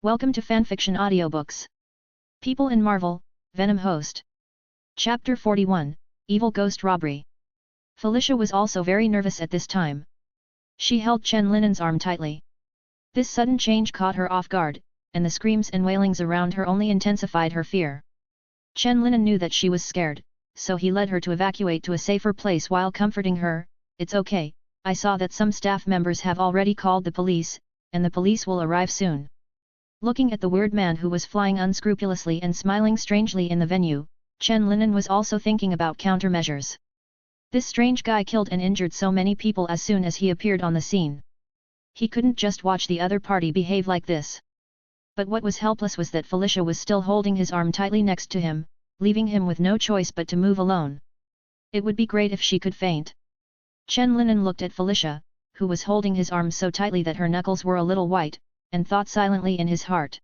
Welcome to Fanfiction Audiobooks. People in Marvel, Venom host. Chapter 41, Evil Ghost Robbery. Felicia was also very nervous at this time. She held Chen Linen's arm tightly. This sudden change caught her off guard, and the screams and wailings around her only intensified her fear. Chen Linen knew that she was scared, so he led her to evacuate to a safer place while comforting her. "It's okay, I saw that some staff members have already called the police, and the police will arrive soon." Looking at the weird man who was flying unscrupulously and smiling strangely in the venue, Chen Linen was also thinking about countermeasures. This strange guy killed and injured so many people as soon as he appeared on the scene. He couldn't just watch the other party behave like this. But what was helpless was that Felicia was still holding his arm tightly next to him, leaving him with no choice but to move alone. It would be great if she could faint. Chen Linen looked at Felicia, who was holding his arm so tightly that her knuckles were a little white, and thought silently in his heart.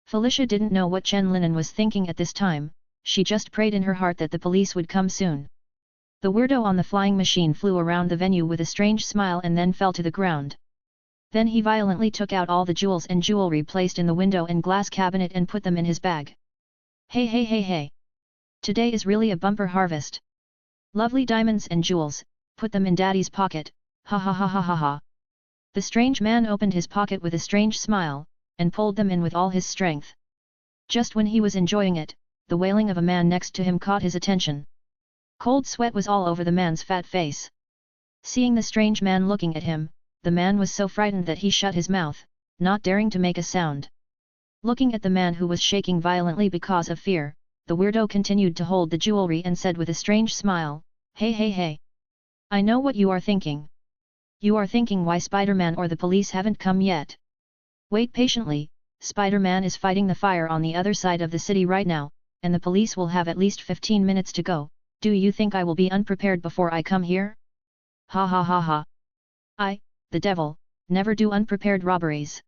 Felicia didn't know what Chen Linen was thinking at this time, she just prayed in her heart that the police would come soon. The weirdo on the flying machine flew around the venue with a strange smile and then fell to the ground. Then he violently took out all the jewels and jewelry placed in the window and glass cabinet and put them in his bag. "Hey hey hey hey! Today is really a bumper harvest. Lovely diamonds and jewels, put them in daddy's pocket, ha ha ha ha ha ha." The strange man opened his pocket with a strange smile, and pulled them in with all his strength. Just when he was enjoying it, the wailing of a man next to him caught his attention. Cold sweat was all over the man's fat face. Seeing the strange man looking at him, the man was so frightened that he shut his mouth, not daring to make a sound. Looking at the man who was shaking violently because of fear, the weirdo continued to hold the jewelry and said with a strange smile, "Hey hey hey! I know what you are thinking. You are thinking why Spider-Man or the police haven't come yet. Wait patiently, Spider-Man is fighting the fire on the other side of the city right now, and the police will have at least 15 minutes to go. Do you think I will be unprepared before I come here? Ha ha ha ha. I, the devil, never do unprepared robberies."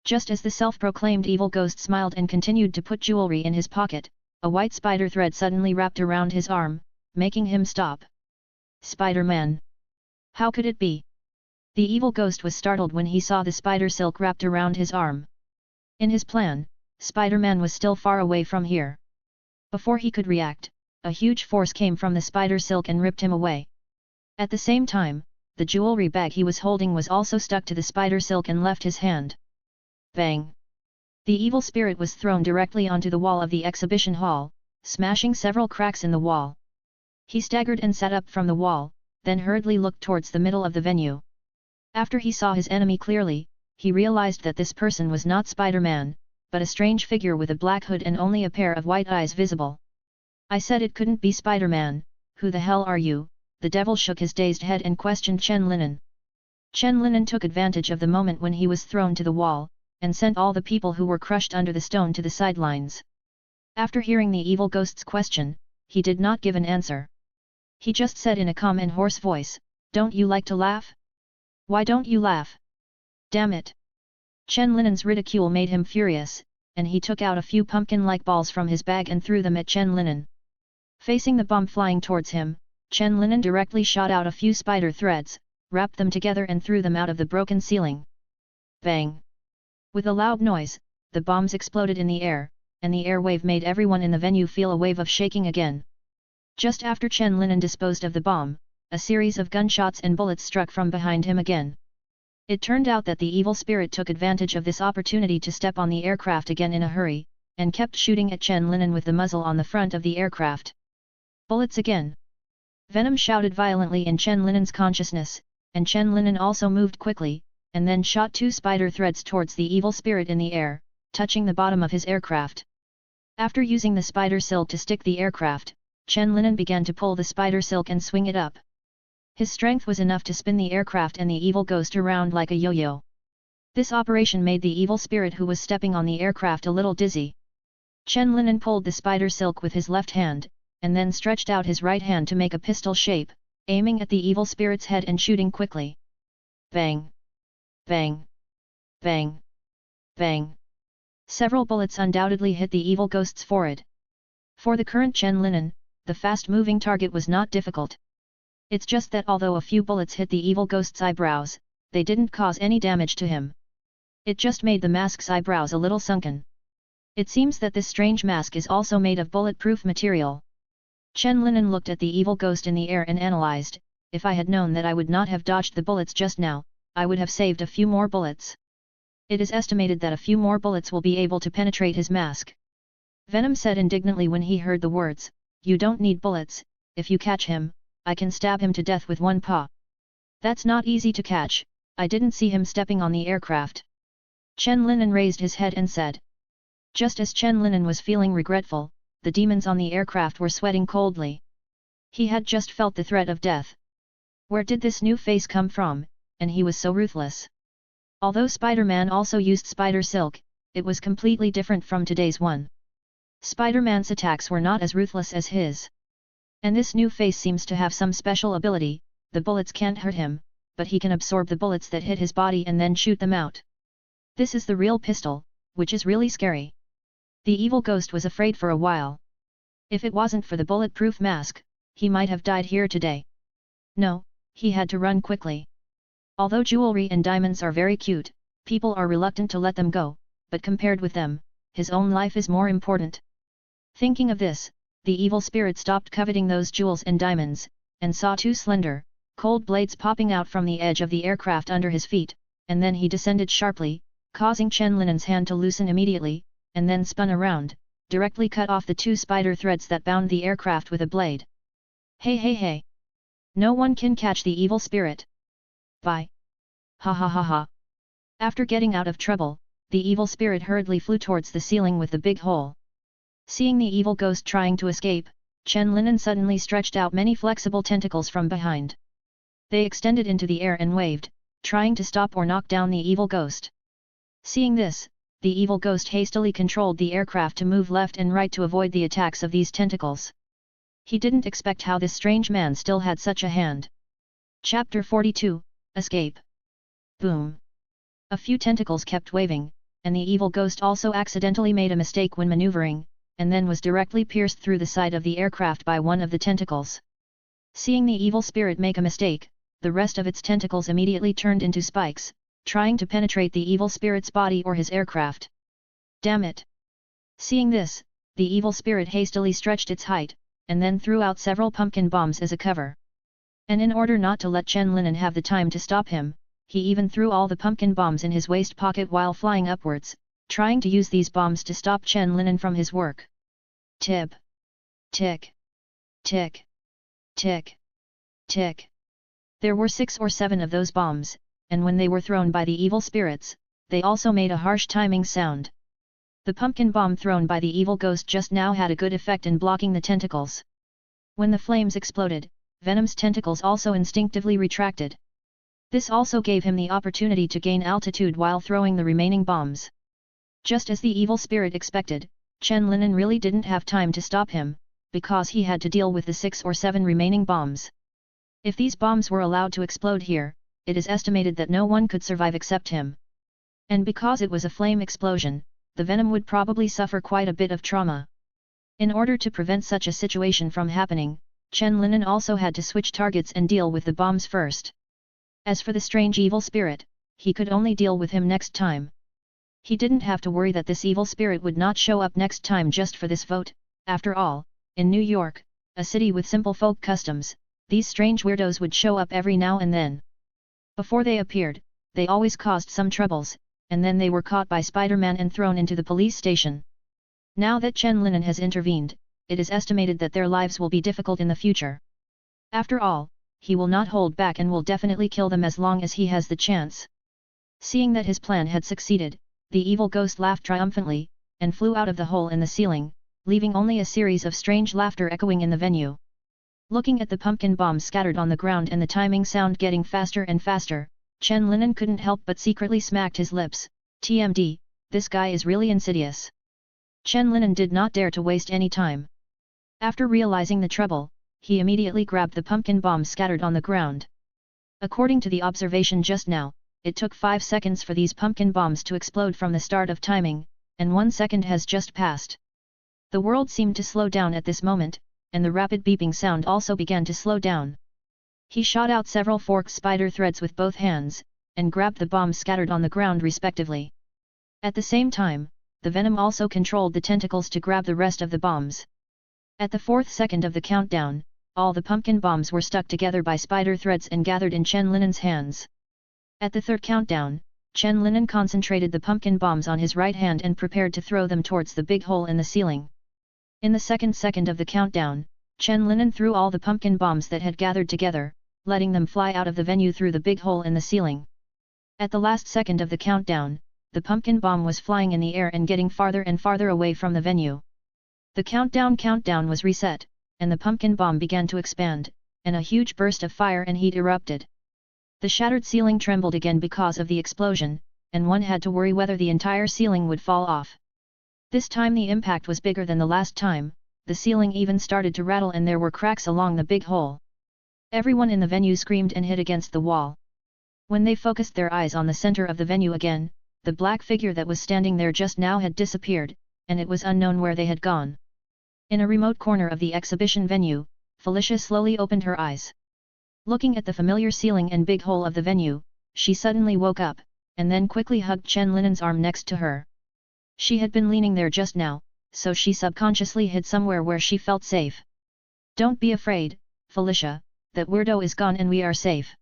Just as the self-proclaimed evil ghost smiled and continued to put jewelry in his pocket, a white spider thread suddenly wrapped around his arm, making him stop. Spider-Man! How could it be? The evil ghost was startled when he saw the spider silk wrapped around his arm. In his plan, Spider-Man was still far away from here. Before he could react, a huge force came from the spider silk and ripped him away. At the same time, the jewelry bag he was holding was also stuck to the spider silk and left his hand. Bang! The evil spirit was thrown directly onto the wall of the exhibition hall, smashing several cracks in the wall. He staggered and sat up from the wall, then hurriedly looked towards the middle of the venue. After he saw his enemy clearly, he realized that this person was not Spider-Man, but a strange figure with a black hood and only a pair of white eyes visible. "I said it couldn't be Spider-Man, who the hell are you?" The devil shook his dazed head and questioned Chen Linen. Chen Linen took advantage of the moment when he was thrown to the wall, and sent all the people who were crushed under the stone to the sidelines. After hearing the evil ghost's question, he did not give an answer. He just said in a calm and hoarse voice, "Don't you like to laugh? Why don't you laugh? Damn it!" Chen Linen's ridicule made him furious, and he took out a few pumpkin-like balls from his bag and threw them at Chen Linen. Facing the bomb flying towards him, Chen Linen directly shot out a few spider threads, wrapped them together and threw them out of the broken ceiling. Bang! With a loud noise, the bombs exploded in the air, and the air wave made everyone in the venue feel a wave of shaking again. Just after Chen Linen disposed of the bomb, a series of gunshots and bullets struck from behind him again. It turned out that the evil spirit took advantage of this opportunity to step on the aircraft again in a hurry, and kept shooting at Chen Linen with the muzzle on the front of the aircraft. Bullets again! Venom shouted violently in Chen Linen's consciousness, and Chen Linen also moved quickly, and then shot two spider threads towards the evil spirit in the air, touching the bottom of his aircraft. After using the spider silk to stick the aircraft, Chen Linen began to pull the spider silk and swing it up. His strength was enough to spin the aircraft and the evil ghost around like a yo-yo. This operation made the evil spirit who was stepping on the aircraft a little dizzy. Chen Linen pulled the spider silk with his left hand, and then stretched out his right hand to make a pistol shape, aiming at the evil spirit's head and shooting quickly. Bang! Bang! Bang! Bang! Several bullets undoubtedly hit the evil ghost's forehead. For the current Chen Linen, the fast-moving target was not difficult. It's just that although a few bullets hit the evil ghost's eyebrows, they didn't cause any damage to him. It just made the mask's eyebrows a little sunken. It seems that this strange mask is also made of bulletproof material. Chen Linen looked at the evil ghost in the air and analyzed, if I had known that I would not have dodged the bullets just now, I would have saved a few more bullets. It is estimated that a few more bullets will be able to penetrate his mask. Venom said indignantly when he heard the words, "You don't need bullets, if you catch him, I can stab him to death with one paw." "That's not easy to catch, I didn't see him stepping on the aircraft." Chen Linen raised his head and said. Just as Chen Linen was feeling regretful, the demons on the aircraft were sweating coldly. He had just felt the threat of death. Where did this new face come from, and he was so ruthless? Although Spider-Man also used spider silk, it was completely different from today's one. Spider-Man's attacks were not as ruthless as his. And this new face seems to have some special ability, the bullets can't hurt him, but he can absorb the bullets that hit his body and then shoot them out. This is the real pistol, which is really scary. The evil ghost was afraid for a while. If it wasn't for the bulletproof mask, he might have died here today. No, he had to run quickly. Although jewelry and diamonds are very cute, people are reluctant to let them go, but compared with them, his own life is more important. Thinking of this, the evil spirit stopped coveting those jewels and diamonds, and saw two slender, cold blades popping out from the edge of the aircraft under his feet, and then he descended sharply, causing Chen Linen's hand to loosen immediately, and then spun around, directly cut off the two spider threads that bound the aircraft with a blade. Hey hey hey! No one can catch the evil spirit! Bye! Ha ha ha ha! After getting out of trouble, the evil spirit hurriedly flew towards the ceiling with the big hole. Seeing the evil ghost trying to escape, Chen Linen suddenly stretched out many flexible tentacles from behind. They extended into the air and waved, trying to stop or knock down the evil ghost. Seeing this, the evil ghost hastily controlled the aircraft to move left and right to avoid the attacks of these tentacles. He didn't expect how this strange man still had such a hand. Chapter 42, Escape. Boom! A few tentacles kept waving, and the evil ghost also accidentally made a mistake when maneuvering, and then was directly pierced through the side of the aircraft by one of the tentacles. Seeing the evil spirit make a mistake, the rest of its tentacles immediately turned into spikes, trying to penetrate the evil spirit's body or his aircraft. Damn it! Seeing this, the evil spirit hastily stretched its height, and then threw out several pumpkin bombs as a cover. And in order not to let Chen Linen have the time to stop him, he even threw all the pumpkin bombs in his waist pocket while flying upwards, trying to use these bombs to stop Chen Linen from his work. Tip! Tick! Tick! Tick! Tick! There were 6 or 7 of those bombs, and when they were thrown by the evil spirits, they also made a harsh timing sound. The pumpkin bomb thrown by the evil ghost just now had a good effect in blocking the tentacles. When the flames exploded, Venom's tentacles also instinctively retracted. This also gave him the opportunity to gain altitude while throwing the remaining bombs. Just as the evil spirit expected, Chen Linen really didn't have time to stop him, because he had to deal with the 6 or 7 remaining bombs. If these bombs were allowed to explode here, it is estimated that no one could survive except him. And because it was a flame explosion, the Venom would probably suffer quite a bit of trauma. In order to prevent such a situation from happening, Chen Linen also had to switch targets and deal with the bombs first. As for the strange evil spirit, he could only deal with him next time. He didn't have to worry that this evil spirit would not show up next time just for this vote. After all, in New York, a city with simple folk customs, these strange weirdos would show up every now and then. Before they appeared, they always caused some troubles, and then they were caught by Spider-Man and thrown into the police station. Now that Chen Linen has intervened, it is estimated that their lives will be difficult in the future. After all, he will not hold back and will definitely kill them as long as he has the chance. Seeing that his plan had succeeded, the evil ghost laughed triumphantly, and flew out of the hole in the ceiling, leaving only a series of strange laughter echoing in the venue. Looking at the pumpkin bombs scattered on the ground and the timing sound getting faster and faster, Chen Linen couldn't help but secretly smacked his lips. TMD, this guy is really insidious. Chen Linen did not dare to waste any time. After realizing the trouble, he immediately grabbed the pumpkin bombs scattered on the ground. According to the observation just now, it took 5 seconds for these pumpkin bombs to explode from the start of timing, and 1 second has just passed. The world seemed to slow down at this moment, and the rapid beeping sound also began to slow down. He shot out several forked spider threads with both hands, and grabbed the bombs scattered on the ground respectively. At the same time, the Venom also controlled the tentacles to grab the rest of the bombs. At the 4th second of the countdown, all the pumpkin bombs were stuck together by spider threads and gathered in Chen Linen's hands. At the 3rd countdown, Chen Linen concentrated the pumpkin bombs on his right hand and prepared to throw them towards the big hole in the ceiling. In the 2nd second of the countdown, Chen Linen threw all the pumpkin bombs that had gathered together, letting them fly out of the venue through the big hole in the ceiling. At the last second of the countdown, the pumpkin bomb was flying in the air and getting farther and farther away from the venue. The countdown was reset, and the pumpkin bomb began to expand, and a huge burst of fire and heat erupted. The shattered ceiling trembled again because of the explosion, and one had to worry whether the entire ceiling would fall off. This time the impact was bigger than the last time, the ceiling even started to rattle and there were cracks along the big hole. Everyone in the venue screamed and hit against the wall. When they focused their eyes on the center of the venue again, the black figure that was standing there just now had disappeared, and it was unknown where they had gone. In a remote corner of the exhibition venue, Felicia slowly opened her eyes. Looking at the familiar ceiling and big hole of the venue, she suddenly woke up, and then quickly hugged Chen Linen's arm next to her. She had been leaning there just now, so she subconsciously hid somewhere where she felt safe. "Don't be afraid, Felicia, that weirdo is gone and we are safe."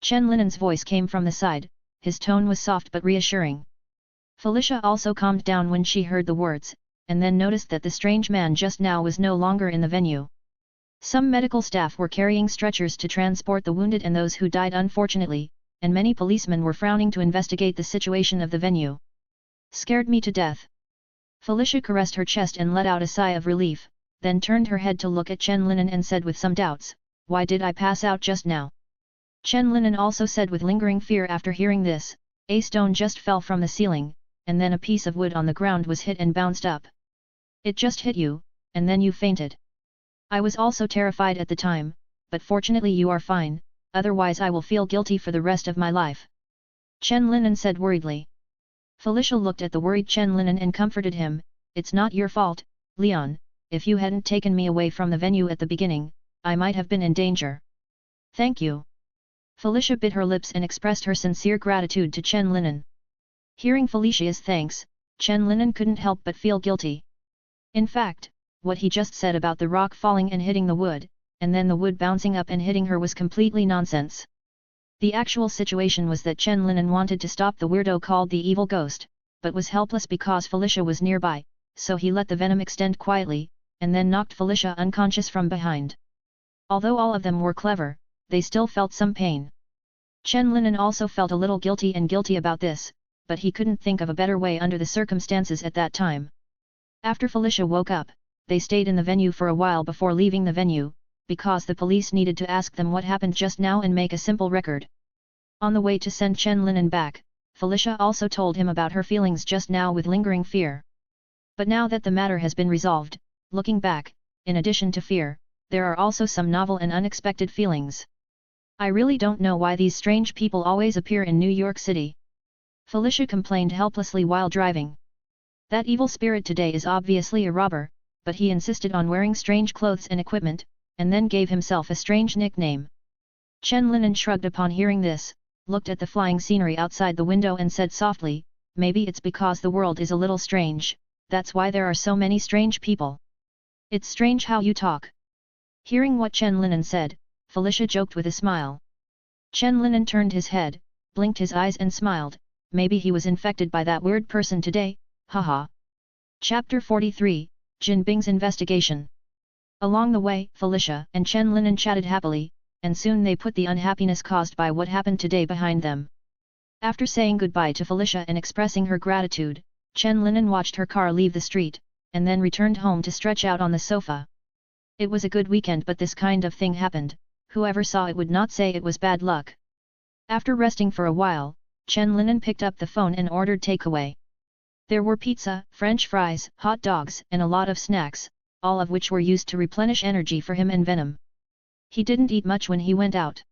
Chen Linen's voice came from the side, his tone was soft but reassuring. Felicia also calmed down when she heard the words, and then noticed that the strange man just now was no longer in the venue. Some medical staff were carrying stretchers to transport the wounded and those who died unfortunately, and many policemen were frowning to investigate the situation of the venue. "Scared me to death." Felicia caressed her chest and let out a sigh of relief, then turned her head to look at Chen Linen and said with some doubts, "Why did I pass out just now?" Chen Linen also said with lingering fear after hearing this, "A stone just fell from the ceiling, and then a piece of wood on the ground was hit and bounced up. It just hit you, and then you fainted. I was also terrified at the time, but fortunately you are fine, otherwise I will feel guilty for the rest of my life." Chen Linen said worriedly. Felicia looked at the worried Chen Linen and comforted him, "It's not your fault, Leon, if you hadn't taken me away from the venue at the beginning, I might have been in danger." "Thank you." Felicia bit her lips and expressed her sincere gratitude to Chen Linen. Hearing Felicia's thanks, Chen Linen couldn't help but feel guilty. In fact, what he just said about the rock falling and hitting the wood, and then the wood bouncing up and hitting her was completely nonsense. The actual situation was that Chen Linen wanted to stop the weirdo called the evil ghost, but was helpless because Felicia was nearby, so he let the venom extend quietly, and then knocked Felicia unconscious from behind. Although all of them were clever, they still felt some pain. Chen Linen also felt a little guilty about this, but he couldn't think of a better way under the circumstances at that time. After Felicia woke up, they stayed in the venue for a while before leaving the venue, because the police needed to ask them what happened just now and make a simple record. On the way to send Chen Linen back, Felicia also told him about her feelings just now with lingering fear. But now that the matter has been resolved, looking back, in addition to fear, there are also some novel and unexpected feelings. "I really don't know why these strange people always appear in New York City," Felicia complained helplessly while driving. "That evil spirit today is obviously a robber, but he insisted on wearing strange clothes and equipment, and then gave himself a strange nickname." Chen Linen shrugged upon hearing this, looked at the flying scenery outside the window and said softly, "Maybe it's because the world is a little strange, that's why there are so many strange people. It's strange how you talk." Hearing what Chen Linen said, Felicia joked with a smile. Chen Linen turned his head, blinked his eyes and smiled, "Maybe he was infected by that weird person today, haha." Chapter 43, Jin Bing's Investigation. Along the way, Felicia and Chen Linen chatted happily, and soon they put the unhappiness caused by what happened today behind them. After saying goodbye to Felicia and expressing her gratitude, Chen Linen watched her car leave the street, and then returned home to stretch out on the sofa. It was a good weekend, but this kind of thing happened, whoever saw it would not say it was bad luck. After resting for a while, Chen Linen picked up the phone and ordered takeaway. There were pizza, French fries, hot dogs, and a lot of snacks, all of which were used to replenish energy for him and Venom. He didn't eat much when he went out.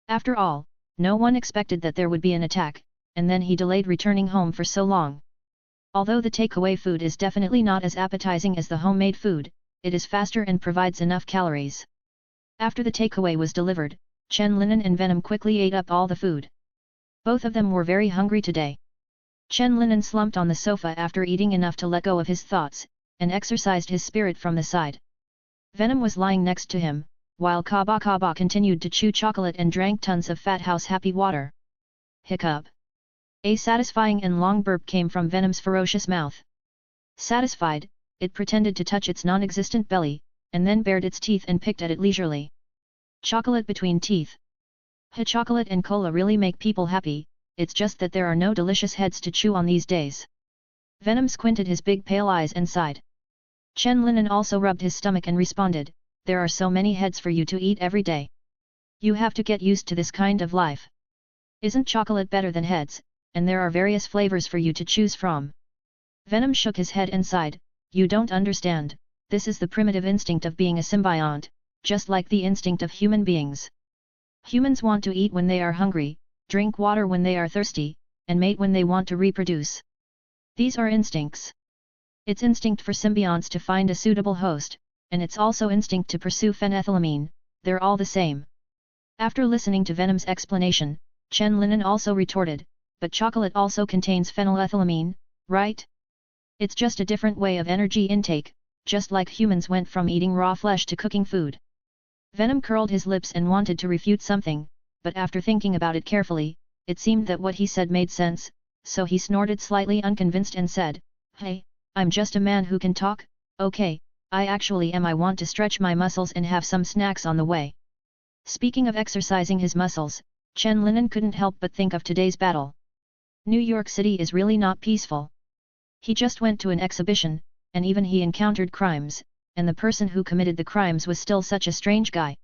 After all, no one expected that there would be an attack, and then he delayed returning home for so long. Although the takeaway food is definitely not as appetizing as the homemade food, it is faster and provides enough calories. After the takeaway was delivered, Chen Linen and Venom quickly ate up all the food. Both of them were very hungry today. Chen Linen slumped on the sofa after eating enough to let go of his thoughts, and exercised his spirit from the side. Venom was lying next to him, while Kaba Kaba continued to chew chocolate and drank tons of Fat House Happy water. Hiccup. A satisfying and long burp came from Venom's ferocious mouth. Satisfied, it pretended to touch its non-existent belly, and then bared its teeth and picked at it leisurely. Chocolate between teeth. Chocolate and cola really make people happy, it's just that there are no delicious heads to chew on these days. Venom squinted his big pale eyes and sighed. Chen Linen also rubbed his stomach and responded, there are so many heads for you to eat every day. You have to get used to this kind of life. Isn't chocolate better than heads, and there are various flavors for you to choose from. Venom shook his head and sighed, you don't understand, this is the primitive instinct of being a symbiont, just like the instinct of human beings. Humans want to eat when they are hungry, drink water when they are thirsty, and mate when they want to reproduce. These are instincts. It's instinct for symbionts to find a suitable host, and it's also instinct to pursue phenethylamine, they're all the same. After listening to Venom's explanation, Chen Linen also retorted, but chocolate also contains phenylethylamine, right? It's just a different way of energy intake, just like humans went from eating raw flesh to cooking food. Venom curled his lips and wanted to refute something, but after thinking about it carefully, it seemed that what he said made sense, so he snorted slightly unconvinced and said, hey, I'm just a man who can talk, okay, I actually am. I want to stretch my muscles and have some snacks on the way. Speaking of exercising his muscles, Chen Linen couldn't help but think of today's battle. New York City is really not peaceful. He just went to an exhibition, and even he encountered crimes, and the person who committed the crimes was still such a strange guy.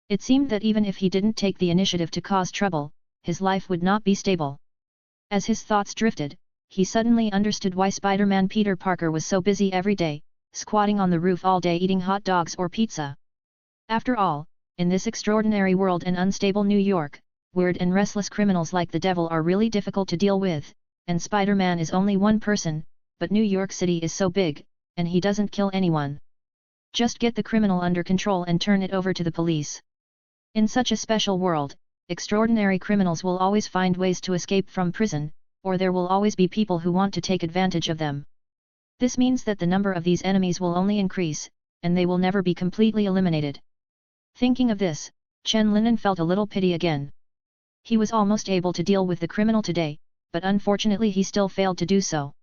It seemed that even if he didn't take the initiative to cause trouble, his life would not be stable. As his thoughts drifted, he suddenly understood why Spider-Man Peter Parker was so busy every day, squatting on the roof all day eating hot dogs or pizza. After all, in this extraordinary world and unstable New York, weird and restless criminals like the devil are really difficult to deal with, and Spider-Man is only one person, but New York City is so big, and he doesn't kill anyone. Just get the criminal under control and turn it over to the police. In such a special world, extraordinary criminals will always find ways to escape from prison, or there will always be people who want to take advantage of them. This means that the number of these enemies will only increase, and they will never be completely eliminated. Thinking of this, Chen Linen felt a little pity again. He was almost able to deal with the criminal today, but unfortunately he still failed to do so.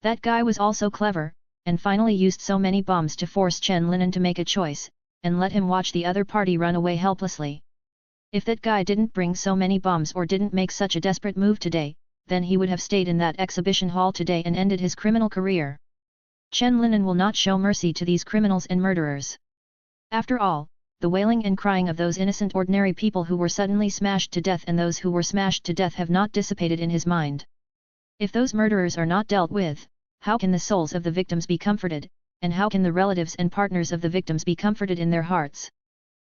That guy was also clever, and finally used so many bombs to force Chen Linen to make a choice, and let him watch the other party run away helplessly. If that guy didn't bring so many bombs or didn't make such a desperate move today, then he would have stayed in that exhibition hall today and ended his criminal career. Chen Linen will not show mercy to these criminals and murderers. After all, the wailing and crying of those innocent ordinary people who were suddenly smashed to death and those who were smashed to death have not dissipated in his mind. If those murderers are not dealt with, how can the souls of the victims be comforted, and how can the relatives and partners of the victims be comforted in their hearts?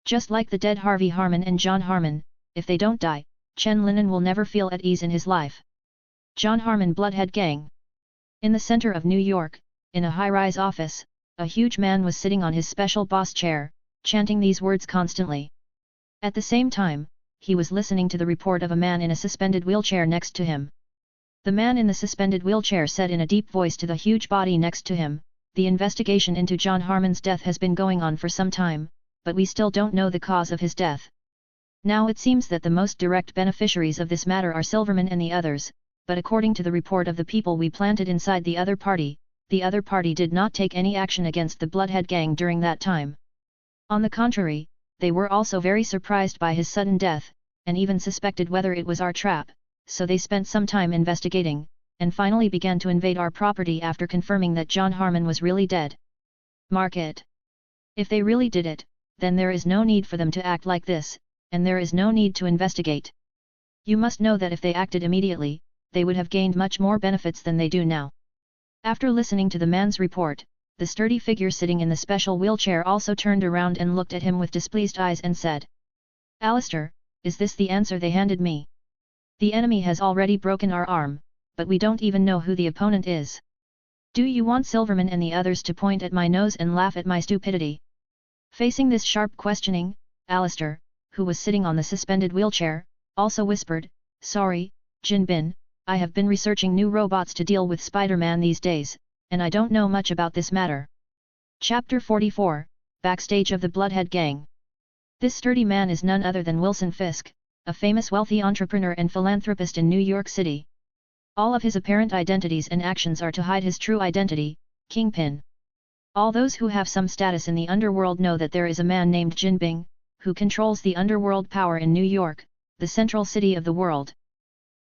Just like the dead Harvey Harmon and John Harmon, if they don't die, Chen Linen will never feel at ease in his life. John Harmon Bloodhead Gang. In the center of New York, in a high-rise office, a huge man was sitting on his special boss chair, chanting these words constantly. At the same time, he was listening to the report of a man in a suspended wheelchair next to him. The man in the suspended wheelchair said in a deep voice to the huge body next to him, "The investigation into John Harmon's death has been going on for some time, but we still don't know the cause of his death. Now it seems that the most direct beneficiaries of this matter are Silverman and the others, but according to the report of the people we planted inside the other party did not take any action against the Bloodhead Gang during that time. On the contrary, they were also very surprised by his sudden death, and even suspected whether it was our trap, so they spent some time investigating, and finally began to invade our property after confirming that John Harmon was really dead. Mark it. If they really did it, then there is no need for them to act like this, and there is no need to investigate. You must know that if they acted immediately, they would have gained much more benefits than they do now." After listening to the man's report, the sturdy figure sitting in the special wheelchair also turned around and looked at him with displeased eyes and said, "Alistair, is this the answer they handed me? The enemy has already broken our arm, but we don't even know who the opponent is. Do you want Silverman and the others to point at my nose and laugh at my stupidity?" Facing this sharp questioning, Alistair, who was sitting on the suspended wheelchair, also whispered, "Sorry, Jin Bin, I have been researching new robots to deal with Spider-Man these days, and I don't know much about this matter. Chapter 44, Backstage of the Bloodhead Gang. This sturdy man is none other than Wilson Fisk, a famous wealthy entrepreneur and philanthropist in New York City. All of his apparent identities and actions are to hide his true identity, Kingpin. All those who have some status in the underworld know that there is a man named Jinbing, who controls the underworld power in New York, the central city of the world.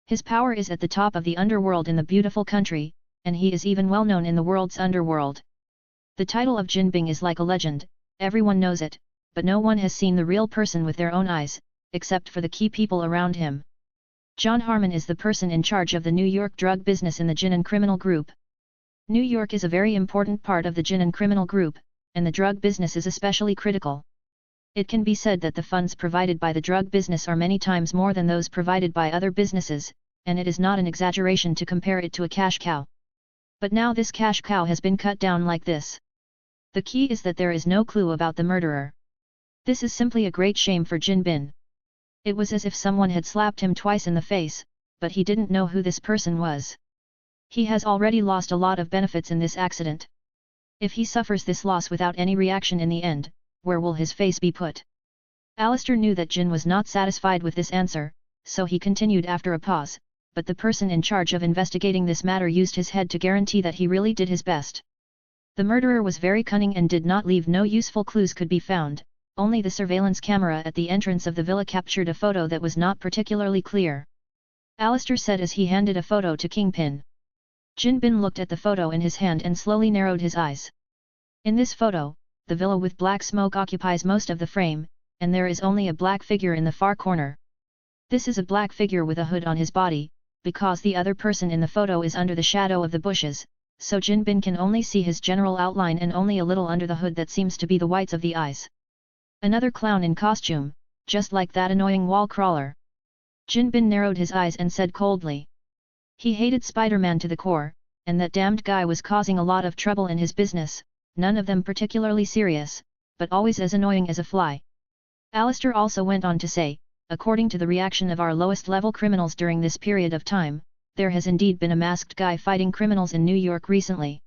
His power is at the top of the underworld in the beautiful country, and he is even well known in the world's underworld. The title of Jinbing is like a legend, everyone knows it, but no one has seen the real person with their own eyes, except for the key people around him. John Harmon is the person in charge of the New York drug business in the Gin and Criminal Group. New York is a very important part of the Gin and Criminal Group, and the drug business is especially critical. It can be said that the funds provided by the drug business are many times more than those provided by other businesses, and it is not an exaggeration to compare it to a cash cow. But now this cash cow has been cut down like this. The key is that there is no clue about the murderer. This is simply a great shame for Jinbin. It was as if someone had slapped him twice in the face, but he didn't know who this person was. He has already lost a lot of benefits in this accident. If he suffers this loss without any reaction in the end, where will his face be put? Alistair knew that Jin was not satisfied with this answer, so he continued after a pause, but the person in charge of investigating this matter used his head to guarantee that he really did his best. The murderer was very cunning and did not leave no useful clues could be found, only the surveillance camera at the entrance of the villa captured a photo that was not particularly clear. Alistair said as he handed a photo to Kingpin. Jinbin looked at the photo in his hand and slowly narrowed his eyes. In this photo, the villa with black smoke occupies most of the frame, and there is only a black figure in the far corner. This is a black figure with a hood on his body, because the other person in the photo is under the shadow of the bushes, so Jinbin can only see his general outline and only a little under the hood that seems to be the whites of the eyes. Another clown in costume, just like that annoying wall crawler. Jinbin narrowed his eyes and said coldly. He hated Spider-Man to the core, and that damned guy was causing a lot of trouble in his business, none of them particularly serious, but always as annoying as a fly. Alistair also went on to say, according to the reaction of our lowest level criminals during this period of time, there has indeed been a masked guy fighting criminals in New York recently.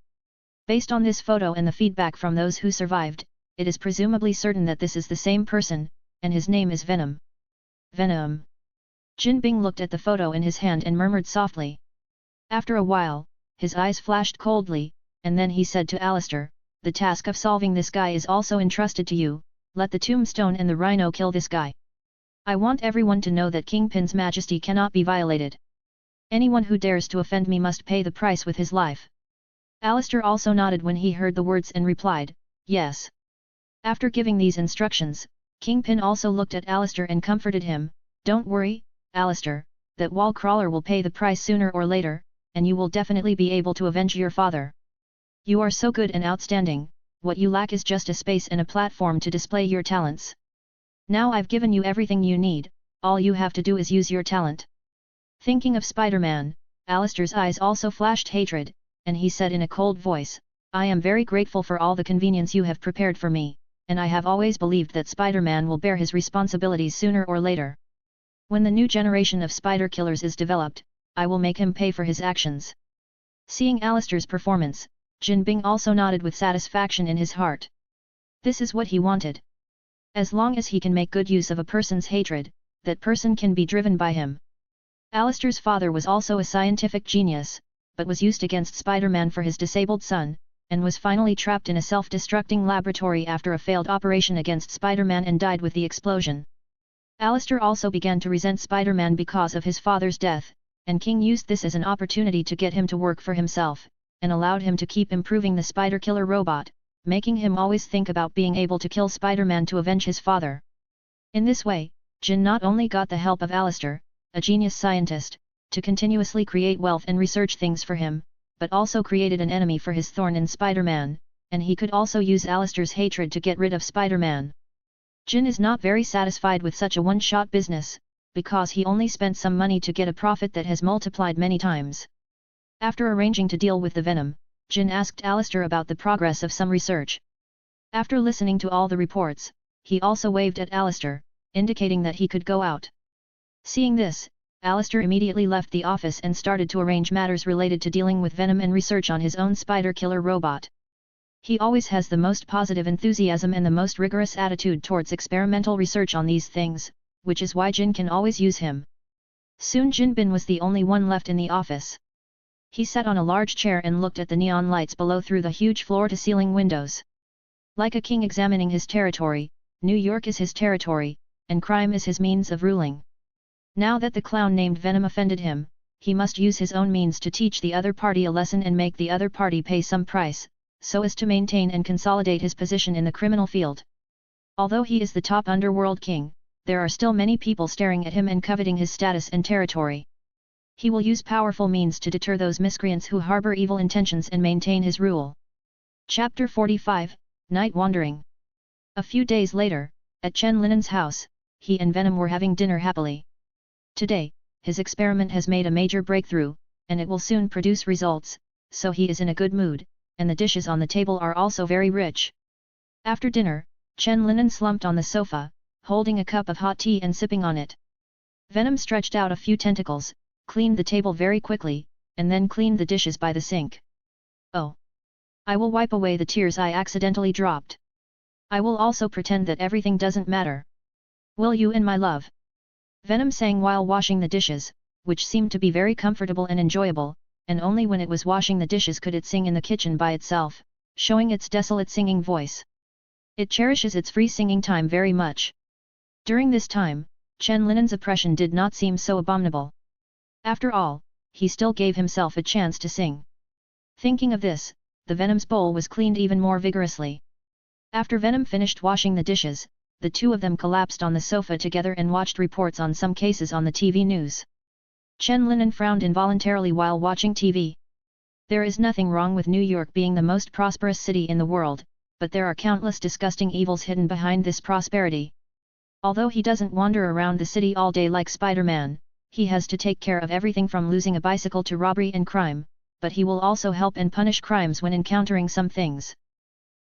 Based on this photo and the feedback from those who survived, it is presumably certain that this is the same person, and his name is Venom. Venom. Jinbing looked at the photo in his hand and murmured softly. After a while, his eyes flashed coldly, and then he said to Alistair, the task of solving this guy is also entrusted to you, let the tombstone and the rhino kill this guy. I want everyone to know that Kingpin's majesty cannot be violated. Anyone who dares to offend me must pay the price with his life. Alistair also nodded when he heard the words and replied, yes. After giving these instructions, Kingpin also looked at Alistair and comforted him, don't worry, Alistair, that wall crawler will pay the price sooner or later, and you will definitely be able to avenge your father. You are so good and outstanding, what you lack is just a space and a platform to display your talents. Now I've given you everything you need, all you have to do is use your talent. Thinking of Spider-Man, Alistair's eyes also flashed hatred, and he said in a cold voice, I am very grateful for all the convenience you have prepared for me, and I have always believed that Spider-Man will bear his responsibilities sooner or later. When the new generation of spider killers is developed, I will make him pay for his actions. Seeing Alistair's performance, Jinbing also nodded with satisfaction in his heart. This is what he wanted. As long as he can make good use of a person's hatred, that person can be driven by him. Alistair's father was also a scientific genius, but was used against Spider-Man for his disabled son, and was finally trapped in a self-destructing laboratory after a failed operation against Spider-Man and died with the explosion. Alistair also began to resent Spider-Man because of his father's death, and King used this as an opportunity to get him to work for himself, and allowed him to keep improving the spider-killer robot, making him always think about being able to kill Spider-Man to avenge his father. In this way, Jin not only got the help of Alistair, a genius scientist, to continuously create wealth and research things for him, but also created an enemy for his thorn in Spider-Man, and he could also use Alistair's hatred to get rid of Spider-Man. Jin is not very satisfied with such a one-shot business, because he only spent some money to get a profit that has multiplied many times. After arranging to deal with the Venom, Jin asked Alistair about the progress of some research. After listening to all the reports, he also waved at Alistair, indicating that he could go out. Seeing this, Alistair immediately left the office and started to arrange matters related to dealing with Venom and research on his own spider killer robot. He always has the most positive enthusiasm and the most rigorous attitude towards experimental research on these things, which is why Jin can always use him. Soon Jin Bin was the only one left in the office. He sat on a large chair and looked at the neon lights below through the huge floor-to-ceiling windows. Like a king examining his territory, New York is his territory, and crime is his means of ruling. Now that the clown named Venom offended him, he must use his own means to teach the other party a lesson and make the other party pay some price, so as to maintain and consolidate his position in the criminal field. Although he is the top underworld king, there are still many people staring at him and coveting his status and territory. He will use powerful means to deter those miscreants who harbor evil intentions and maintain his rule. Chapter 45, Night Wandering. A few days later, at Chen Linen's house, he and Venom were having dinner happily. Today, his experiment has made a major breakthrough, and it will soon produce results, so he is in a good mood, and the dishes on the table are also very rich. After dinner, Chen Linen slumped on the sofa, holding a cup of hot tea and sipping on it. Venom stretched out a few tentacles, cleaned the table very quickly, and then cleaned the dishes by the sink. Oh! I will wipe away the tears I accidentally dropped. I will also pretend that everything doesn't matter. Will you in my love? Venom sang while washing the dishes, which seemed to be very comfortable and enjoyable, and only when it was washing the dishes could it sing in the kitchen by itself, showing its desolate singing voice. It cherishes its free singing time very much. During this time, Chen Linen's oppression did not seem so abominable. After all, he still gave himself a chance to sing. Thinking of this, the Venom's bowl was cleaned even more vigorously. After Venom finished washing the dishes, the two of them collapsed on the sofa together and watched reports on some cases on the TV news. Chen Linen frowned involuntarily while watching TV. There is nothing wrong with New York being the most prosperous city in the world, but there are countless disgusting evils hidden behind this prosperity. Although he doesn't wander around the city all day like Spider-Man, he has to take care of everything from losing a bicycle to robbery and crime, but he will also help and punish crimes when encountering some things.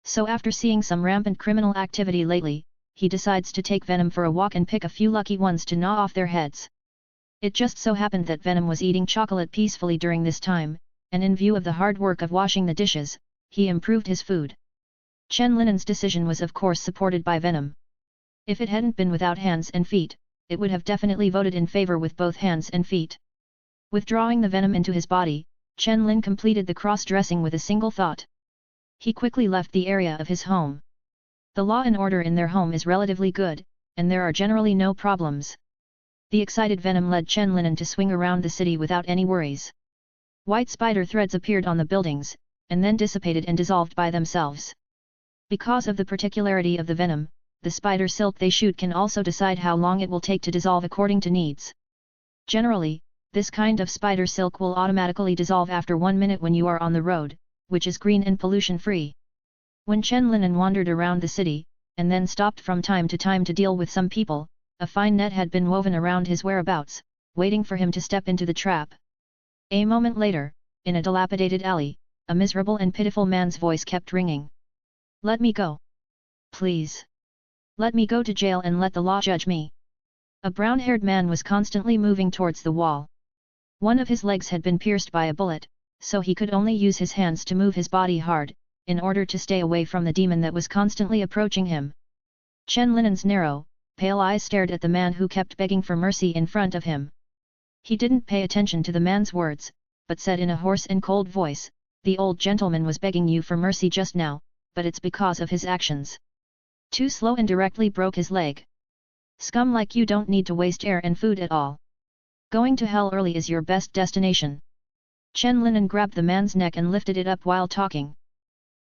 So after seeing some rampant criminal activity lately, he decides to take Venom for a walk and pick a few lucky ones to gnaw off their heads. It just so happened that Venom was eating chocolate peacefully during this time, and in view of the hard work of washing the dishes, he improved his food. Chen Linen's decision was of course supported by Venom. If it hadn't been without hands and feet, it would have definitely voted in favor with both hands and feet. Withdrawing the Venom into his body, Chen Lin completed the cross-dressing with a single thought. He quickly left the area of his home. The law and order in their home is relatively good, and there are generally no problems. The excited Venom led Chen Linen to swing around the city without any worries. White spider threads appeared on the buildings, and then dissipated and dissolved by themselves. Because of the particularity of the Venom, the spider silk they shoot can also decide how long it will take to dissolve according to needs. Generally, this kind of spider silk will automatically dissolve after 1 minute when you are on the road, which is green and pollution-free. When Chen Linen wandered around the city, and then stopped from time to time to deal with some people, a fine net had been woven around his whereabouts, waiting for him to step into the trap. A moment later, in a dilapidated alley, a miserable and pitiful man's voice kept ringing. "Let me go. Please. Let me go to jail and let the law judge me." A brown-haired man was constantly moving towards the wall. One of his legs had been pierced by a bullet, so he could only use his hands to move his body hard, in order to stay away from the demon that was constantly approaching him. Chen Linen's narrow, pale eyes stared at the man who kept begging for mercy in front of him. He didn't pay attention to the man's words, but said in a hoarse and cold voice, "The old gentleman was begging you for mercy just now, but it's because of his actions. Too slow and directly broke his leg. Scum like you don't need to waste air and food at all. Going to hell early is your best destination." Chen Linen grabbed the man's neck and lifted it up while talking.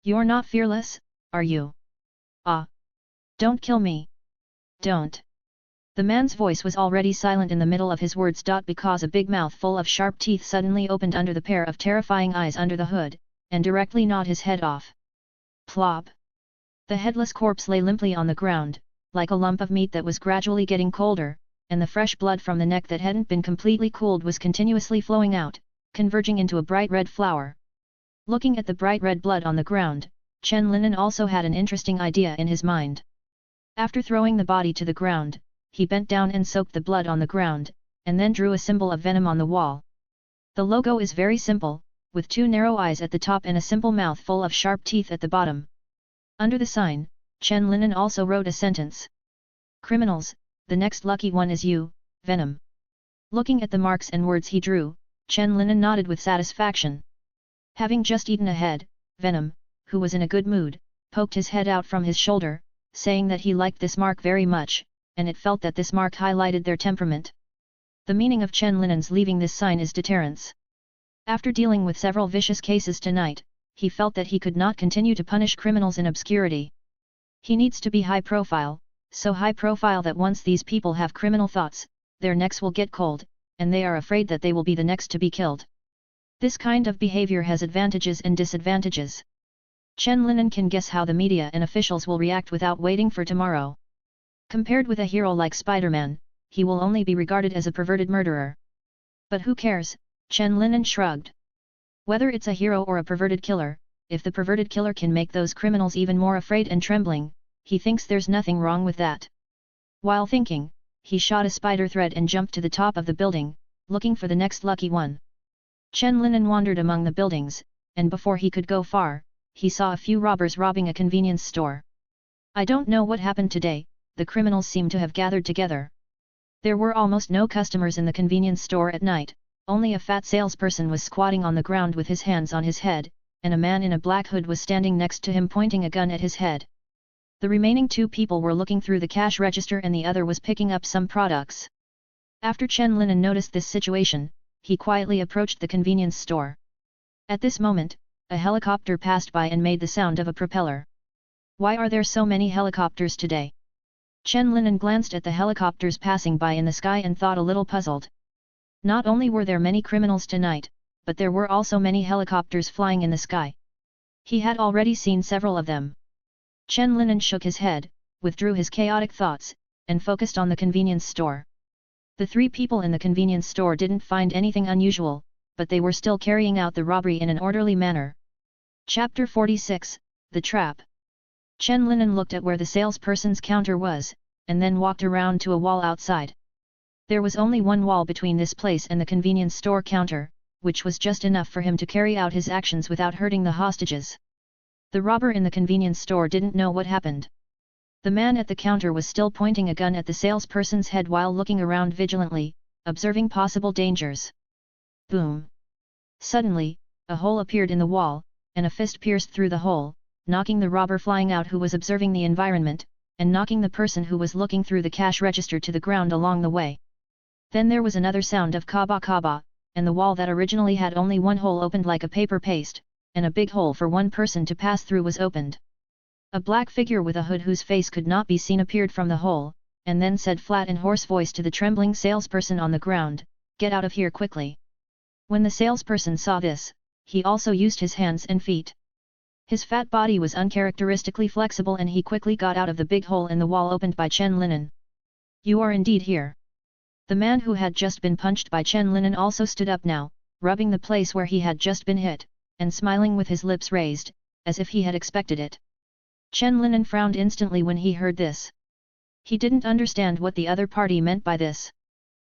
"You're not fearless, are you? Ah! Don't kill me! Don't!" The man's voice was already silent in the middle of his words. Because a big mouth full of sharp teeth suddenly opened under the pair of terrifying eyes under the hood, and directly gnawed his head off. Plop! The headless corpse lay limply on the ground, like a lump of meat that was gradually getting colder, and the fresh blood from the neck that hadn't been completely cooled was continuously flowing out, converging into a bright red flower. Looking at the bright red blood on the ground, Chen Linen also had an interesting idea in his mind. After throwing the body to the ground, he bent down and soaked the blood on the ground, and then drew a symbol of Venom on the wall. The logo is very simple, with 2 narrow eyes at the top and a simple mouth full of sharp teeth at the bottom. Under the sign, Chen Linen also wrote a sentence. Criminals, the next lucky one is you, Venom. Looking at the marks and words he drew, Chen Linen nodded with satisfaction. Having just eaten ahead, Venom, who was in a good mood, poked his head out from his shoulder, saying that he liked this mark very much, and it felt that this mark highlighted their temperament. The meaning of Chen Linen's leaving this sign is deterrence. After dealing with several vicious cases tonight, he felt that he could not continue to punish criminals in obscurity. He needs to be high profile, so high profile that once these people have criminal thoughts, their necks will get cold, and they are afraid that they will be the next to be killed. This kind of behavior has advantages and disadvantages. Chen Linen can guess how the media and officials will react without waiting for tomorrow. Compared with a hero like Spider-Man, he will only be regarded as a perverted murderer. But who cares? Chen Linen shrugged. Whether it's a hero or a perverted killer, if the perverted killer can make those criminals even more afraid and trembling, he thinks there's nothing wrong with that. While thinking, he shot a spider thread and jumped to the top of the building, looking for the next lucky one. Chen Linen wandered among the buildings, and before he could go far, he saw a few robbers robbing a convenience store. I don't know what happened today, the criminals seem to have gathered together. There were almost no customers in the convenience store at night, only a fat salesperson was squatting on the ground with his hands on his head, and a man in a black hood was standing next to him pointing a gun at his head. The remaining 2 people were looking through the cash register and the other was picking up some products. After Chen Linen noticed this situation, he quietly approached the convenience store. At this moment, a helicopter passed by and made the sound of a propeller. Why are there so many helicopters today? Chen Linen glanced at the helicopters passing by in the sky and thought a little puzzled. Not only were there many criminals tonight, but there were also many helicopters flying in the sky. He had already seen several of them. Chen Linen shook his head, withdrew his chaotic thoughts, and focused on the convenience store. The 3 people in the convenience store didn't find anything unusual, but they were still carrying out the robbery in an orderly manner. Chapter 46, The Trap. Chen Linen looked at where the salesperson's counter was, and then walked around to a wall outside. There was only one wall between this place and the convenience store counter, which was just enough for him to carry out his actions without hurting the hostages. The robber in the convenience store didn't know what happened. The man at the counter was still pointing a gun at the salesperson's head while looking around vigilantly, observing possible dangers. Boom! Suddenly, a hole appeared in the wall, and a fist pierced through the hole, knocking the robber flying out who was observing the environment, and knocking the person who was looking through the cash register to the ground along the way. Then there was another sound of kaba kaba, and the wall that originally had only one hole opened like a paper paste, and a big hole for one person to pass through was opened. A black figure with a hood whose face could not be seen appeared from the hole, and then said flat and hoarse voice to the trembling salesperson on the ground, "Get out of here quickly." When the salesperson saw this, he also used his hands and feet. His fat body was uncharacteristically flexible and he quickly got out of the big hole in the wall opened by Chen Linen. "You are indeed here." The man who had just been punched by Chen Linen also stood up now, rubbing the place where he had just been hit, and smiling with his lips raised, as if he had expected it. Chen Linen frowned instantly when he heard this. He didn't understand what the other party meant by this.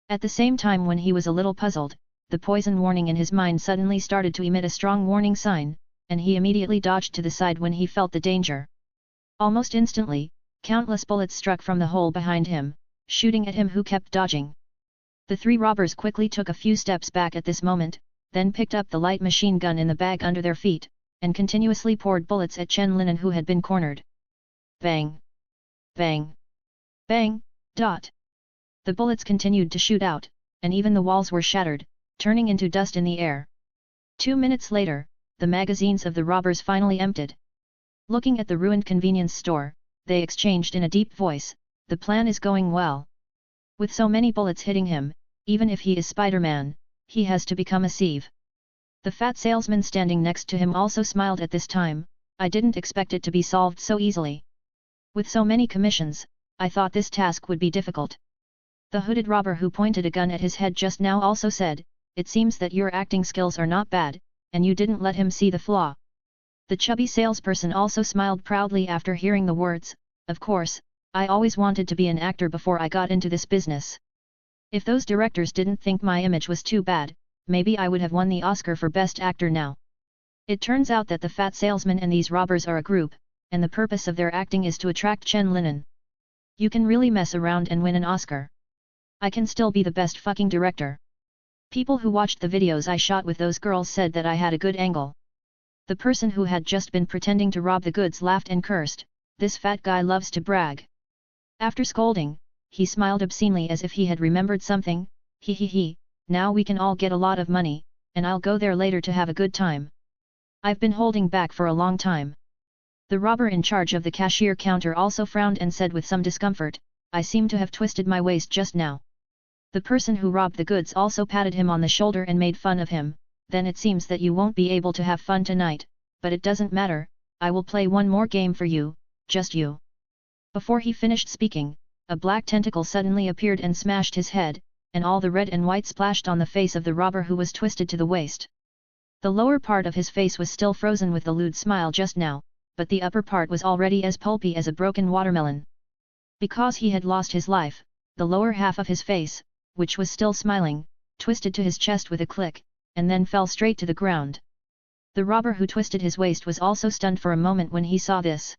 At the same time when he was a little puzzled, the poison warning in his mind suddenly started to emit a strong warning sign, and he immediately dodged to the side when he felt the danger. Almost instantly, countless bullets struck from the hole behind him, shooting at him who kept dodging. The 3 robbers quickly took a few steps back at this moment, then picked up the light machine gun in the bag under their feet, and continuously poured bullets at Chen Linen who had been cornered. Bang! Bang! Bang! Dot! The bullets continued to shoot out, and even the walls were shattered, turning into dust in the air. 2 minutes later, the magazines of the robbers finally emptied. Looking at the ruined convenience store, they exchanged in a deep voice, "The plan is going well. With so many bullets hitting him, even if he is Spider-Man, he has to become a sieve." The fat salesman standing next to him also smiled at this time, "I didn't expect it to be solved so easily. With so many commissions, I thought this task would be difficult." The hooded robber who pointed a gun at his head just now also said, "It seems that your acting skills are not bad, and you didn't let him see the flaw." The chubby salesperson also smiled proudly after hearing the words, "Of course, I always wanted to be an actor before I got into this business." If those directors didn't think my image was too bad, maybe I would have won the Oscar for Best Actor now. It turns out that the fat salesman and these robbers are a group, and the purpose of their acting is to attract Chen Linen. You can really mess around and win an Oscar. I can still be the best fucking director. People who watched the videos I shot with those girls said that I had a good angle. The person who had just been pretending to rob the goods laughed and cursed, this fat guy loves to brag. After scolding, he smiled obscenely as if he had remembered something, he, now we can all get a lot of money, and I'll go there later to have a good time. I've been holding back for a long time. The robber in charge of the cashier counter also frowned and said with some discomfort, I seem to have twisted my waist just now. The person who robbed the goods also patted him on the shoulder and made fun of him, then it seems that you won't be able to have fun tonight, but it doesn't matter, I will play one more game for you, just you. Before he finished speaking, a black tentacle suddenly appeared and smashed his head, and all the red and white splashed on the face of the robber who was twisted to the waist. The lower part of his face was still frozen with the lewd smile just now, but the upper part was already as pulpy as a broken watermelon. Because he had lost his life, the lower half of his face, which was still smiling, twisted to his chest with a click, and then fell straight to the ground. The robber who twisted his waist was also stunned for a moment when he saw this.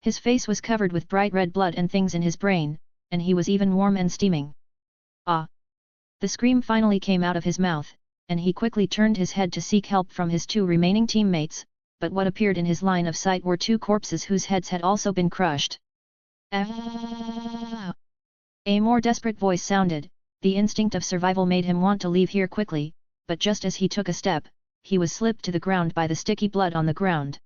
His face was covered with bright red blood and things in his brain, and he was even warm and steaming. Ah! The scream finally came out of his mouth, and he quickly turned his head to seek help from his two remaining teammates, but what appeared in his line of sight were two corpses whose heads had also been crushed. Ah! A more desperate voice sounded, the instinct of survival made him want to leave here quickly, but just as he took a step, he was slipped to the ground by the sticky blood on the ground.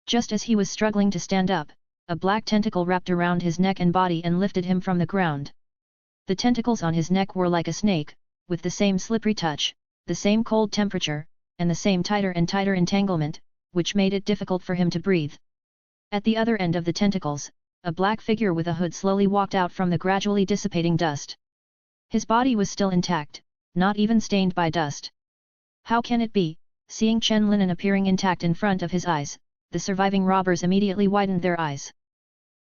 Just as he was struggling to stand up, a black tentacle wrapped around his neck and body and lifted him from the ground. The tentacles on his neck were like a snake, with the same slippery touch, the same cold temperature, and the same tighter and tighter entanglement, which made it difficult for him to breathe. At the other end of the tentacles, a black figure with a hood slowly walked out from the gradually dissipating dust. His body was still intact, not even stained by dust. How can it be? Seeing Chen Linen appearing intact in front of his eyes, the surviving robbers immediately widened their eyes.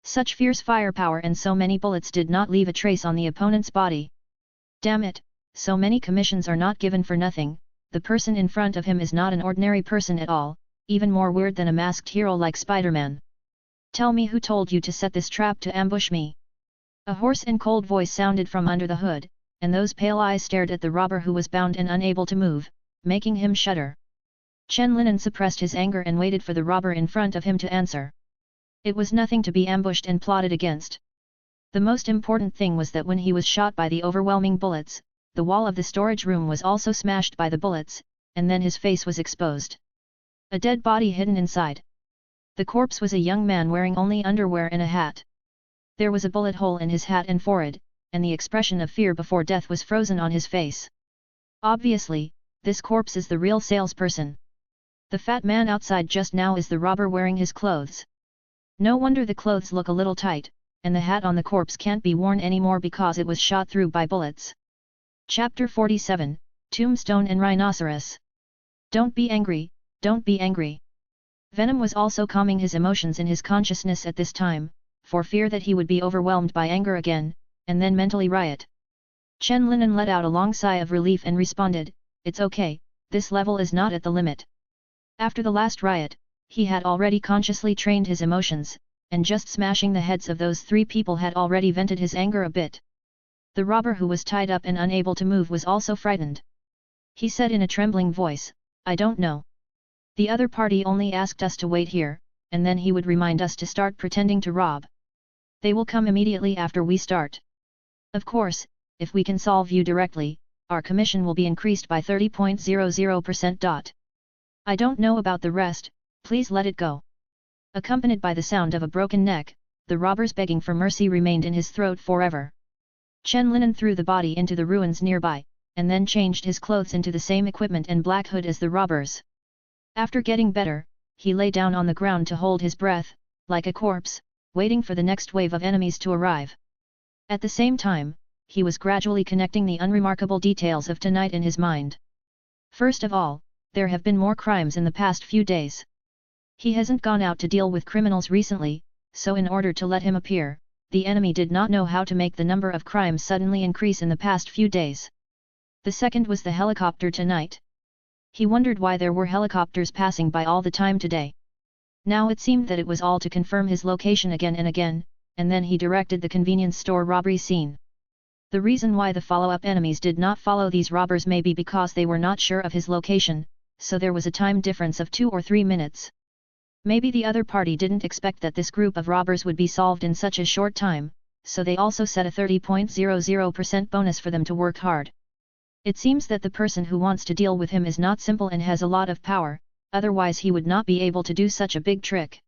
Such fierce firepower and so many bullets did not leave a trace on the opponent's body. Damn it, so many commissions are not given for nothing, the person in front of him is not an ordinary person at all, even more weird than a masked hero like Spider-Man. Tell me who told you to set this trap to ambush me? A hoarse and cold voice sounded from under the hood, and those pale eyes stared at the robber who was bound and unable to move, making him shudder. Chen Linen suppressed his anger and waited for the robber in front of him to answer. It was nothing to be ambushed and plotted against. The most important thing was that when he was shot by the overwhelming bullets, the wall of the storage room was also smashed by the bullets, and then his face was exposed. A dead body hidden inside. The corpse was a young man wearing only underwear and a hat. There was a bullet hole in his hat and forehead, and the expression of fear before death was frozen on his face. Obviously, this corpse is the real salesperson. The fat man outside just now is the robber wearing his clothes. No wonder the clothes look a little tight, and the hat on the corpse can't be worn anymore because it was shot through by bullets. Chapter 47, Tombstone and Rhinoceros. Don't be angry, don't be angry. Venom was also calming his emotions in his consciousness at this time, for fear that he would be overwhelmed by anger again, and then mentally riot. Chen Linen let out a long sigh of relief and responded, "It's okay, this level is not at the limit." After the last riot, he had already consciously trained his emotions, and just smashing the heads of those three people had already vented his anger a bit. The robber who was tied up and unable to move was also frightened. He said in a trembling voice, "I don't know. The other party only asked us to wait here, and then he would remind us to start pretending to rob. They will come immediately after we start. Of course, if we can solve you directly, our commission will be increased by 30.00%. I don't know about the rest, please let it go." Accompanied by the sound of a broken neck, the robber's begging for mercy remained in his throat forever. Chen Linen threw the body into the ruins nearby, and then changed his clothes into the same equipment and black hood as the robbers. After getting better, he lay down on the ground to hold his breath, like a corpse, waiting for the next wave of enemies to arrive. At the same time, he was gradually connecting the unremarkable details of tonight in his mind. First of all, there have been more crimes in the past few days. He hasn't gone out to deal with criminals recently, so in order to let him appear, the enemy did not know how to make the number of crimes suddenly increase in the past few days. The second was the helicopter tonight. He wondered why there were helicopters passing by all the time today. Now it seemed that it was all to confirm his location again and again, and then he directed the convenience store robbery scene. The reason why the follow-up enemies did not follow these robbers may be because they were not sure of his location, so there was a time difference of 2 or 3 minutes. Maybe the other party didn't expect that this group of robbers would be solved in such a short time, so they also set a 30.00% bonus for them to work hard. It seems that the person who wants to deal with him is not simple and has a lot of power, otherwise he would not be able to do such a big trick.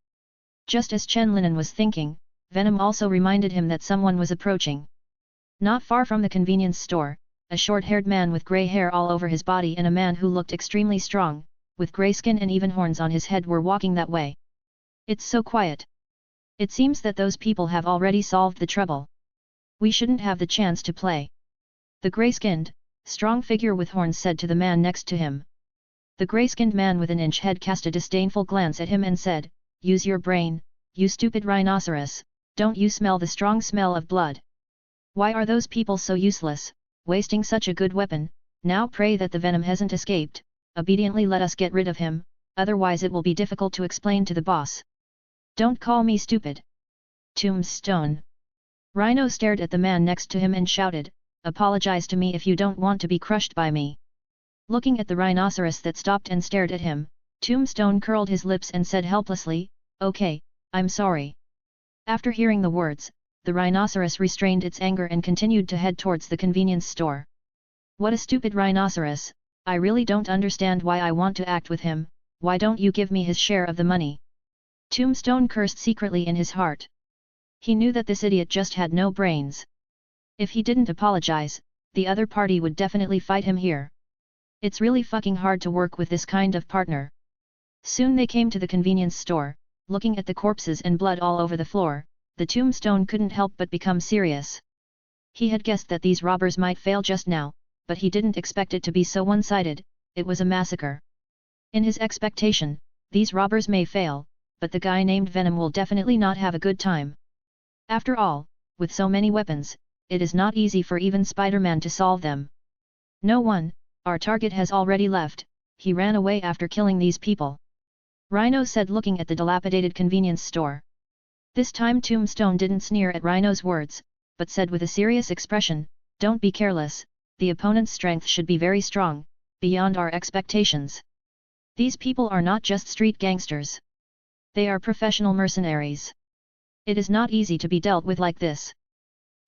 Just as Chen Linen was thinking, Venom also reminded him that someone was approaching. Not far from the convenience store, a short-haired man with grey hair all over his body and a man who looked extremely strong, with grey skin and even horns on his head were walking that way. It's so quiet. It seems that those people have already solved the trouble. We shouldn't have the chance to play. The grey-skinned, strong figure with horns said to the man next to him. The grey-skinned man with an inch head cast a disdainful glance at him and said, "Use your brain, you stupid rhinoceros, don't you smell the strong smell of blood? Why are those people so useless, wasting such a good weapon? Now pray that the venom hasn't escaped, obediently let us get rid of him, otherwise it will be difficult to explain to the boss. Don't call me stupid." Tombstone. Rhino stared at the man next to him and shouted, "Apologize to me if you don't want to be crushed by me." Looking at the rhinoceros that stopped and stared at him, Tombstone curled his lips and said helplessly, "Okay, I'm sorry." After hearing the words, the rhinoceros restrained its anger and continued to head towards the convenience store. "What a stupid rhinoceros, I really don't understand why I want to act with him, why don't you give me his share of the money?" Tombstone cursed secretly in his heart. He knew that this idiot just had no brains. If he didn't apologize, the other party would definitely fight him here. It's really fucking hard to work with this kind of partner. Soon they came to the convenience store. Looking at the corpses and blood all over the floor, the Tombstone couldn't help but become serious. He had guessed that these robbers might fail just now, but he didn't expect it to be so one-sided. It was a massacre. In his expectation, these robbers may fail, but the guy named Venom will definitely not have a good time. After all, with so many weapons, it is not easy for even Spider-Man to solve them. "No one, our target has already left, he ran away after killing these people," Rhino said looking at the dilapidated convenience store. This time Tombstone didn't sneer at Rhino's words, but said with a serious expression, "Don't be careless, the opponent's strength should be very strong, beyond our expectations. These people are not just street gangsters. They are professional mercenaries. It is not easy to be dealt with like this."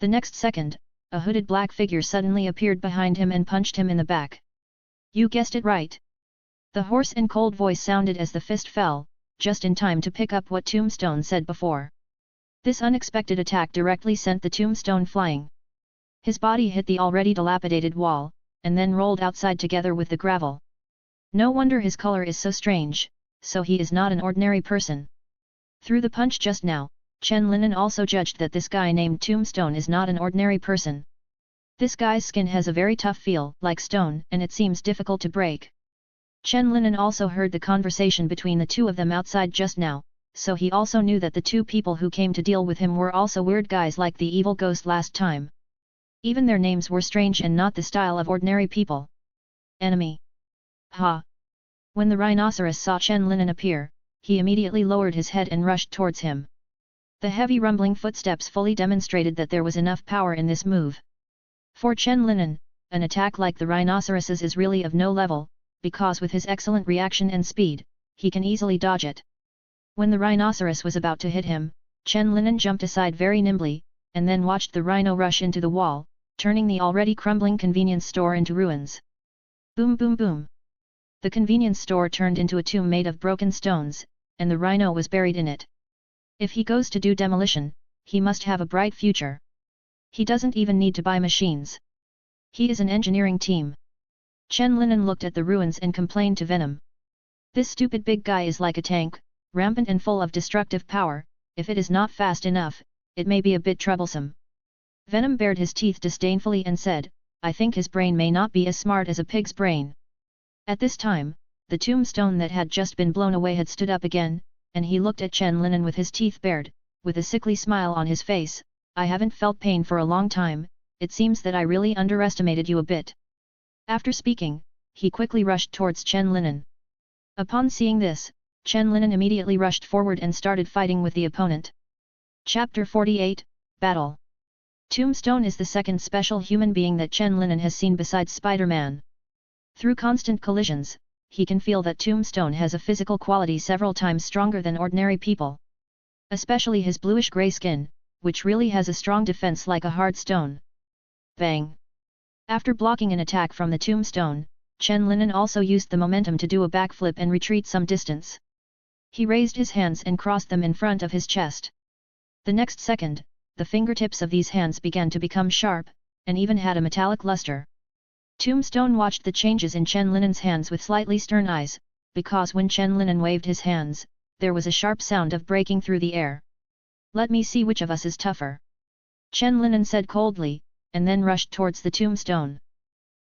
The next second, a hooded black figure suddenly appeared behind him and punched him in the back. "You guessed it right." The hoarse and cold voice sounded as the fist fell, just in time to pick up what Tombstone said before. This unexpected attack directly sent the Tombstone flying. His body hit the already dilapidated wall, and then rolled outside together with the gravel. No wonder his color is so strange, so he is not an ordinary person. Through the punch just now, Chen Linen also judged that this guy named Tombstone is not an ordinary person. This guy's skin has a very tough feel, like stone, and it seems difficult to break. Chen Linen also heard the conversation between the two of them outside just now, so he also knew that the two people who came to deal with him were also weird guys like the evil ghost last time. Even their names were strange and not the style of ordinary people. Enemy. Ha! When the rhinoceros saw Chen Linen appear, he immediately lowered his head and rushed towards him. The heavy rumbling footsteps fully demonstrated that there was enough power in this move. For Chen Linen, an attack like the rhinoceros's is really of no level, because with his excellent reaction and speed, he can easily dodge it. When the rhinoceros was about to hit him, Chen Linen jumped aside very nimbly, and then watched the rhino rush into the wall, turning the already crumbling convenience store into ruins. Boom boom boom! The convenience store turned into a tomb made of broken stones, and the rhino was buried in it. If he goes to do demolition, he must have a bright future. He doesn't even need to buy machines. He is an engineering team. Chen Linen looked at the ruins and complained to Venom. "This stupid big guy is like a tank, rampant and full of destructive power. If it is not fast enough, it may be a bit troublesome." Venom bared his teeth disdainfully and said, "I think his brain may not be as smart as a pig's brain." At this time, the tombstone that had just been blown away had stood up again, and he looked at Chen Linen with his teeth bared, with a sickly smile on his face. I haven't felt pain for a long time, it seems that I really underestimated you a bit. After speaking, he quickly rushed towards Chen Linen. Upon seeing this, Chen Linen immediately rushed forward and started fighting with the opponent. Chapter 48, Battle. Tombstone is the second special human being that Chen Linen has seen besides Spider-Man. Through constant collisions, he can feel that Tombstone has a physical quality several times stronger than ordinary people. Especially his bluish-gray skin, which really has a strong defense like a hard stone. Bang! After blocking an attack from the Tombstone, Chen Linen also used the momentum to do a backflip and retreat some distance. He raised his hands and crossed them in front of his chest. The next second, the fingertips of these hands began to become sharp, and even had a metallic luster. Tombstone watched the changes in Chen Linen's hands with slightly stern eyes, because when Chen Linen waved his hands, there was a sharp sound of breaking through the air. Let me see which of us is tougher. Chen Linen said coldly, and then rushed towards the Tombstone.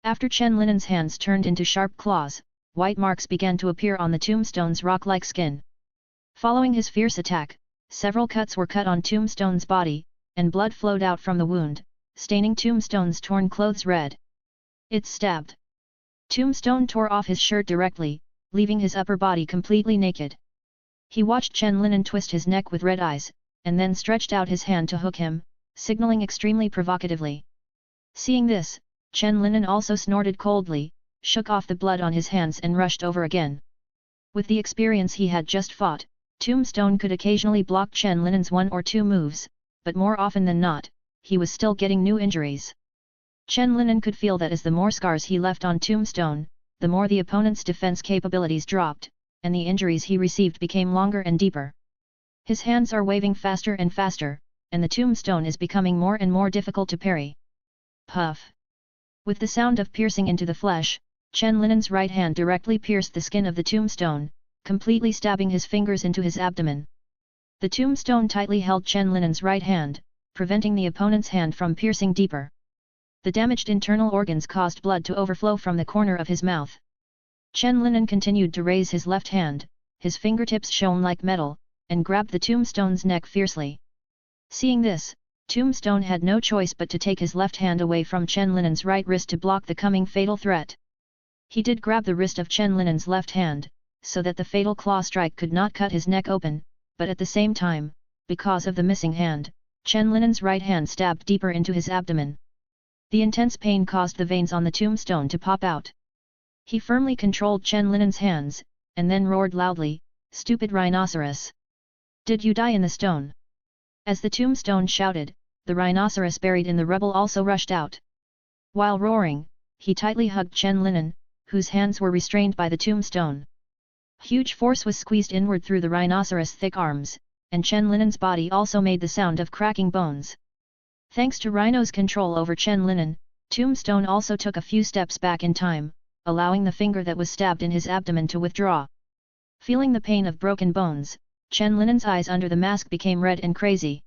After Chen Linen's hands turned into sharp claws, white marks began to appear on the Tombstone's rock-like skin. Following his fierce attack, several cuts were cut on Tombstone's body, and blood flowed out from the wound, staining Tombstone's torn clothes red. It's stabbed. Tombstone tore off his shirt directly, leaving his upper body completely naked. He watched Chen Linen twist his neck with red eyes, and then stretched out his hand to hook him, signaling extremely provocatively. Seeing this, Chen Linen also snorted coldly, shook off the blood on his hands and rushed over again. With the experience he had just fought, Tombstone could occasionally block Chen Linen's one or two moves, but more often than not, he was still getting new injuries. Chen Linen could feel that as the more scars he left on Tombstone, the more the opponent's defense capabilities dropped, and the injuries he received became longer and deeper. His hands are waving faster and faster, and the Tombstone is becoming more and more difficult to parry. Puff! With the sound of piercing into the flesh, Chen Linen's right hand directly pierced the skin of the Tombstone, completely stabbing his fingers into his abdomen. The Tombstone tightly held Chen Linen's right hand, preventing the opponent's hand from piercing deeper. The damaged internal organs caused blood to overflow from the corner of his mouth. Chen Linen continued to raise his left hand, his fingertips shone like metal, and grabbed the Tombstone's neck fiercely. Seeing this, Tombstone had no choice but to take his left hand away from Chen Linen's right wrist to block the coming fatal threat. He did grab the wrist of Chen Linen's left hand, so that the fatal claw strike could not cut his neck open, but at the same time, because of the missing hand, Chen Linen's right hand stabbed deeper into his abdomen. The intense pain caused the veins on the Tombstone to pop out. He firmly controlled Chen Linen's hands, and then roared loudly, "Stupid rhinoceros! Did you die in the stone?" As the Tombstone shouted, the rhinoceros buried in the rubble also rushed out. While roaring, he tightly hugged Chen Linen, whose hands were restrained by the Tombstone. Huge force was squeezed inward through the rhinoceros' thick arms, and Chen Linen's body also made the sound of cracking bones. Thanks to Rhino's control over Chen Linen, Tombstone also took a few steps back in time, allowing the finger that was stabbed in his abdomen to withdraw. Feeling the pain of broken bones, Chen Linen's eyes under the mask became red and crazy.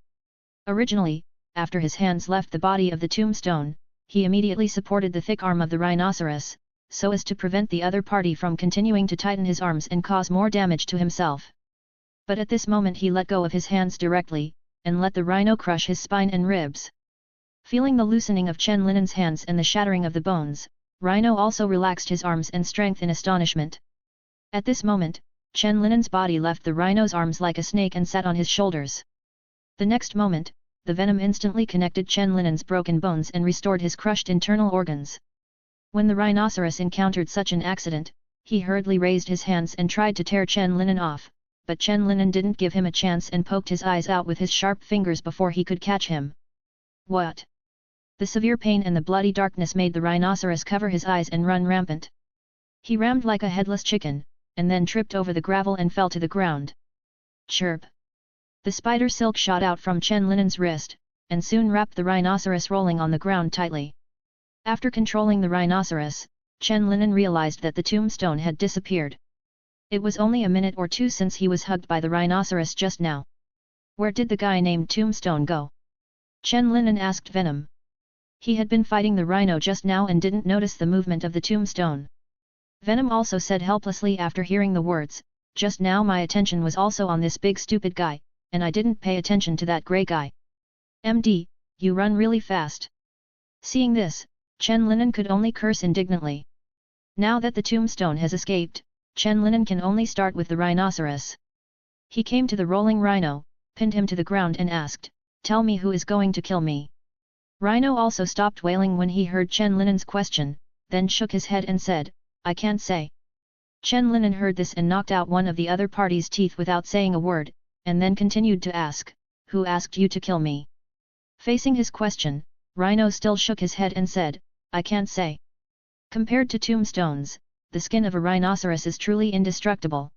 Originally, after his hands left the body of the Tombstone, he immediately supported the thick arm of the rhinoceros, so as to prevent the other party from continuing to tighten his arms and cause more damage to himself. But at this moment he let go of his hands directly, and let the rhino crush his spine and ribs. Feeling the loosening of Chen Linen's hands and the shattering of the bones, Rhino also relaxed his arms and strength in astonishment. At this moment, Chen Linen's body left the rhino's arms like a snake and sat on his shoulders. The next moment, the venom instantly connected Chen Linen's broken bones and restored his crushed internal organs. When the rhinoceros encountered such an accident, he hurriedly raised his hands and tried to tear Chen Linen off, but Chen Linen didn't give him a chance and poked his eyes out with his sharp fingers before he could catch him. What? The severe pain and the bloody darkness made the rhinoceros cover his eyes and run rampant. He rammed like a headless chicken, and then tripped over the gravel and fell to the ground. Chirp! The spider silk shot out from Chen Linen's wrist, and soon wrapped the rhinoceros rolling on the ground tightly. After controlling the rhinoceros, Chen Linen realized that the tombstone had disappeared. It was only a minute or two since he was hugged by the rhinoceros just now. Where did the guy named Tombstone go? Chen Linen asked Venom. He had been fighting the rhino just now and didn't notice the movement of the tombstone. Venom also said helplessly after hearing the words, "Just now my attention was also on this big stupid guy, and I didn't pay attention to that grey guy." MD, you run really fast. Seeing this, Chen Linen could only curse indignantly. Now that the tombstone has escaped, Chen Linen can only start with the rhinoceros. He came to the rolling rhino, pinned him to the ground and asked, "Tell me who is going to kill me?" Rhino also stopped wailing when he heard Chen Linen's question, then shook his head and said, "I can't say." Chen Linen heard this and knocked out one of the other party's teeth without saying a word, and then continued to ask, "Who asked you to kill me?" Facing his question, Rhino still shook his head and said, "I can't say." Compared to tombstones, the skin of a rhinoceros is truly indestructible.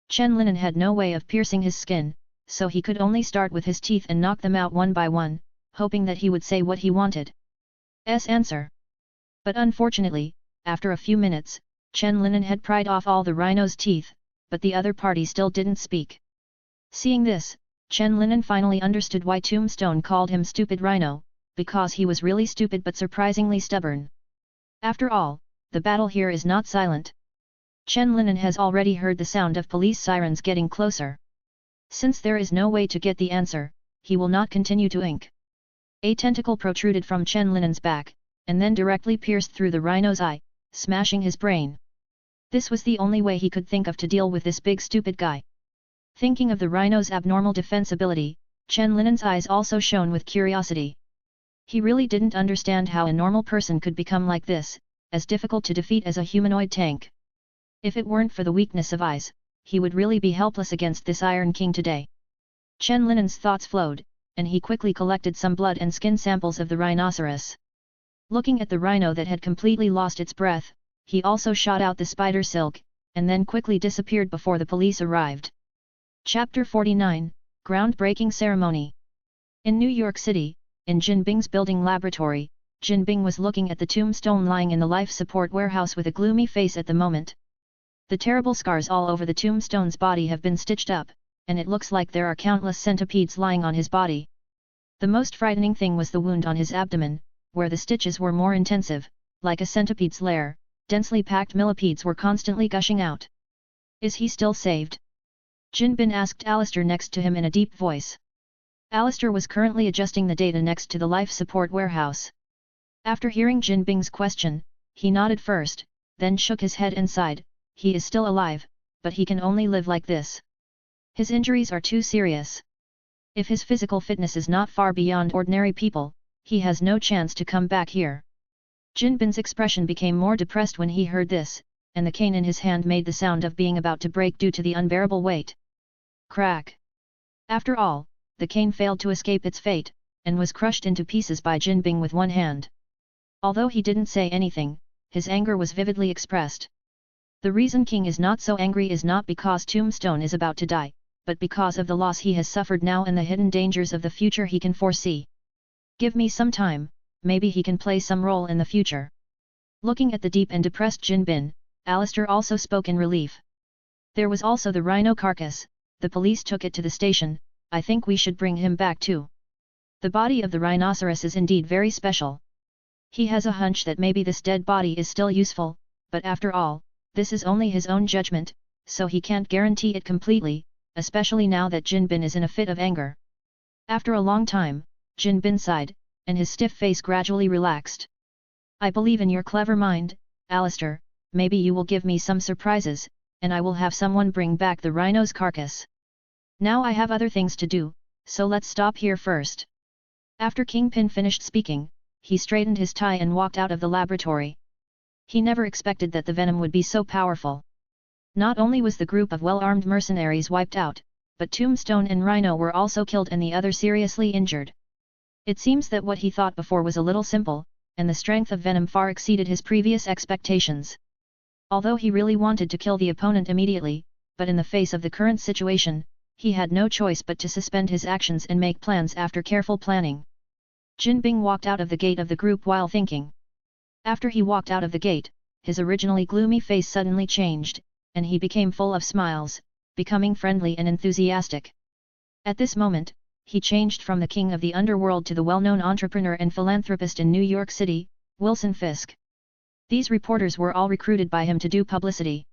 Chen Linen had no way of piercing his skin, so he could only start with his teeth and knock them out one by one, hoping that he would say what he wanted. Answer. But unfortunately, after a few minutes, Chen Linen had pried off all the rhino's teeth, but the other party still didn't speak. Seeing this, Chen Linen finally understood why Tombstone called him Stupid Rhino, because he was really stupid but surprisingly stubborn. After all, the battle here is not silent. Chen Linen has already heard the sound of police sirens getting closer. Since there is no way to get the answer, he will not continue to ink. A tentacle protruded from Chen Linen's back, and then directly pierced through the rhino's eye, smashing his brain. This was the only way he could think of to deal with this big stupid guy. Thinking of the rhino's abnormal defense ability, Chen Linen's eyes also shone with curiosity. He really didn't understand how a normal person could become like this, as difficult to defeat as a humanoid tank. If it weren't for the weakness of eyes, he would really be helpless against this Iron King today. Chen Linen's thoughts flowed, and he quickly collected some blood and skin samples of the rhinoceros. Looking at the rhino that had completely lost its breath, he also shot out the spider silk, and then quickly disappeared before the police arrived. Chapter 49, Groundbreaking Ceremony. In New York City, in Jin Bing's building laboratory, Jin Bing was looking at the tombstone lying in the life support warehouse with a gloomy face at the moment. The terrible scars all over the tombstone's body have been stitched up, and it looks like there are countless centipedes lying on his body. The most frightening thing was the wound on his abdomen, where the stitches were more intensive, like a centipede's lair, densely packed millipedes were constantly gushing out. Is he still saved? Jin Bin asked Alistair next to him in a deep voice. Alistair was currently adjusting the data next to the life support warehouse. After hearing Jin Bing's question, he nodded first, then shook his head and sighed. He is still alive, but he can only live like this. His injuries are too serious. If his physical fitness is not far beyond ordinary people, he has no chance to come back here. Jin Bin's expression became more depressed when he heard this, and the cane in his hand made the sound of being about to break due to the unbearable weight. Crack! After all, the cane failed to escape its fate, and was crushed into pieces by Jin Bing with one hand. Although he didn't say anything, his anger was vividly expressed. The reason King is not so angry is not because Tombstone is about to die, but because of the loss he has suffered now and the hidden dangers of the future he can foresee. Give me some time, maybe he can play some role in the future. Looking at the deep and depressed Jin Bin, Alistair also spoke in relief. There was also the rhino carcass, the police took it to the station, I think we should bring him back too. The body of the rhinoceros is indeed very special. He has a hunch that maybe this dead body is still useful, but after all, this is only his own judgment, so he can't guarantee it completely, especially now that Jin Bin is in a fit of anger. After a long time, Jin Bin sighed, and his stiff face gradually relaxed. I believe in your clever mind, Alistair, maybe you will give me some surprises, and I will have someone bring back the rhino's carcass. Now I have other things to do, so let's stop here first. After Kingpin finished speaking, he straightened his tie and walked out of the laboratory. He never expected that the Venom would be so powerful. Not only was the group of well-armed mercenaries wiped out, but Tombstone and Rhino were also killed and the other seriously injured. It seems that what he thought before was a little simple, and the strength of Venom far exceeded his previous expectations. Although he really wanted to kill the opponent immediately, but in the face of the current situation, he had no choice but to suspend his actions and make plans after careful planning. Jin Bing walked out of the gate of the group while thinking. After he walked out of the gate, his originally gloomy face suddenly changed, and he became full of smiles, becoming friendly and enthusiastic. At this moment, he changed from the king of the underworld to the well-known entrepreneur and philanthropist in New York City, Wilson Fisk. These reporters were all recruited by him to do publicity.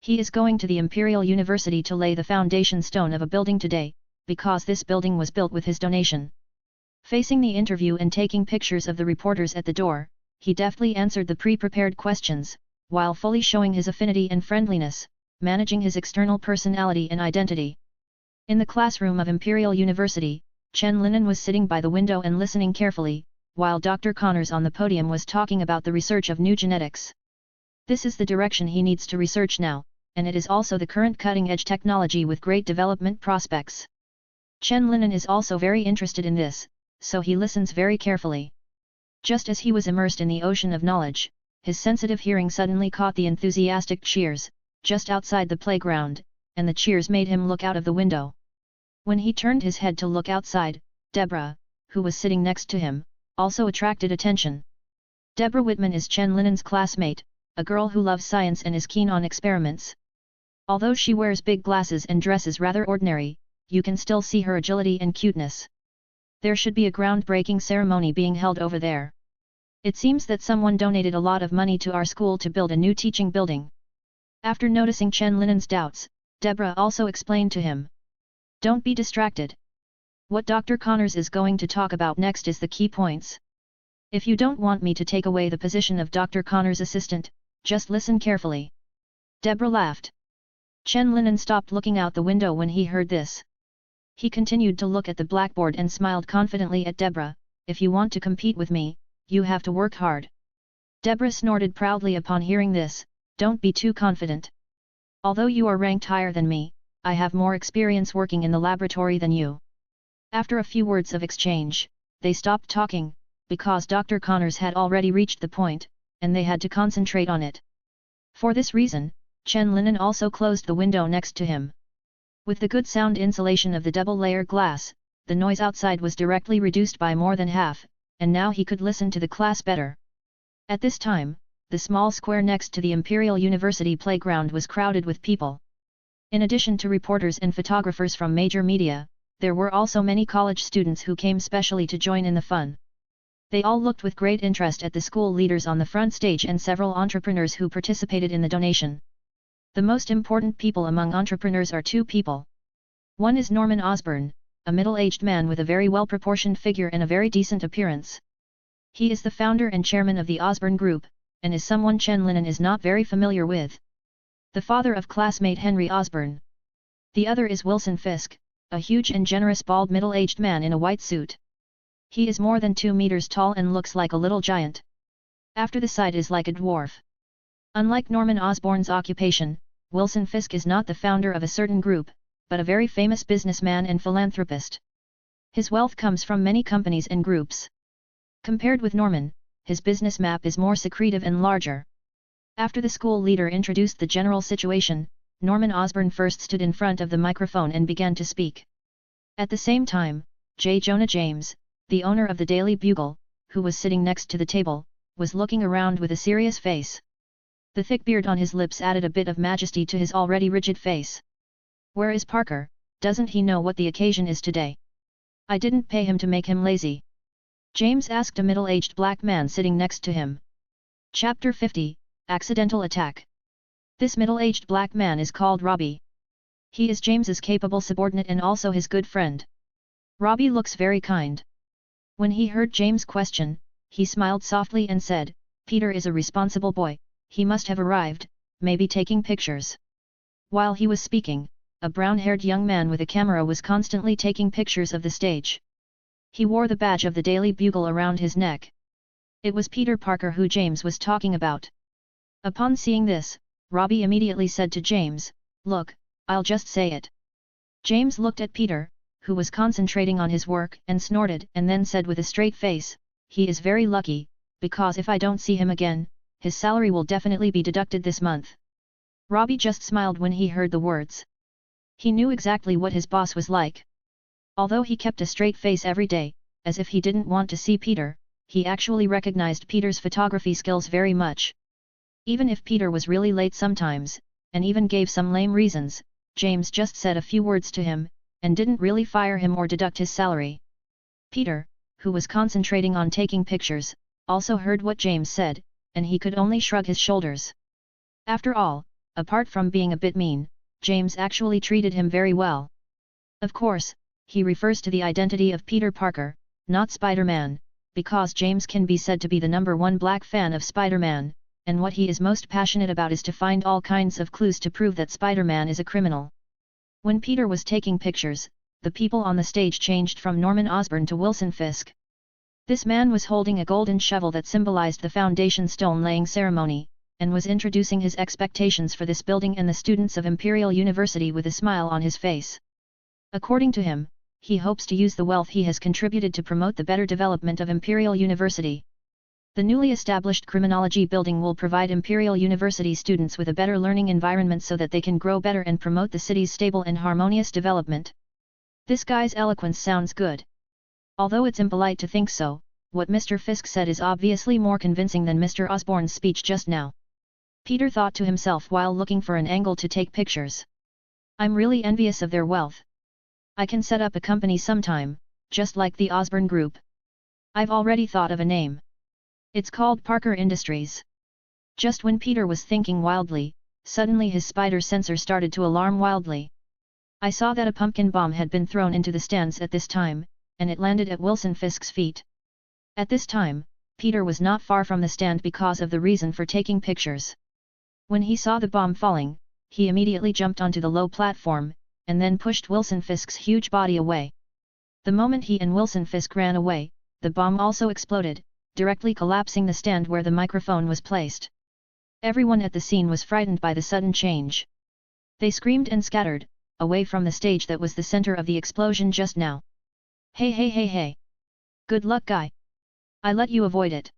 He is going to the Imperial University to lay the foundation stone of a building today, because this building was built with his donation. Facing the interview and taking pictures of the reporters at the door, he deftly answered the pre-prepared questions, while fully showing his affinity and friendliness, managing his external personality and identity. In the classroom of Imperial University, Chen Linen was sitting by the window and listening carefully, while Dr. Connors on the podium was talking about the research of new genetics. This is the direction he needs to research now, and it is also the current cutting-edge technology with great development prospects. Chen Linen is also very interested in this, so he listens very carefully. Just as he was immersed in the ocean of knowledge, his sensitive hearing suddenly caught the enthusiastic cheers, just outside the playground, and the cheers made him look out of the window. When he turned his head to look outside, Deborah, who was sitting next to him, also attracted attention. Deborah Whitman is Chen Linen's classmate, a girl who loves science and is keen on experiments. Although she wears big glasses and dresses rather ordinary, you can still see her agility and cuteness. There should be a groundbreaking ceremony being held over there. It seems that someone donated a lot of money to our school to build a new teaching building. After noticing Chen Linen's doubts, Deborah also explained to him. Don't be distracted. What Dr. Connors is going to talk about next is the key points. If you don't want me to take away the position of Dr. Connors' assistant, just listen carefully. Deborah laughed. Chen Linen stopped looking out the window when he heard this. He continued to look at the blackboard and smiled confidently at Deborah. If you want to compete with me, you have to work hard. Deborah snorted proudly upon hearing this. Don't be too confident. Although you are ranked higher than me, I have more experience working in the laboratory than you. After a few words of exchange, they stopped talking, because Dr. Connors had already reached the point, and they had to concentrate on it. For this reason, Chen Linen also closed the window next to him. With the good sound insulation of the double-layer glass, the noise outside was directly reduced by more than half, and now he could listen to the class better. At this time, the small square next to the Imperial University playground was crowded with people. In addition to reporters and photographers from major media, there were also many college students who came specially to join in the fun. They all looked with great interest at the school leaders on the front stage and several entrepreneurs who participated in the donation. The most important people among entrepreneurs are two people. One is Norman Osborn, a middle-aged man with a very well-proportioned figure and a very decent appearance. He is the founder and chairman of the Osborn Group, and is someone Chen Linen is not very familiar with. The father of classmate Henry Osborn. The other is Wilson Fisk, a huge and generous bald middle-aged man in a white suit. He is more than 2 meters tall and looks like a little giant. After the side is like a dwarf. Unlike Norman Osborn's occupation, Wilson Fisk is not the founder of a certain group, but a very famous businessman and philanthropist. His wealth comes from many companies and groups. Compared with Norman, his business map is more secretive and larger. After the school leader introduced the general situation, Norman Osborn first stood in front of the microphone and began to speak. At the same time, J. Jonah James, the owner of the Daily Bugle, who was sitting next to the table, was looking around with a serious face. The thick beard on his lips added a bit of majesty to his already rigid face. Where is Parker? Doesn't he know what the occasion is today? I didn't pay him to make him lazy. James asked a middle-aged black man sitting next to him. Chapter 50, Accidental Attack. This middle-aged black man is called Robbie. He is James's capable subordinate and also his good friend. Robbie looks very kind. When he heard James' question, he smiled softly and said, Peter is a responsible boy, he must have arrived, maybe taking pictures. While he was speaking, a brown-haired young man with a camera was constantly taking pictures of the stage. He wore the badge of the Daily Bugle around his neck. It was Peter Parker who James was talking about. Upon seeing this, Robbie immediately said to James, Look, I'll just say it. James looked at Peter, who was concentrating on his work, and snorted and then said with a straight face, He is very lucky, because if I don't see him again, his salary will definitely be deducted this month. Robbie just smiled when he heard the words. He knew exactly what his boss was like. Although he kept a straight face every day, as if he didn't want to see Peter, he actually recognized Peter's photography skills very much. Even if Peter was really late sometimes, and even gave some lame reasons, James just said a few words to him, and didn't really fire him or deduct his salary. Peter, who was concentrating on taking pictures, also heard what James said, and he could only shrug his shoulders. After all, apart from being a bit mean, James actually treated him very well. Of course, he refers to the identity of Peter Parker, not Spider-Man, because James can be said to be the #1 black fan of Spider-Man, and what he is most passionate about is to find all kinds of clues to prove that Spider-Man is a criminal. When Peter was taking pictures, the people on the stage changed from Norman Osborn to Wilson Fisk. This man was holding a golden shovel that symbolized the foundation stone laying ceremony, and was introducing his expectations for this building and the students of Imperial University with a smile on his face. According to him, he hopes to use the wealth he has contributed to promote the better development of Imperial University. The newly established criminology building will provide Imperial University students with a better learning environment so that they can grow better and promote the city's stable and harmonious development. This guy's eloquence sounds good. Although it's impolite to think so, what Mr. Fisk said is obviously more convincing than Mr. Osborn's speech just now. Peter thought to himself while looking for an angle to take pictures. I'm really envious of their wealth. I can set up a company sometime, just like the Osborn Group. I've already thought of a name. It's called Parker Industries. Just when Peter was thinking wildly, suddenly his spider sensor started to alarm wildly. I saw that a pumpkin bomb had been thrown into the stands at this time, and it landed at Wilson Fisk's feet. At this time, Peter was not far from the stand because of the reason for taking pictures. When he saw the bomb falling, he immediately jumped onto the low platform, and then pushed Wilson Fisk's huge body away. The moment he and Wilson Fisk ran away, the bomb also exploded, directly collapsing the stand where the microphone was placed. Everyone at the scene was frightened by the sudden change. They screamed and scattered, away from the stage that was the center of the explosion just now. Hey hey hey hey! Good luck, guy! I let you avoid it.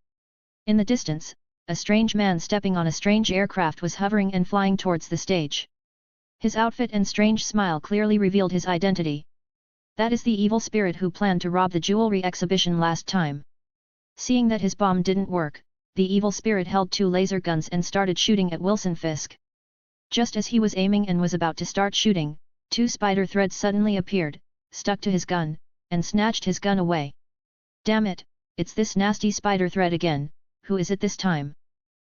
In the distance, a strange man stepping on a strange aircraft was hovering and flying towards the stage. His outfit and strange smile clearly revealed his identity. That is the evil spirit who planned to rob the jewelry exhibition last time. Seeing that his bomb didn't work, the evil spirit held 2 laser guns and started shooting at Wilson Fisk. Just as he was aiming and was about to start shooting, 2 spider threads suddenly appeared, stuck to his gun, and snatched his gun away. Damn it, it's this nasty spider thread again, who is it this time?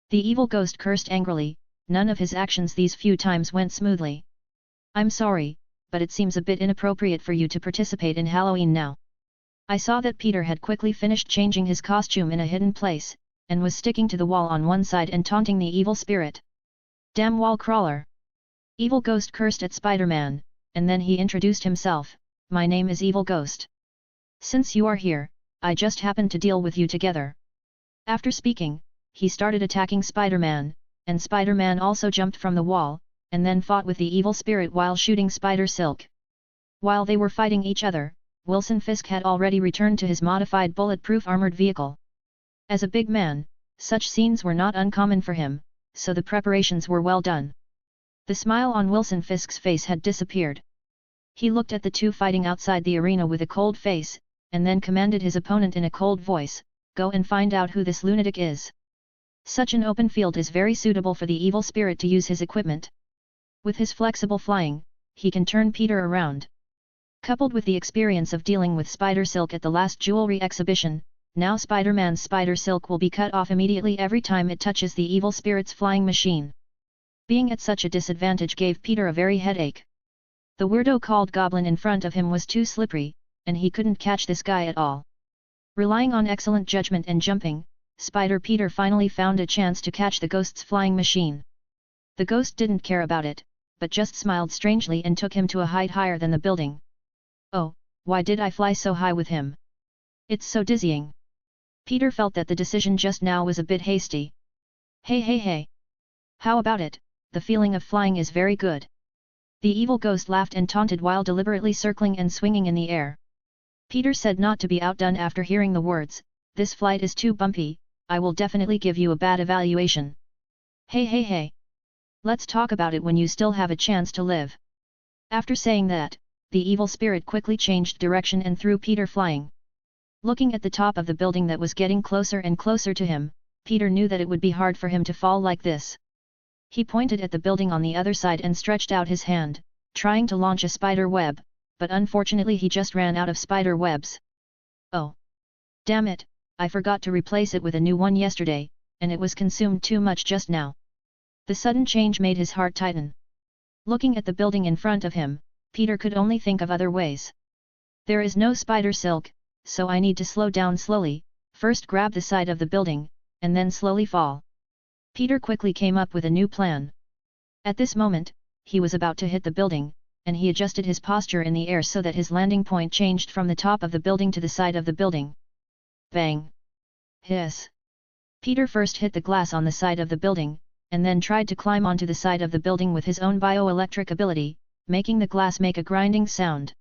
The evil ghost cursed angrily, none of his actions these few times went smoothly. I'm sorry, but it seems a bit inappropriate for you to participate in Halloween now. I saw that Peter had quickly finished changing his costume in a hidden place, and was sticking to the wall on one side and taunting the evil spirit. Damn wall crawler! Evil Ghost cursed at Spider-Man, and then he introduced himself, my name is Evil Ghost. Since you are here, I just happened to deal with you together. After speaking, he started attacking Spider-Man, and Spider-Man also jumped from the wall, and then fought with the evil spirit while shooting Spider Silk. While they were fighting each other, Wilson Fisk had already returned to his modified bulletproof armored vehicle. As a big man, such scenes were not uncommon for him, so the preparations were well done. The smile on Wilson Fisk's face had disappeared. He looked at the 2 fighting outside the arena with a cold face, and then commanded his opponent in a cold voice, go and find out who this lunatic is. Such an open field is very suitable for the evil spirit to use his equipment. With his flexible flying, he can turn Peter around. Coupled with the experience of dealing with Spider Silk at the last jewelry exhibition, now Spider-Man's Spider Silk will be cut off immediately every time it touches the evil spirit's flying machine. Being at such a disadvantage gave Peter a very headache. The weirdo called Goblin in front of him was too slippery, and he couldn't catch this guy at all. Relying on excellent judgment and jumping, Spider Peter finally found a chance to catch the ghost's flying machine. The ghost didn't care about it, but just smiled strangely and took him to a height higher than the building. Oh, why did I fly so high with him? It's so dizzying. Peter felt that the decision just now was a bit hasty. Hey hey hey! How about it, the feeling of flying is very good. The evil ghost laughed and taunted while deliberately circling and swinging in the air. Peter said not to be outdone after hearing the words, this flight is too bumpy, I will definitely give you a bad evaluation. Hey hey hey! Let's talk about it when you still have a chance to live. After saying that, the evil spirit quickly changed direction and threw Peter flying. Looking at the top of the building that was getting closer and closer to him, Peter knew that it would be hard for him to fall like this. He pointed at the building on the other side and stretched out his hand, trying to launch a spider web, but unfortunately he just ran out of spider webs. Oh! Damn it, I forgot to replace it with a new one yesterday, and it was consumed too much just now. The sudden change made his heart tighten. Looking at the building in front of him, Peter could only think of other ways. There is no spider silk, so I need to slow down slowly, first grab the side of the building, and then slowly fall. Peter quickly came up with a new plan. At this moment, he was about to hit the building, and he adjusted his posture in the air so that his landing point changed from the top of the building to the side of the building. Bang! Hiss! Peter first hit the glass on the side of the building, and then tried to climb onto the side of the building with his own bioelectric ability, making the glass make a grinding sound.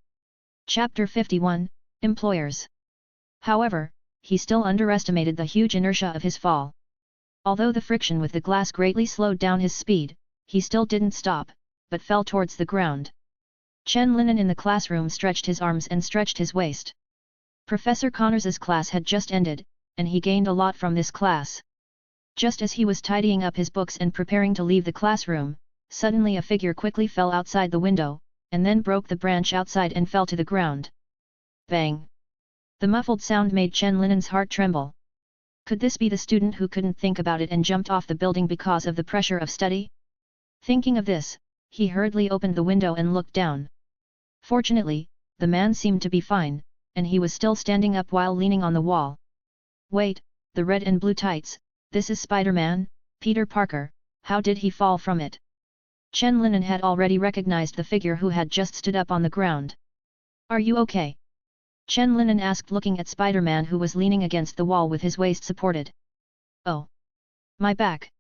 Chapter 51, Employers. However, he still underestimated the huge inertia of his fall. Although the friction with the glass greatly slowed down his speed, he still didn't stop, but fell towards the ground. Chen Linen in the classroom stretched his arms and stretched his waist. Professor Connors's class had just ended, and he gained a lot from this class. Just as he was tidying up his books and preparing to leave the classroom, suddenly a figure quickly fell outside the window, and then broke the branch outside and fell to the ground. Bang! The muffled sound made Chen Linen's heart tremble. Could this be the student who couldn't think about it and jumped off the building because of the pressure of study? Thinking of this, he hurriedly opened the window and looked down. Fortunately, the man seemed to be fine, and he was still standing up while leaning on the wall. Wait, the red and blue tights, this is Spider-Man, Peter Parker, how did he fall from it? Chen Linen had already recognized the figure who had just stood up on the ground. Are you okay? Chen Linen asked looking at Spider-Man who was leaning against the wall with his waist supported. Oh! My back!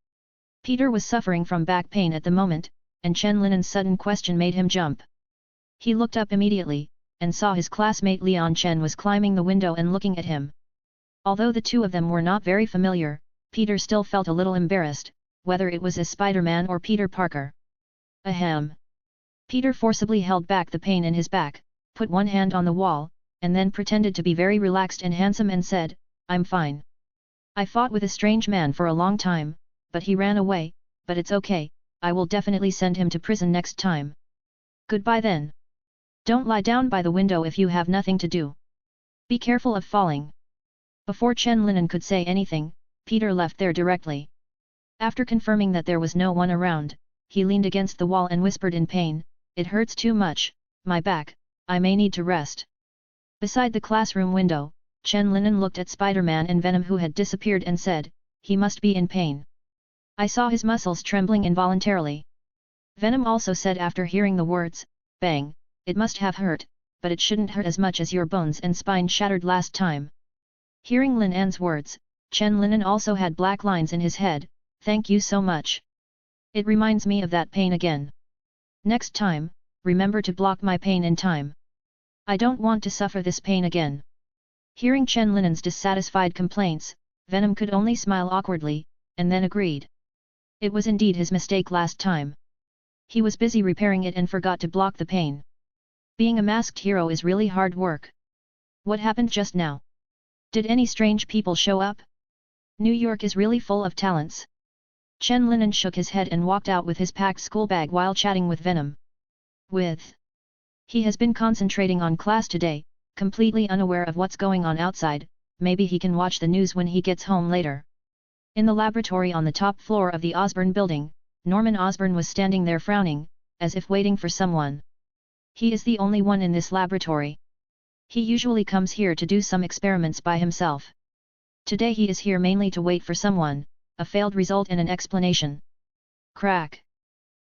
Peter was suffering from back pain at the moment, and Chen Linen's sudden question made him jump. He looked up immediately, and saw his classmate Leon Chen was climbing the window and looking at him. Although the two of them were not very familiar, Peter still felt a little embarrassed, whether it was as Spider-Man or Peter Parker. Ahem! Peter forcibly held back the pain in his back, put one hand on the wall, and then pretended to be very relaxed and handsome and said, I'm fine. I fought with a strange man for a long time, but he ran away, but it's okay, I will definitely send him to prison next time. Goodbye then. Don't lie down by the window if you have nothing to do. Be careful of falling. Before Chen Linen could say anything, Peter left there directly. After confirming that there was no one around, he leaned against the wall and whispered in pain, it hurts too much, my back, I may need to rest. Beside the classroom window, Chen Linen looked at Spider-Man and Venom who had disappeared and said, he must be in pain. I saw his muscles trembling involuntarily. Venom also said after hearing the words, bang, it must have hurt, but it shouldn't hurt as much as your bones and spine shattered last time. Hearing Lin An's words, Chen Linen also had black lines in his head, thank you so much. It reminds me of that pain again. Next time, remember to block my pain in time. I don't want to suffer this pain again. Hearing Chen Linen's dissatisfied complaints, Venom could only smile awkwardly, and then agreed. It was indeed his mistake last time. He was busy repairing it and forgot to block the pain. Being a masked hero is really hard work. What happened just now? Did any strange people show up? New York is really full of talents. Chen Linen shook his head and walked out with his packed school bag while chatting with Venom. He has been concentrating on class today, completely unaware of what's going on outside, maybe he can watch the news when he gets home later. In the laboratory on the top floor of the Osborn building, Norman Osborn was standing there frowning, as if waiting for someone. He is the only one in this laboratory. He usually comes here to do some experiments by himself. Today he is here mainly to wait for someone, a failed result and an explanation. Crack!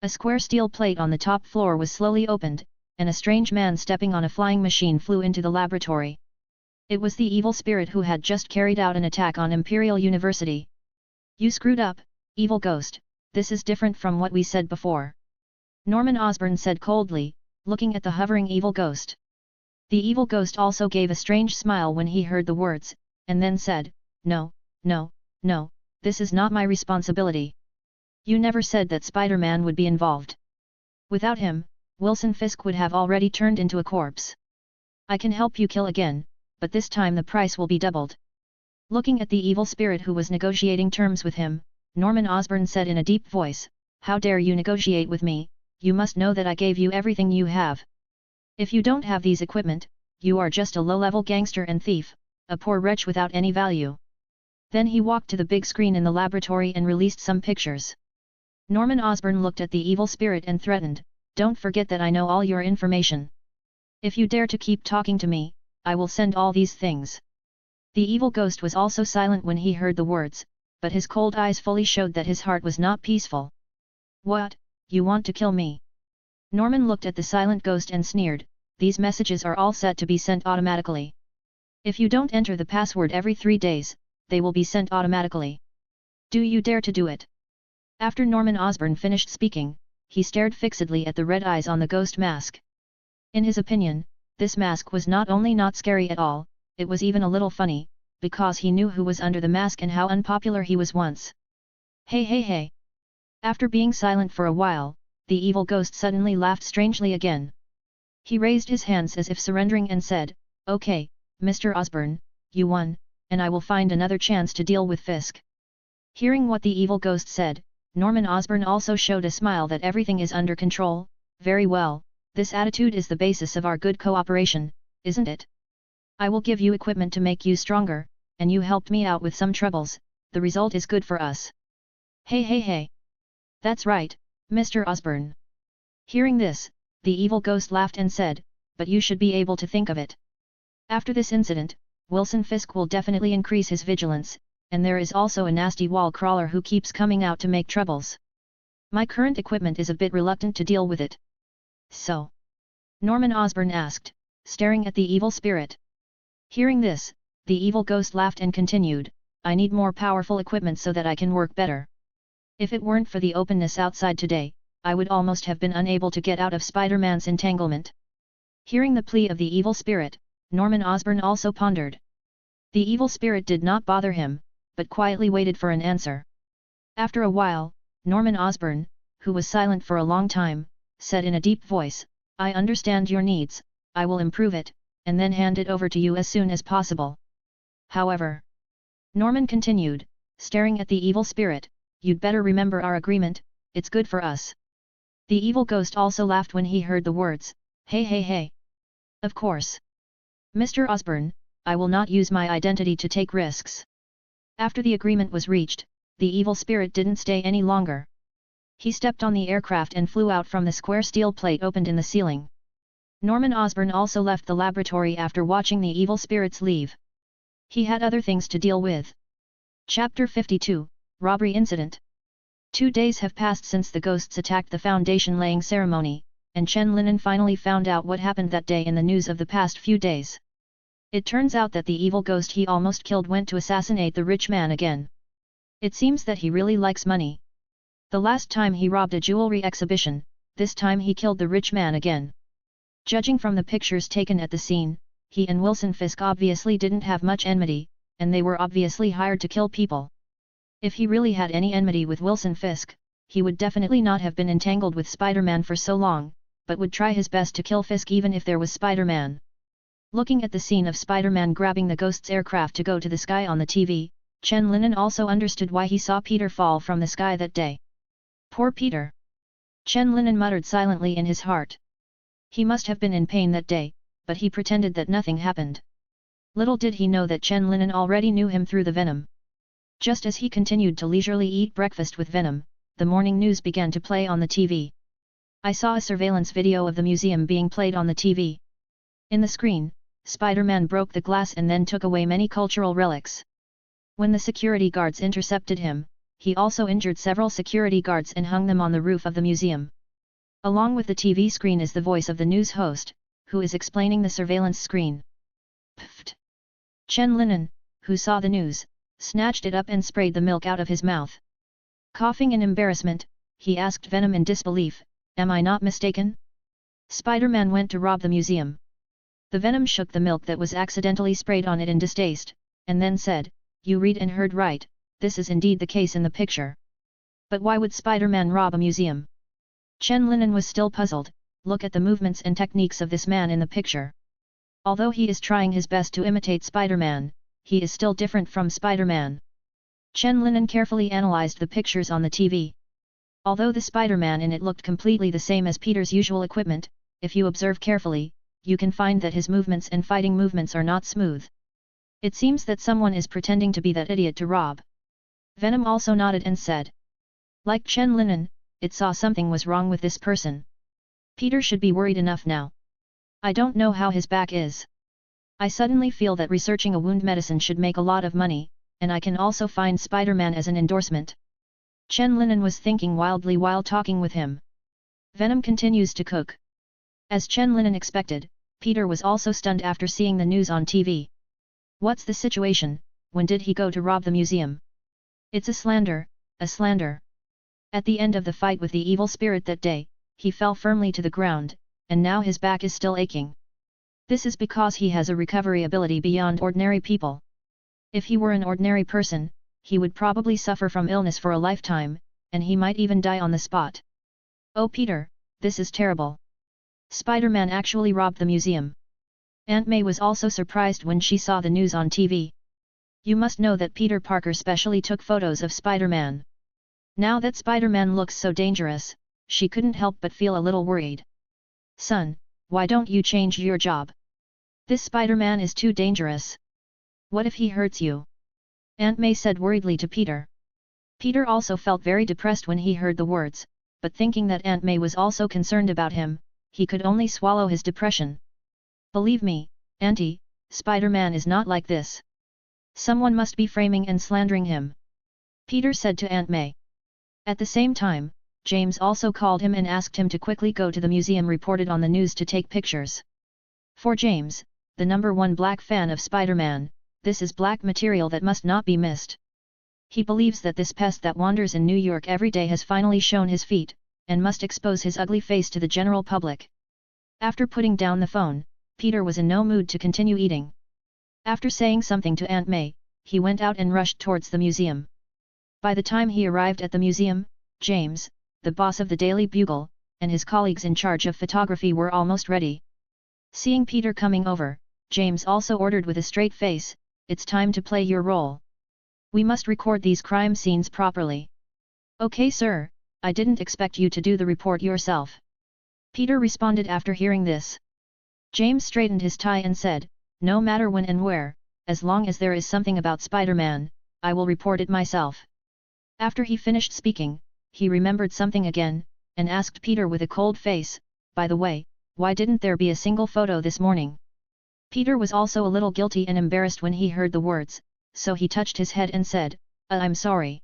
A square steel plate on the top floor was slowly opened, and a strange man stepping on a flying machine flew into the laboratory. It was the evil spirit who had just carried out an attack on Imperial University. You screwed up, evil ghost, this is different from what we said before. Norman Osborn said coldly, looking at the hovering evil ghost. The evil ghost also gave a strange smile when he heard the words, and then said, no, no, no, this is not my responsibility. You never said that Spider-Man would be involved. Without him, Wilson Fisk would have already turned into a corpse. I can help you kill again, but this time the price will be doubled. Looking at the evil spirit who was negotiating terms with him, Norman Osborn said in a deep voice, how dare you negotiate with me, you must know that I gave you everything you have. If you don't have these equipment, you are just a low-level gangster and thief, a poor wretch without any value. Then he walked to the big screen in the laboratory and released some pictures. Norman Osborn looked at the evil spirit and threatened, don't forget that I know all your information. If you dare to keep talking to me, I will send all these things. The evil ghost was also silent when he heard the words, but his cold eyes fully showed that his heart was not peaceful. What, you want to kill me? Norman looked at the silent ghost and sneered, these messages are all set to be sent automatically. If you don't enter the password every 3 days, they will be sent automatically. Do you dare to do it? After Norman Osborn finished speaking, he stared fixedly at the red eyes on the ghost mask. In his opinion, this mask was not only not scary at all, it was even a little funny, because he knew who was under the mask and how unpopular he was once. Hey hey hey! After being silent for a while, the evil ghost suddenly laughed strangely again. He raised his hands as if surrendering and said, Okay, Mr. Osborn, you won, and I will find another chance to deal with Fisk. Hearing what the evil ghost said, Norman Osborn also showed a smile that everything is under control. Very well, this attitude is the basis of our good cooperation, isn't it? I will give you equipment to make you stronger, and you helped me out with some troubles, the result is good for us. Hey hey hey! That's right, Mr. Osborn. Hearing this, the evil ghost laughed and said, but you should be able to think of it. After this incident, Wilson Fisk will definitely increase his vigilance, and there is also a nasty wall crawler who keeps coming out to make troubles. My current equipment is a bit reluctant to deal with it. So? Norman Osborn asked, staring at the evil spirit. Hearing this, the evil ghost laughed and continued, I need more powerful equipment so that I can work better. If it weren't for the openness outside today, I would almost have been unable to get out of Spider-Man's entanglement. Hearing the plea of the evil spirit, Norman Osborn also pondered. The evil spirit did not bother him, but quietly waited for an answer. After a while, Norman Osborn, who was silent for a long time, said in a deep voice, I understand your needs, I will improve it, and then hand it over to you as soon as possible. However, Norman continued, staring at the evil spirit, you'd better remember our agreement, it's good for us. The evil ghost also laughed when he heard the words, hey hey hey. Of course. Mr. Osborn, I will not use my identity to take risks. After the agreement was reached, the evil spirit didn't stay any longer. He stepped on the aircraft and flew out from the square steel plate opened in the ceiling. Norman Osborn also left the laboratory after watching the evil spirits leave. He had other things to deal with. Chapter 52, Robbery Incident. 2 days have passed since the ghosts attacked the foundation-laying ceremony, and Chen Linen finally found out what happened that day in the news of the past few days. It turns out that the evil ghost he almost killed went to assassinate the rich man again. It seems that he really likes money. The last time he robbed a jewelry exhibition, this time he killed the rich man again. Judging from the pictures taken at the scene, he and Wilson Fisk obviously didn't have much enmity, and they were obviously hired to kill people. If he really had any enmity with Wilson Fisk, he would definitely not have been entangled with Spider-Man for so long, but would try his best to kill Fisk even if there was Spider-Man. Looking at the scene of Spider-Man grabbing the ghost's aircraft to go to the sky on the TV, Chen Linen also understood why he saw Peter fall from the sky that day. Poor Peter! Chen Linen muttered silently in his heart. He must have been in pain that day, but he pretended that nothing happened. Little did he know that Chen Linen already knew him through the Venom. Just as he continued to leisurely eat breakfast with Venom, the morning news began to play on the TV. I saw a surveillance video of the museum being played on the TV. In the screen, Spider-Man broke the glass and then took away many cultural relics. When the security guards intercepted him, he also injured several security guards and hung them on the roof of the museum. Along with the TV screen is the voice of the news host, who is explaining the surveillance screen. Pfft! Chen Linen, who saw the news, snatched it up and sprayed the milk out of his mouth. Coughing in embarrassment, he asked Venom in disbelief, am I not mistaken? Spider-Man went to rob the museum. The Venom shook the milk that was accidentally sprayed on it in distaste, and then said, you read and heard right, this is indeed the case in the picture. But why would Spider-Man rob a museum? Chen Linen was still puzzled, look at the movements and techniques of this man in the picture. Although he is trying his best to imitate Spider-Man, he is still different from Spider-Man. Chen Linen carefully analyzed the pictures on the TV. Although the Spider-Man in it looked completely the same as Peter's usual equipment, if you observe carefully, you can find that his movements and fighting movements are not smooth. It seems that someone is pretending to be that idiot to rob. Venom also nodded and said. Like Chen Linen, it saw something was wrong with this person. Peter should be worried enough now. I don't know how his back is. I suddenly feel that researching a wound medicine should make a lot of money, and I can also find Spider-Man as an endorsement. Chen Linan was thinking wildly while talking with him. Venom continues to cook. As Chen Linan expected, Peter was also stunned after seeing the news on TV. What's the situation? When did he go to rob the museum? It's a slander, a slander. At the end of the fight with the evil spirit that day, he fell firmly to the ground, and now his back is still aching. This is because he has a recovery ability beyond ordinary people. If he were an ordinary person, he would probably suffer from illness for a lifetime, and he might even die on the spot. Oh Peter, this is terrible. Spider-Man actually robbed the museum. Aunt May was also surprised when she saw the news on TV. You must know that Peter Parker specially took photos of Spider-Man. Now that Spider-Man looks so dangerous, she couldn't help but feel a little worried. Son, why don't you change your job? This Spider-Man is too dangerous. What if he hurts you? Aunt May said worriedly to Peter. Peter also felt very depressed when he heard the words, but thinking that Aunt May was also concerned about him, he could only swallow his depression. Believe me, Auntie, Spider-Man is not like this. Someone must be framing and slandering him. Peter said to Aunt May. At the same time, James also called him and asked him to quickly go to the museum reported on the news to take pictures. For James, the #1 black fan of Spider-Man, this is black material that must not be missed. He believes that this pest that wanders in New York every day has finally shown his feet, and must expose his ugly face to the general public. After putting down the phone, Peter was in no mood to continue eating. After saying something to Aunt May, he went out and rushed towards the museum. By the time he arrived at the museum, James, the boss of the Daily Bugle, and his colleagues in charge of photography were almost ready. Seeing Peter coming over, James also ordered with a straight face, "It's time to play your role. We must record these crime scenes properly." "Okay sir, I didn't expect you to do the report yourself," Peter responded after hearing this. James straightened his tie and said, "No matter when and where, as long as there is something about Spider-Man, I will report it myself." After he finished speaking, he remembered something again, and asked Peter with a cold face, "By the way, why didn't there be a single photo this morning?" Peter was also a little guilty and embarrassed when he heard the words, so he touched his head and said, I'm sorry.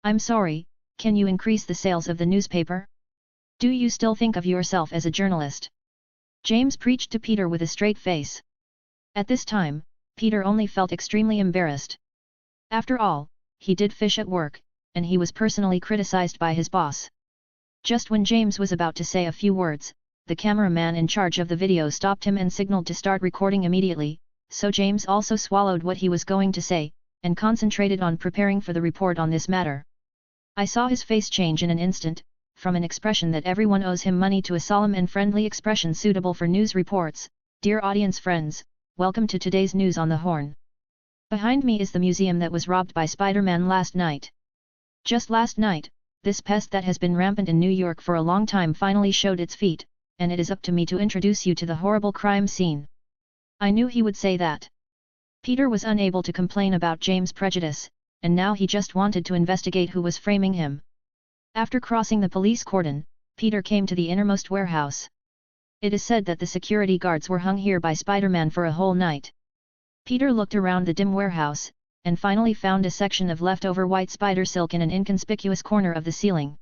I'm sorry, can you increase the sales of the newspaper? Do you still think of yourself as a journalist?" James preached to Peter with a straight face. At this time, Peter only felt extremely embarrassed. After all, he did fish at work, and he was personally criticized by his boss. Just when James was about to say a few words, the cameraman in charge of the video stopped him and signaled to start recording immediately, so James also swallowed what he was going to say, and concentrated on preparing for the report on this matter. I saw his face change in an instant, from an expression that everyone owes him money to a solemn and friendly expression suitable for news reports. Dear audience friends, welcome to today's News on the Horn. Behind me is the museum that was robbed by Spider-Man last night. Just last night, this pest that has been rampant in New York for a long time finally showed its feet, and it is up to me to introduce you to the horrible crime scene. I knew he would say that. Peter was unable to complain about James' prejudice, and now he just wanted to investigate who was framing him. After crossing the police cordon, Peter came to the innermost warehouse. It is said that the security guards were hung here by Spider-Man for a whole night. Peter looked around the dim warehouse, and finally found a section of leftover white spider silk in an inconspicuous corner of the ceiling.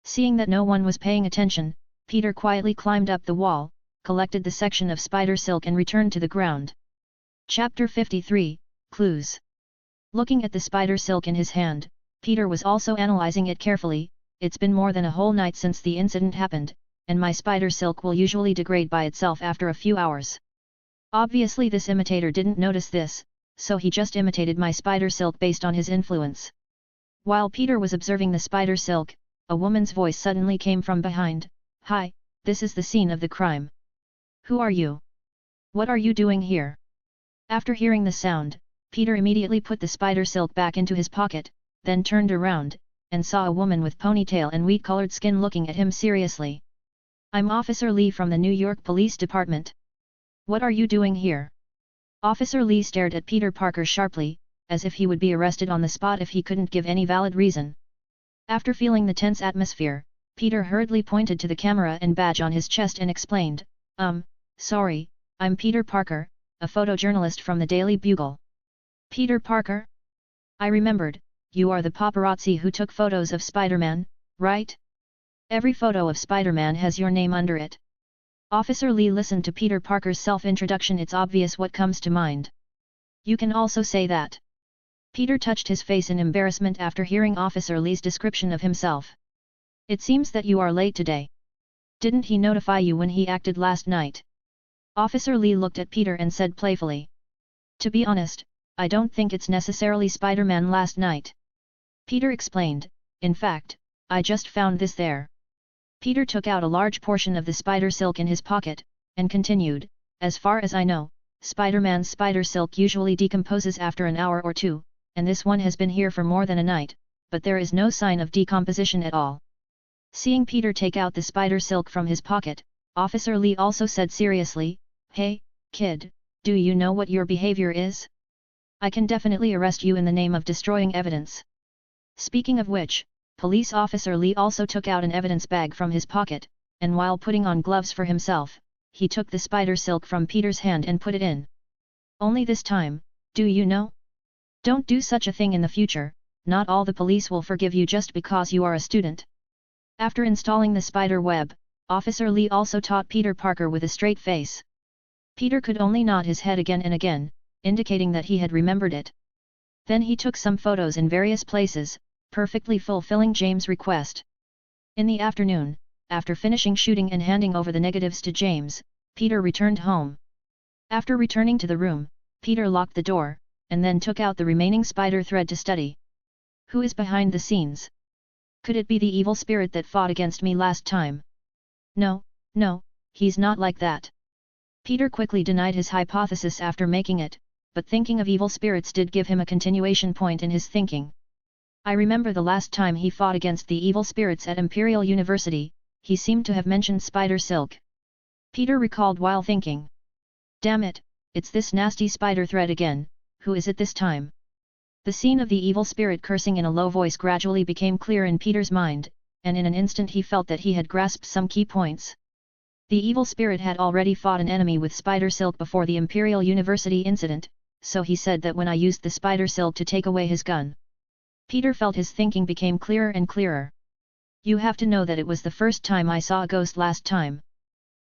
Seeing that no one was paying attention, Peter quietly climbed up the wall, collected the section of spider silk and returned to the ground. Chapter 53, Clues. Looking at the spider silk in his hand, Peter was also analyzing it carefully. It's been more than a whole night since the incident happened, and my spider silk will usually degrade by itself after a few hours. Obviously this imitator didn't notice this, so he just imitated my spider silk based on his influence. While Peter was observing the spider silk, a woman's voice suddenly came from behind. "Hi, this is the scene of the crime. Who are you? What are you doing here?" After hearing the sound, Peter immediately put the spider silk back into his pocket, then turned around, and saw a woman with ponytail and wheat-colored skin looking at him seriously. "I'm Officer Lee from the New York Police Department. What are you doing here?" Officer Lee stared at Peter Parker sharply, as if he would be arrested on the spot if he couldn't give any valid reason. After feeling the tense atmosphere, Peter hurriedly pointed to the camera and badge on his chest and explained, Sorry, I'm Peter Parker, a photojournalist from the Daily Bugle. Peter Parker? I remembered, you are the paparazzi who took photos of Spider-Man, right? Every photo of Spider-Man has your name under it. Officer Lee listened to Peter Parker's self-introduction. It's obvious what comes to mind. You can also say that. Peter touched his face in embarrassment after hearing Officer Lee's description of himself. It seems that you are late today. Didn't he notify you when he acted last night? Officer Lee looked at Peter and said playfully. To be honest, I don't think it's necessarily Spider-Man last night. Peter explained, in fact, I just found this there. Peter took out a large portion of the spider silk in his pocket, and continued, as far as I know, Spider-Man's spider silk usually decomposes after an hour or two, and this one has been here for more than a night, but there is no sign of decomposition at all. Seeing Peter take out the spider silk from his pocket, Officer Lee also said seriously, Hey, kid, do you know what your behavior is? I can definitely arrest you in the name of destroying evidence. Speaking of which, Police Officer Lee also took out an evidence bag from his pocket, and while putting on gloves for himself, he took the spider silk from Peter's hand and put it in. Only this time, do you know? Don't do such a thing in the future, not all the police will forgive you just because you are a student. After installing the spider web, Officer Lee also taught Peter Parker with a straight face. Peter could only nod his head again and again, indicating that he had remembered it. Then he took some photos in various places, perfectly fulfilling James' request. In the afternoon, after finishing shooting and handing over the negatives to James, Peter returned home. After returning to the room, Peter locked the door, and then took out the remaining spider thread to study. Who is behind the scenes? Could it be the evil spirit that fought against me last time? No, he's not like that. Peter quickly denied his hypothesis after making it, but thinking of evil spirits did give him a continuation point in his thinking. I remember the last time he fought against the evil spirits at Imperial University, he seemed to have mentioned spider silk. Peter recalled while thinking. Damn it, it's this nasty spider thread again, who is it this time? The scene of the evil spirit cursing in a low voice gradually became clear in Peter's mind, and in an instant he felt that he had grasped some key points. The evil spirit had already fought an enemy with spider silk before the Imperial University incident, so he said that when I used the spider silk to take away his gun. Peter felt his thinking became clearer and clearer. You have to know that it was the first time I saw a ghost last time.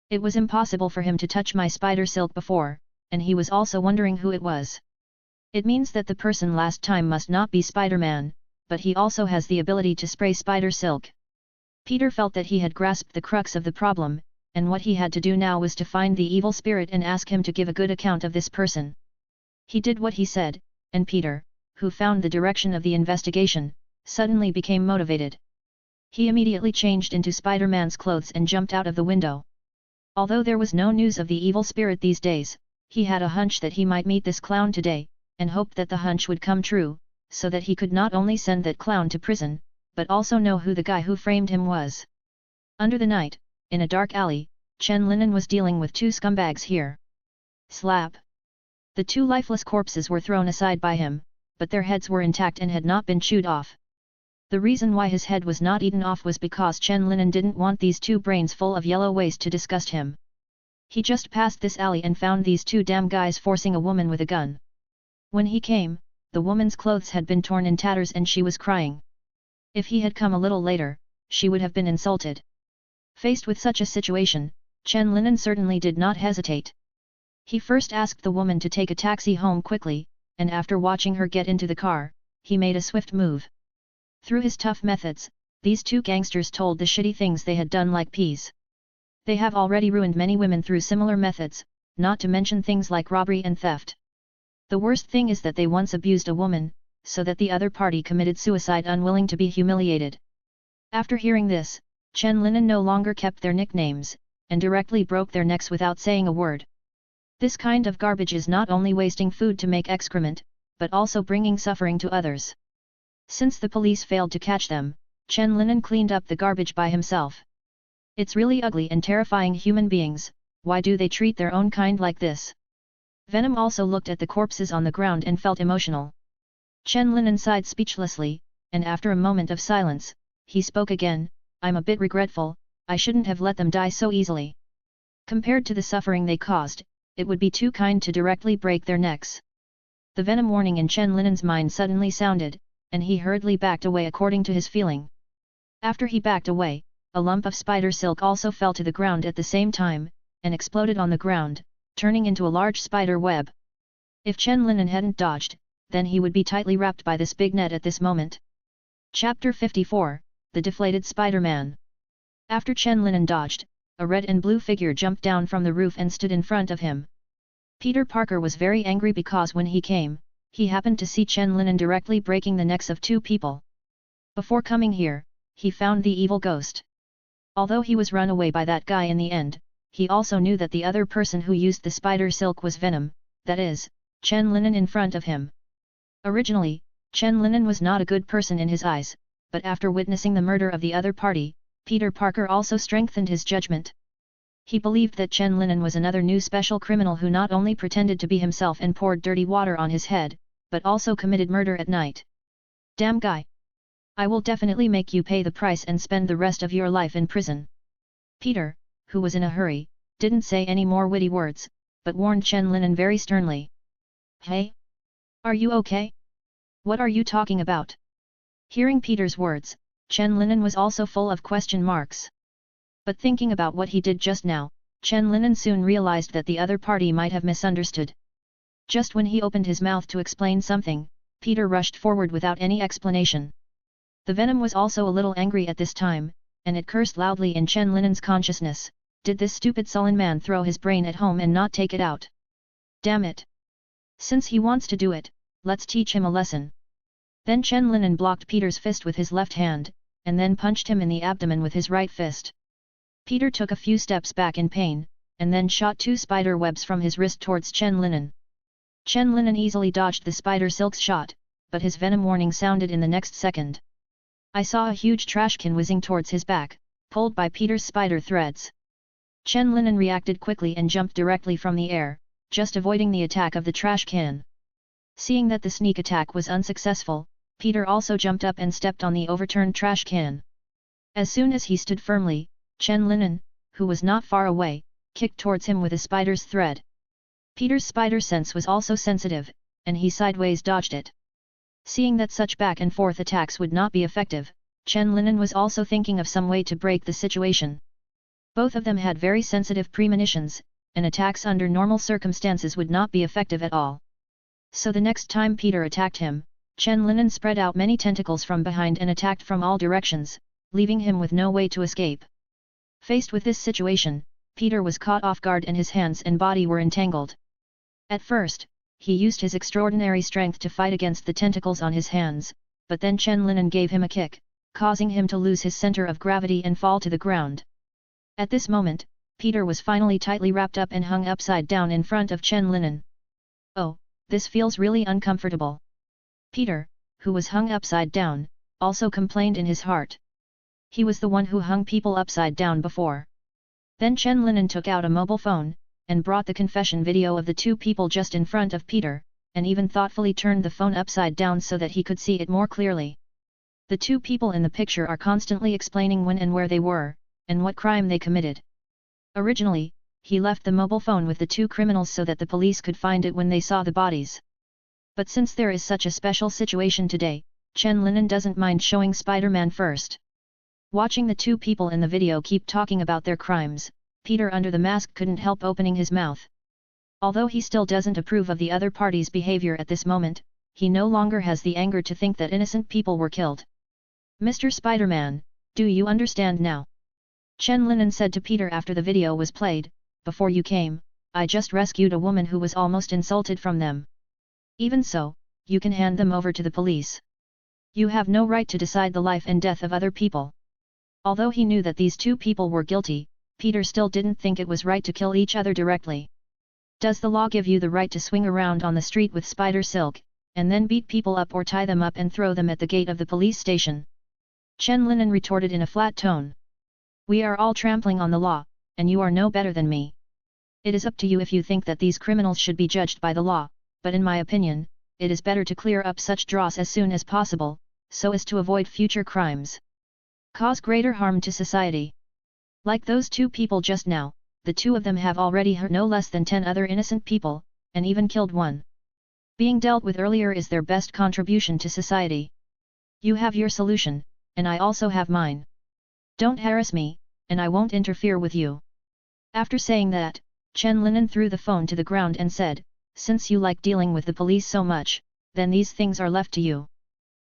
It was impossible for him to touch my spider silk before, and he was also wondering who it was. It means that the person last time must not be Spider-Man, but he also has the ability to spray spider silk. Peter felt that he had grasped the crux of the problem, and what he had to do now was to find the evil spirit and ask him to give a good account of this person. He did what he said, and Peter, who found the direction of the investigation, suddenly became motivated. He immediately changed into Spider-Man's clothes and jumped out of the window. Although there was no news of the evil spirit these days, he had a hunch that he might meet this clown today, and hoped that the hunch would come true, so that he could not only send that clown to prison, but also know who the guy who framed him was. Under the night, in a dark alley, Chen Linen was dealing with two scumbags here. Slap! The two lifeless corpses were thrown aside by him, but their heads were intact and had not been chewed off. The reason why his head was not eaten off was because Chen Linen didn't want these two brains full of yellow waste to disgust him. He just passed this alley and found these two damn guys forcing a woman with a gun. When he came, the woman's clothes had been torn in tatters and she was crying. If he had come a little later, she would have been insulted. Faced with such a situation, Chen Linen certainly did not hesitate. He first asked the woman to take a taxi home quickly, and after watching her get into the car, he made a swift move. Through his tough methods, these two gangsters told the shitty things they had done like peas. They have already ruined many women through similar methods, not to mention things like robbery and theft. The worst thing is that they once abused a woman, so that the other party committed suicide unwilling to be humiliated. After hearing this, Chen Linen no longer kept their nicknames, and directly broke their necks without saying a word. This kind of garbage is not only wasting food to make excrement, but also bringing suffering to others. Since the police failed to catch them, Chen Linen cleaned up the garbage by himself. It's really ugly and terrifying human beings, why do they treat their own kind like this? Venom also looked at the corpses on the ground and felt emotional. Chen Linen sighed speechlessly, and after a moment of silence, he spoke again, I'm a bit regretful, I shouldn't have let them die so easily. Compared to the suffering they caused, it would be too kind to directly break their necks. The venom warning in Chen Linen's mind suddenly sounded, and he hurriedly backed away according to his feeling. After he backed away, a lump of spider silk also fell to the ground at the same time, and exploded on the ground, turning into a large spider web. If Chen Linen hadn't dodged, then he would be tightly wrapped by this big net at this moment. Chapter 54, The Deflated Spider-Man. After Chen Linen dodged, a red and blue figure jumped down from the roof and stood in front of him. Peter Parker was very angry because when he came, he happened to see Chen Linen directly breaking the necks of two people. Before coming here, he found the evil ghost. Although he was run away by that guy in the end, he also knew that the other person who used the spider silk was Venom, that is, Chen Linen in front of him. Originally, Chen Linen was not a good person in his eyes, but after witnessing the murder of the other party, Peter Parker also strengthened his judgment. He believed that Chen Linen was another new special criminal who not only pretended to be himself and poured dirty water on his head, but also committed murder at night. Damn guy! I will definitely make you pay the price and spend the rest of your life in prison. Peter, who was in a hurry, didn't say any more witty words, but warned Chen Linen very sternly. Hey? Are you okay? What are you talking about? Hearing Peter's words, Chen Linen was also full of question marks. But thinking about what he did just now, Chen Linen soon realized that the other party might have misunderstood. Just when he opened his mouth to explain something, Peter rushed forward without any explanation. The Venom was also a little angry at this time, and it cursed loudly in Chen Linen's consciousness. Did this stupid sullen man throw his brain at home and not take it out? Damn it! Since he wants to do it, let's teach him a lesson. Then Chen Linen blocked Peter's fist with his left hand, and then punched him in the abdomen with his right fist. Peter took a few steps back in pain, and then shot two spider webs from his wrist towards Chen Linen. Chen Linen easily dodged the spider silk's shot, but his venom warning sounded in the next second. I saw a huge trash can whizzing towards his back, pulled by Peter's spider threads. Chen Linen reacted quickly and jumped directly from the air, just avoiding the attack of the trash can. Seeing that the sneak attack was unsuccessful, Peter also jumped up and stepped on the overturned trash can. As soon as he stood firmly, Chen Linen, who was not far away, kicked towards him with a spider's thread. Peter's spider sense was also sensitive, and he sideways dodged it. Seeing that such back and forth attacks would not be effective, Chen Linen was also thinking of some way to break the situation. Both of them had very sensitive premonitions, and attacks under normal circumstances would not be effective at all. So the next time Peter attacked him, Chen Linen spread out many tentacles from behind and attacked from all directions, leaving him with no way to escape. Faced with this situation, Peter was caught off guard and his hands and body were entangled. At first, he used his extraordinary strength to fight against the tentacles on his hands, but then Chen Linen gave him a kick, causing him to lose his center of gravity and fall to the ground. At this moment, Peter was finally tightly wrapped up and hung upside down in front of Chen Linen. Oh, this feels really uncomfortable. Peter, who was hung upside down, also complained in his heart. He was the one who hung people upside down before. Then Chen Linen took out a mobile phone, and brought the confession video of the two people just in front of Peter, and even thoughtfully turned the phone upside down so that he could see it more clearly. The two people in the picture are constantly explaining when and where they were, and what crime they committed. Originally, he left the mobile phone with the two criminals so that the police could find it when they saw the bodies. But since there is such a special situation today, Chen Linen doesn't mind showing Spider-Man first. Watching the two people in the video keep talking about their crimes, Peter under the mask couldn't help opening his mouth. Although he still doesn't approve of the other party's behavior at this moment, he no longer has the anger to think that innocent people were killed. Mr. Spider-Man, do you understand now? Chen Linen said to Peter after the video was played, before you came, I just rescued a woman who was almost insulted from them. Even so, you can hand them over to the police. You have no right to decide the life and death of other people. Although he knew that these two people were guilty, Peter still didn't think it was right to kill each other directly. Does the law give you the right to swing around on the street with spider silk, and then beat people up or tie them up and throw them at the gate of the police station? Chen Linen retorted in a flat tone. We are all trampling on the law, and you are no better than me. It is up to you if you think that these criminals should be judged by the law, but in my opinion, it is better to clear up such dross as soon as possible, so as to avoid future crimes. Cause greater harm to society. Like those two people just now, the two of them have already hurt no less than 10 other innocent people, and even killed one. Being dealt with earlier is their best contribution to society. You have your solution, and I also have mine. Don't harass me, and I won't interfere with you." After saying that, Chen Linen threw the phone to the ground and said, "Since you like dealing with the police so much, then these things are left to you."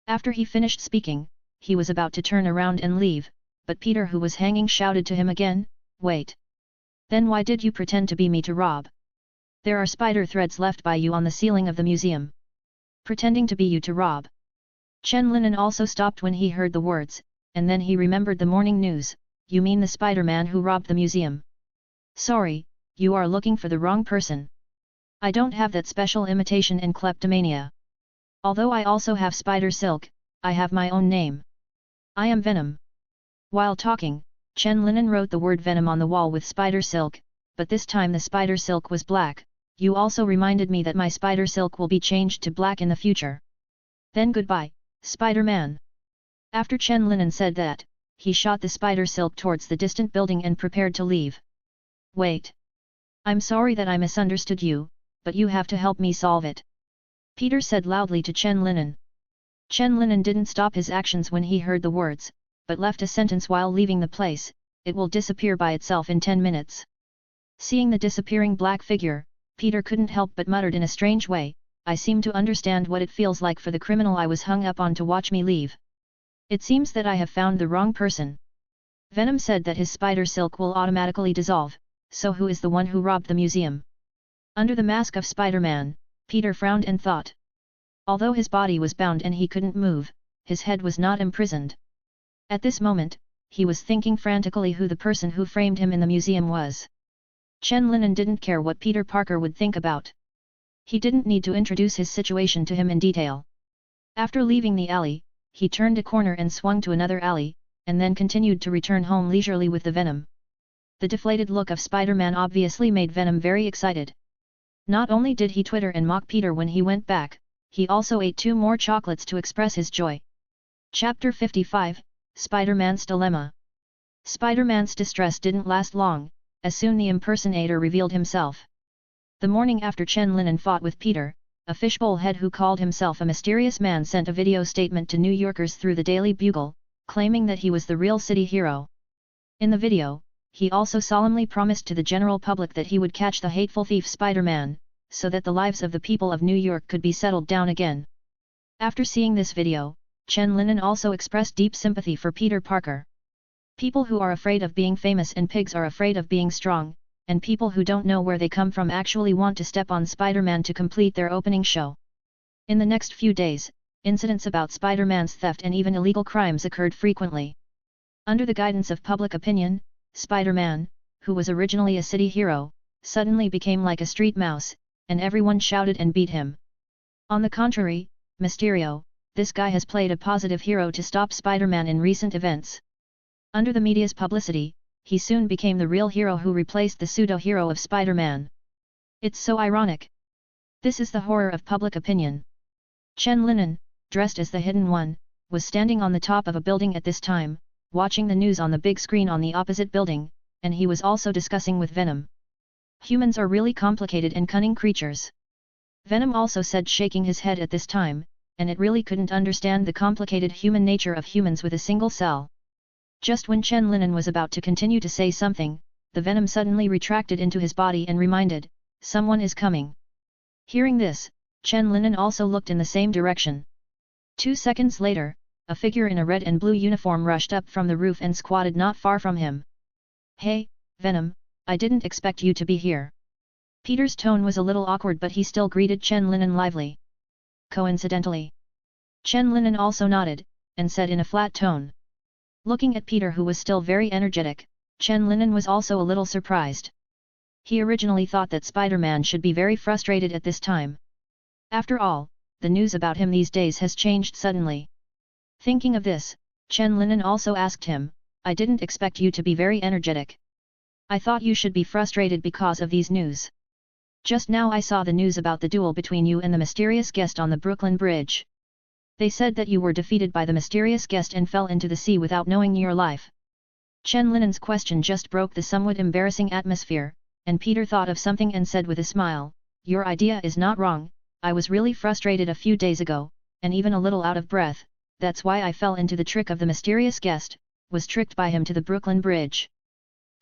After he finished speaking, he was about to turn around and leave, but Peter, who was hanging, shouted to him again, "Wait! Then why did you pretend to be me to rob? There are spider threads left by you on the ceiling of the museum. Pretending to be you to rob." Chen Linen also stopped when he heard the words, and then he remembered the morning news. "You mean the Spider-Man who robbed the museum?" "Sorry, you are looking for the wrong person. I don't have that special imitation and kleptomania. Although I also have spider silk, I have my own name. I am Venom." While talking, Chen Linen wrote the word Venom on the wall with spider silk, but this time the spider silk was black. "You also reminded me that my spider silk will be changed to black in the future. Then goodbye, Spider-Man." After Chen Linen said that, he shot the spider silk towards the distant building and prepared to leave. "Wait. I'm sorry that I misunderstood you, but you have to help me solve it," Peter said loudly to Chen Linen. Chen Linen didn't stop his actions when he heard the words, but left a sentence while leaving the place, "It will disappear by itself in 10 minutes. Seeing the disappearing black figure, Peter couldn't help but muttered in a strange way, "I seem to understand what it feels like for the criminal I was hung up on to watch me leave. It seems that I have found the wrong person." Venom said that his spider silk will automatically dissolve, so who is the one who robbed the museum? Under the mask of Spider-Man, Peter frowned and thought. Although his body was bound and he couldn't move, his head was not imprisoned. At this moment, he was thinking frantically who the person who framed him in the museum was. Chen Linen didn't care what Peter Parker would think about. He didn't need to introduce his situation to him in detail. After leaving the alley, he turned a corner and swung to another alley, and then continued to return home leisurely with the Venom. The deflated look of Spider-Man obviously made Venom very excited. Not only did he twitter and mock Peter when he went back, he also ate 2 more chocolates to express his joy. Chapter 55, Spider-Man's Dilemma. Spider-Man's distress didn't last long, as soon the impersonator revealed himself. The morning after Chen Linen fought with Peter, a fishbowl head who called himself a mysterious man sent a video statement to New Yorkers through the Daily Bugle, claiming that he was the real city hero. In the video, he also solemnly promised to the general public that he would catch the hateful thief Spider-Man, so that the lives of the people of New York could be settled down again. After seeing this video, Chen Linen also expressed deep sympathy for Peter Parker. People who are afraid of being famous and pigs are afraid of being strong, and people who don't know where they come from actually want to step on Spider-Man to complete their opening show. In the next few days, incidents about Spider-Man's theft and even illegal crimes occurred frequently. Under the guidance of public opinion, Spider-Man, who was originally a city hero, suddenly became like a street mouse, and everyone shouted and beat him. On the contrary, Mysterio, this guy has played a positive hero to stop Spider-Man in recent events. Under the media's publicity, he soon became the real hero who replaced the pseudo-hero of Spider-Man. It's so ironic. This is the horror of public opinion. Chen Linen, dressed as the Hidden One, was standing on the top of a building at this time, watching the news on the big screen on the opposite building, and he was also discussing with Venom. Humans are really complicated and cunning creatures. Venom also said, shaking his head at this time, and it really couldn't understand the complicated human nature of humans with a single cell. Just when Chen Linen was about to continue to say something, the Venom suddenly retracted into his body and reminded, "Someone is coming." Hearing this, Chen Linen also looked in the same direction. 2 seconds later, a figure in a red and blue uniform rushed up from the roof and squatted not far from him. "Hey, Venom, I didn't expect you to be here." Peter's tone was a little awkward, but he still greeted Chen Linen lively. "Coincidentally." Chen Linen also nodded, and said in a flat tone. Looking at Peter, who was still very energetic, Chen Linen was also a little surprised. He originally thought that Spider-Man should be very frustrated at this time. After all, the news about him these days has changed suddenly. Thinking of this, Chen Linen also asked him, "I didn't expect you to be very energetic. I thought you should be frustrated because of these news. Just now I saw the news about the duel between you and the mysterious guest on the Brooklyn Bridge. They said that you were defeated by the mysterious guest and fell into the sea without knowing your life. Chen Linen's question just broke the somewhat embarrassing atmosphere, and Peter thought of something and said with a smile, "Your idea is not wrong, I was really frustrated a few days ago, and even a little out of breath, that's why I fell into the trick of the mysterious guest, was tricked by him to the Brooklyn Bridge.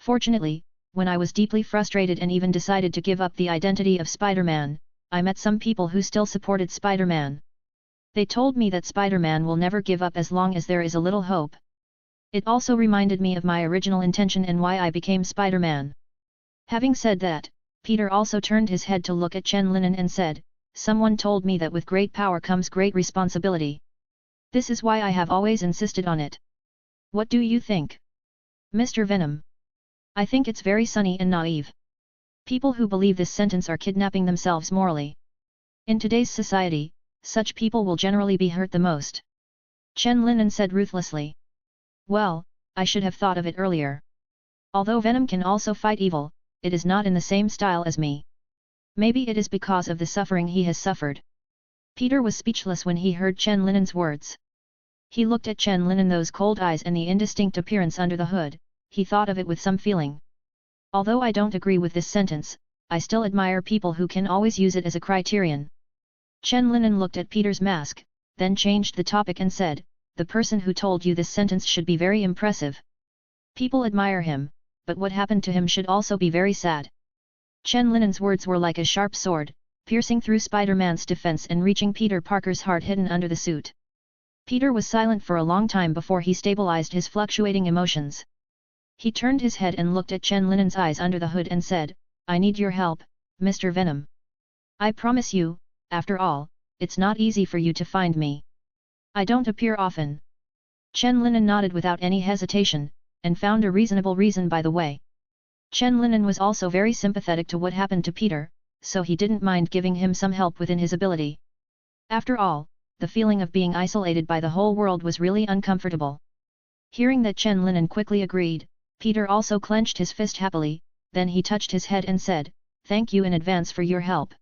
Fortunately, when I was deeply frustrated and even decided to give up the identity of Spider-Man, I met some people who still supported Spider-Man. They told me that Spider-Man will never give up as long as there is a little hope. It also reminded me of my original intention and why I became Spider-Man." Having said that, Peter also turned his head to look at Chen Linen and said, "Someone told me that with great power comes great responsibility. This is why I have always insisted on it. What do you think, Mr. Venom?" "I think it's very sunny and naive. People who believe this sentence are kidnapping themselves morally. In today's society, such people will generally be hurt the most," Chen Linen said ruthlessly. "Well, I should have thought of it earlier. Although Venom can also fight evil, it is not in the same style as me. Maybe it is because of the suffering he has suffered." Peter was speechless when he heard Chen Linen's words. He looked at Chen Linen, those cold eyes and the indistinct appearance under the hood, he thought of it with some feeling. "Although I don't agree with this sentence, I still admire people who can always use it as a criterion." Chen Linen looked at Peter's mask, then changed the topic and said, "The person who told you this sentence should be very impressive. People admire him, but what happened to him should also be very sad." Chen Linen's words were like a sharp sword, piercing through Spider-Man's defense and reaching Peter Parker's heart hidden under the suit. Peter was silent for a long time before he stabilized his fluctuating emotions. He turned his head and looked at Chen Linen's eyes under the hood and said, "I need your help, Mr. Venom. I promise you, after all, it's not easy for you to find me. I don't appear often." Chen Linen nodded without any hesitation, and found a reasonable reason by the way. Chen Linen was also very sympathetic to what happened to Peter, so he didn't mind giving him some help within his ability. After all, the feeling of being isolated by the whole world was really uncomfortable. Hearing that Chen Linen quickly agreed, Peter also clenched his fist happily, then he touched his head and said, "Thank you in advance for your help.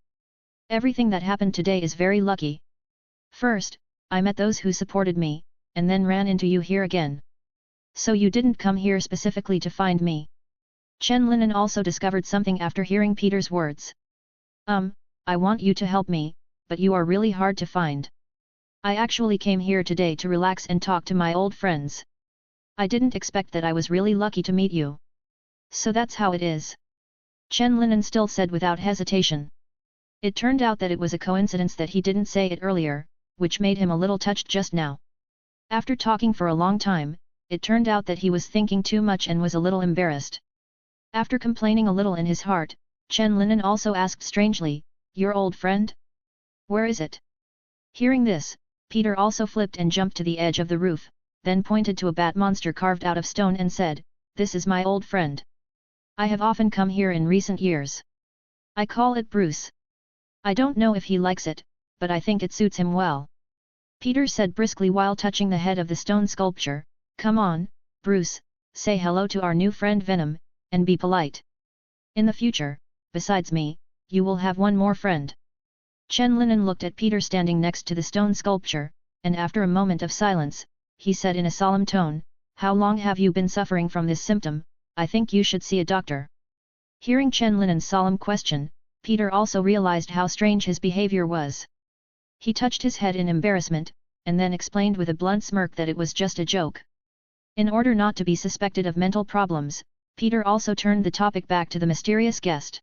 Everything that happened today is very lucky. First, I met those who supported me, and then ran into you here again. So you didn't come here specifically to find me?" Chen Linen also discovered something after hearing Peter's words. I want you to help me, but you are really hard to find. I actually came here today to relax and talk to my old friends. I didn't expect that I was really lucky to meet you. So that's how it is." Chen Linen still said without hesitation. It turned out that it was a coincidence that he didn't say it earlier, which made him a little touched just now. After talking for a long time, it turned out that he was thinking too much and was a little embarrassed. After complaining a little in his heart, Chen Linen also asked strangely, "Your old friend? Where is it?" Hearing this, Peter also flipped and jumped to the edge of the roof, then pointed to a bat monster carved out of stone and said, "This is my old friend. I have often come here in recent years. I call it Bruce. I don't know if he likes it, but I think it suits him well." Peter said briskly while touching the head of the stone sculpture, "Come on, Bruce, say hello to our new friend Venom, and be polite. In the future, besides me, you will have one more friend." Chen Linen looked at Peter standing next to the stone sculpture, and after a moment of silence, he said in a solemn tone, "How long have you been suffering from this symptom? I think you should see a doctor." Hearing Chen Linen's solemn question, Peter also realized how strange his behavior was. He touched his head in embarrassment, and then explained with a blunt smirk that it was just a joke. In order not to be suspected of mental problems, Peter also turned the topic back to the mysterious guest.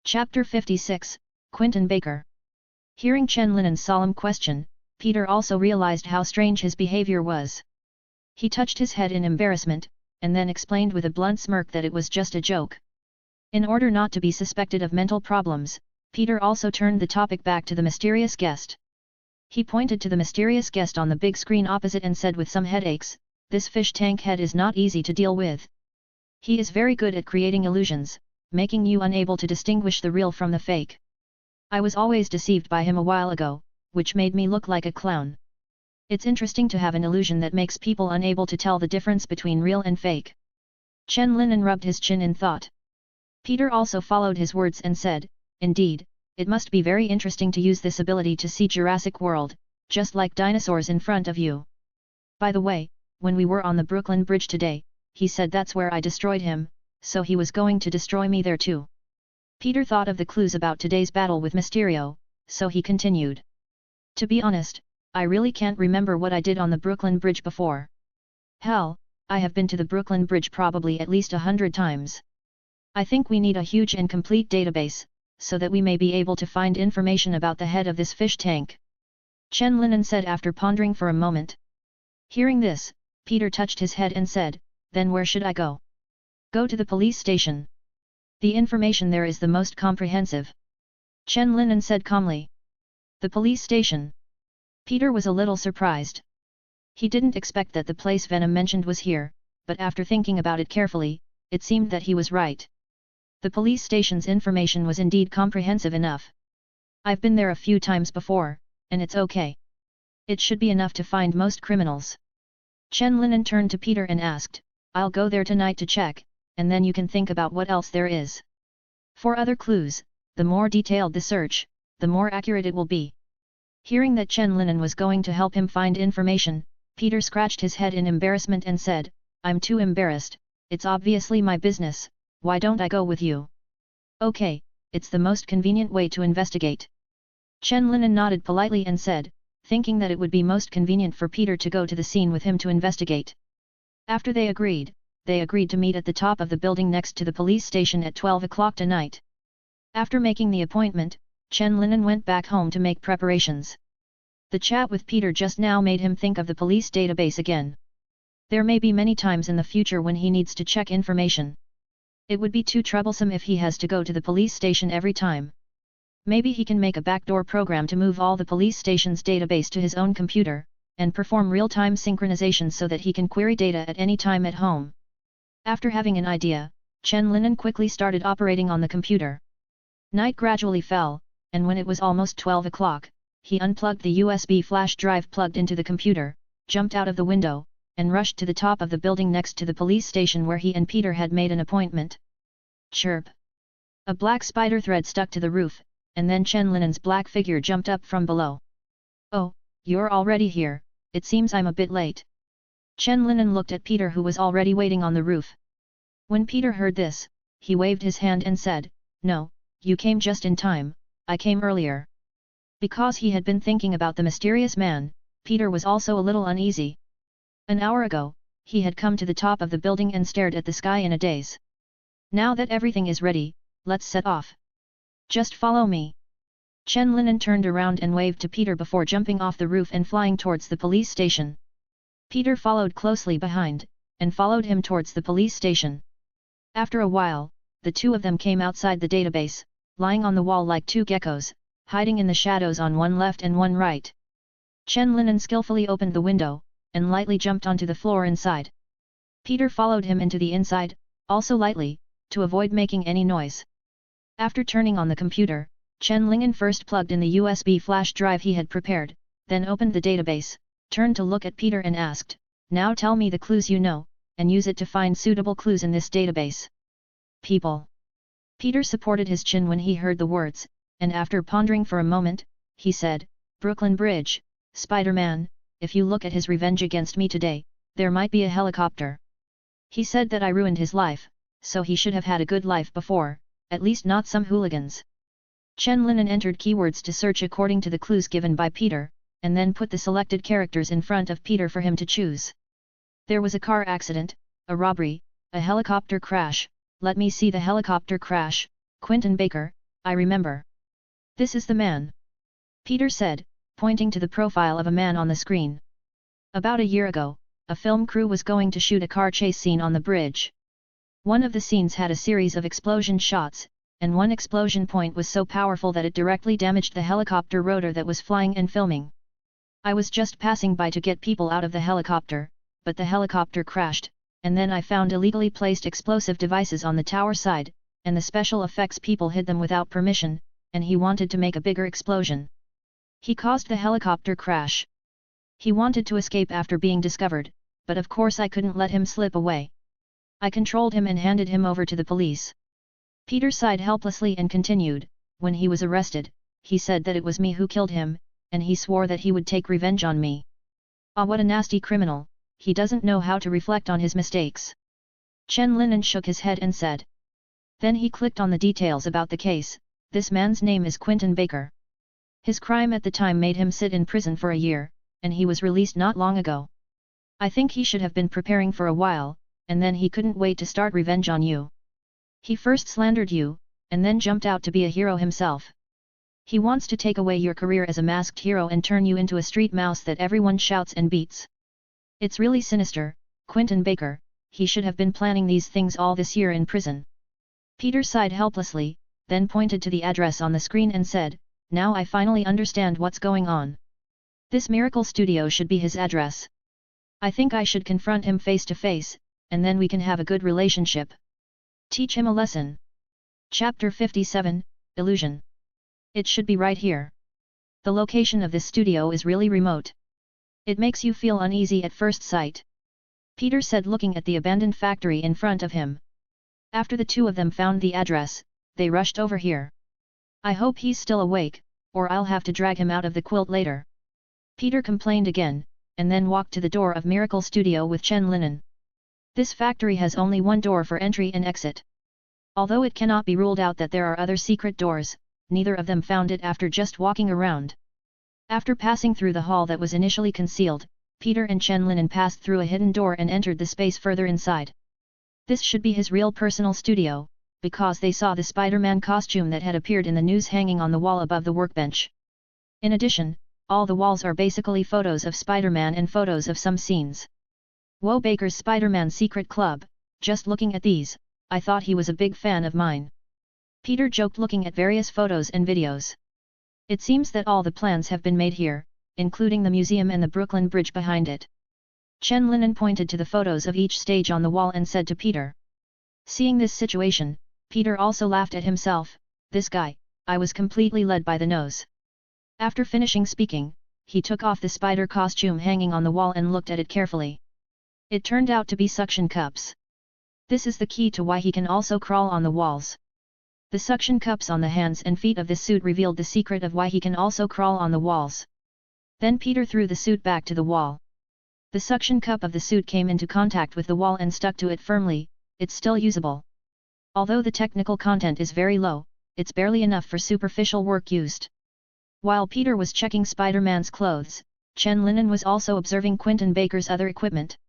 Chapter 56, Quentin Baker. Hearing Chen Linen's solemn question, Peter also realized how strange his behavior was. He touched his head in embarrassment, and then explained with a blunt smirk that it was just a joke. In order not to be suspected of mental problems, Peter also turned the topic back to the mysterious guest. He pointed to the mysterious guest on the big screen opposite and said with some headaches, "This fish tank head is not easy to deal with. He is very good at creating illusions, making you unable to distinguish the real from the fake. I was always deceived by him a while ago, which made me look like a clown. It's interesting to have an illusion that makes people unable to tell the difference between real and fake." Chen Linen rubbed his chin in thought. Peter also followed his words and said, "Indeed, it must be very interesting to use this ability to see Jurassic World, just like dinosaurs in front of you. By the way, when we were on the Brooklyn Bridge today, he said that's where I destroyed him, so he was going to destroy me there too. Peter thought of the clues about today's battle with Mysterio, so he continued. To be honest, I really can't remember what I did on the Brooklyn Bridge before. Hell, I have been to the Brooklyn Bridge probably at least 100 times. I think we need a huge and complete database, so that we may be able to find information about the head of this fish tank. Chen Linen said after pondering for a moment. Hearing this, Peter touched his head and said, then where should I go? Go to the police station. The information there is the most comprehensive. Chen Linen said calmly. The police station. Peter was a little surprised. He didn't expect that the place Venom mentioned was here, but after thinking about it carefully, it seemed that he was right. The police station's information was indeed comprehensive enough. I've been there a few times before, and it's okay. It should be enough to find most criminals. Chen Linen turned to Peter and asked, I'll go there tonight to check, and then you can think about what else there is. For other clues, the more detailed the search, the more accurate it will be. Hearing that Chen Linen was going to help him find information, Peter scratched his head in embarrassment and said, I'm too embarrassed, it's obviously my business, why don't I go with you? Okay, it's the most convenient way to investigate. Chen Linen nodded politely and said, thinking that it would be most convenient for Peter to go to the scene with him to investigate. After they agreed to meet at the top of the building next to the police station at 12 o'clock tonight. After making the appointment, Chen Linen went back home to make preparations. The chat with Peter just now made him think of the police database again. There may be many times in the future when he needs to check information. It would be too troublesome if he has to go to the police station every time. Maybe he can make a backdoor program to move all the police station's database to his own computer, and perform real-time synchronization so that he can query data at any time at home. After having an idea, Chen Linen quickly started operating on the computer. Night gradually fell, and when it was almost 12 o'clock, he unplugged the USB flash drive plugged into the computer, jumped out of the window, and rushed to the top of the building next to the police station where he and Peter had made an appointment. Chirp! A black spider thread stuck to the roof, and then Chen Linen's black figure jumped up from below. Oh, you're already here, it seems I'm a bit late. Chen Linen looked at Peter who was already waiting on the roof. When Peter heard this, he waved his hand and said, No, you came just in time, I came earlier. Because he had been thinking about the mysterious man, Peter was also a little uneasy. An hour ago, he had come to the top of the building and stared at the sky in a daze. Now that everything is ready, let's set off. Just follow me. Chen Linen turned around and waved to Peter before jumping off the roof and flying towards the police station. Peter followed closely behind, and followed him towards the police station. After a while, the two of them came outside the database, lying on the wall like two geckos, hiding in the shadows on one left and one right. Chen Linen skillfully opened the window, and lightly jumped onto the floor inside. Peter followed him into the inside, also lightly, to avoid making any noise. After turning on the computer, Chen Linen first plugged in the USB flash drive he had prepared, then opened the database, turned to look at Peter and asked, Now tell me the clues you know, and use it to find suitable clues in this database. People. Peter supported his chin when he heard the words, and after pondering for a moment, he said, Brooklyn Bridge, Spider-Man, if you look at his revenge against me today, there might be a helicopter. He said that I ruined his life, so he should have had a good life before, at least not some hooligans. Chen Linen entered keywords to search according to the clues given by Peter, and then put the selected characters in front of Peter for him to choose. There was a car accident, a robbery, a helicopter crash. Let me see the helicopter crash, Quentin Baker, I remember. This is the man. Peter said, pointing to the profile of a man on the screen. About a year ago, a film crew was going to shoot a car chase scene on the bridge. One of the scenes had a series of explosion shots, and one explosion point was so powerful that it directly damaged the helicopter rotor that was flying and filming. I was just passing by to get people out of the helicopter, but the helicopter crashed, and then I found illegally placed explosive devices on the tower side, and the special effects people hid them without permission, and he wanted to make a bigger explosion. He caused the helicopter crash. He wanted to escape after being discovered, but of course I couldn't let him slip away. I controlled him and handed him over to the police. Peter sighed helplessly and continued, when he was arrested, he said that it was me who killed him, and he swore that he would take revenge on me. Ah, what a nasty criminal, he doesn't know how to reflect on his mistakes. Chen Linen shook his head and said. Then he clicked on the details about the case. This man's name is Quentin Baker. His crime at the time made him sit in prison for a year, and he was released not long ago. I think he should have been preparing for a while, and then he couldn't wait to start revenge on you. He first slandered you, and then jumped out to be a hero himself. He wants to take away your career as a masked hero and turn you into a street mouse that everyone shouts and beats. It's really sinister, Quentin Baker. He should have been planning these things all this year in prison. Peter sighed helplessly, then pointed to the address on the screen and said, now I finally understand what's going on. This miracle studio should be his address. I think I should confront him face to face, and then we can have a good relationship. Teach him a lesson. Chapter 57, Illusion. It should be right here. The location of this studio is really remote. It makes you feel uneasy at first sight. Peter said, looking at the abandoned factory in front of him. After the two of them found the address, they rushed over here. I hope he's still awake, or I'll have to drag him out of the quilt later. Peter complained again, and then walked to the door of Miracle Studio with Chen Linen. This factory has only one door for entry and exit. Although it cannot be ruled out that there are other secret doors, neither of them found it after just walking around. After passing through the hall that was initially concealed, Peter and Chen Linen passed through a hidden door and entered the space further inside. This should be his real personal studio, because they saw the Spider-Man costume that had appeared in the news hanging on the wall above the workbench. In addition, all the walls are basically photos of Spider-Man and photos of some scenes. Whoa, Baker's Spider-Man Secret Club, just looking at these, I thought he was a big fan of mine. Peter joked, looking at various photos and videos. It seems that all the plans have been made here, including the museum and the Brooklyn Bridge behind it. Chen Linen pointed to the photos of each stage on the wall and said to Peter. Seeing this situation, Peter also laughed at himself. This guy, I was completely led by the nose. After finishing speaking, he took off the spider costume hanging on the wall and looked at it carefully. It turned out to be suction cups. This is the key to why he can also crawl on the walls. The suction cups on the hands and feet of this suit revealed the secret of why he can also crawl on the walls. Then Peter threw the suit back to the wall. The suction cup of the suit came into contact with the wall and stuck to it firmly. It's still usable. Although the technical content is very low, it's barely enough for superficial work used. While Peter was checking Spider-Man's clothes, Chen Linen was also observing Quentin Baker's other equipment.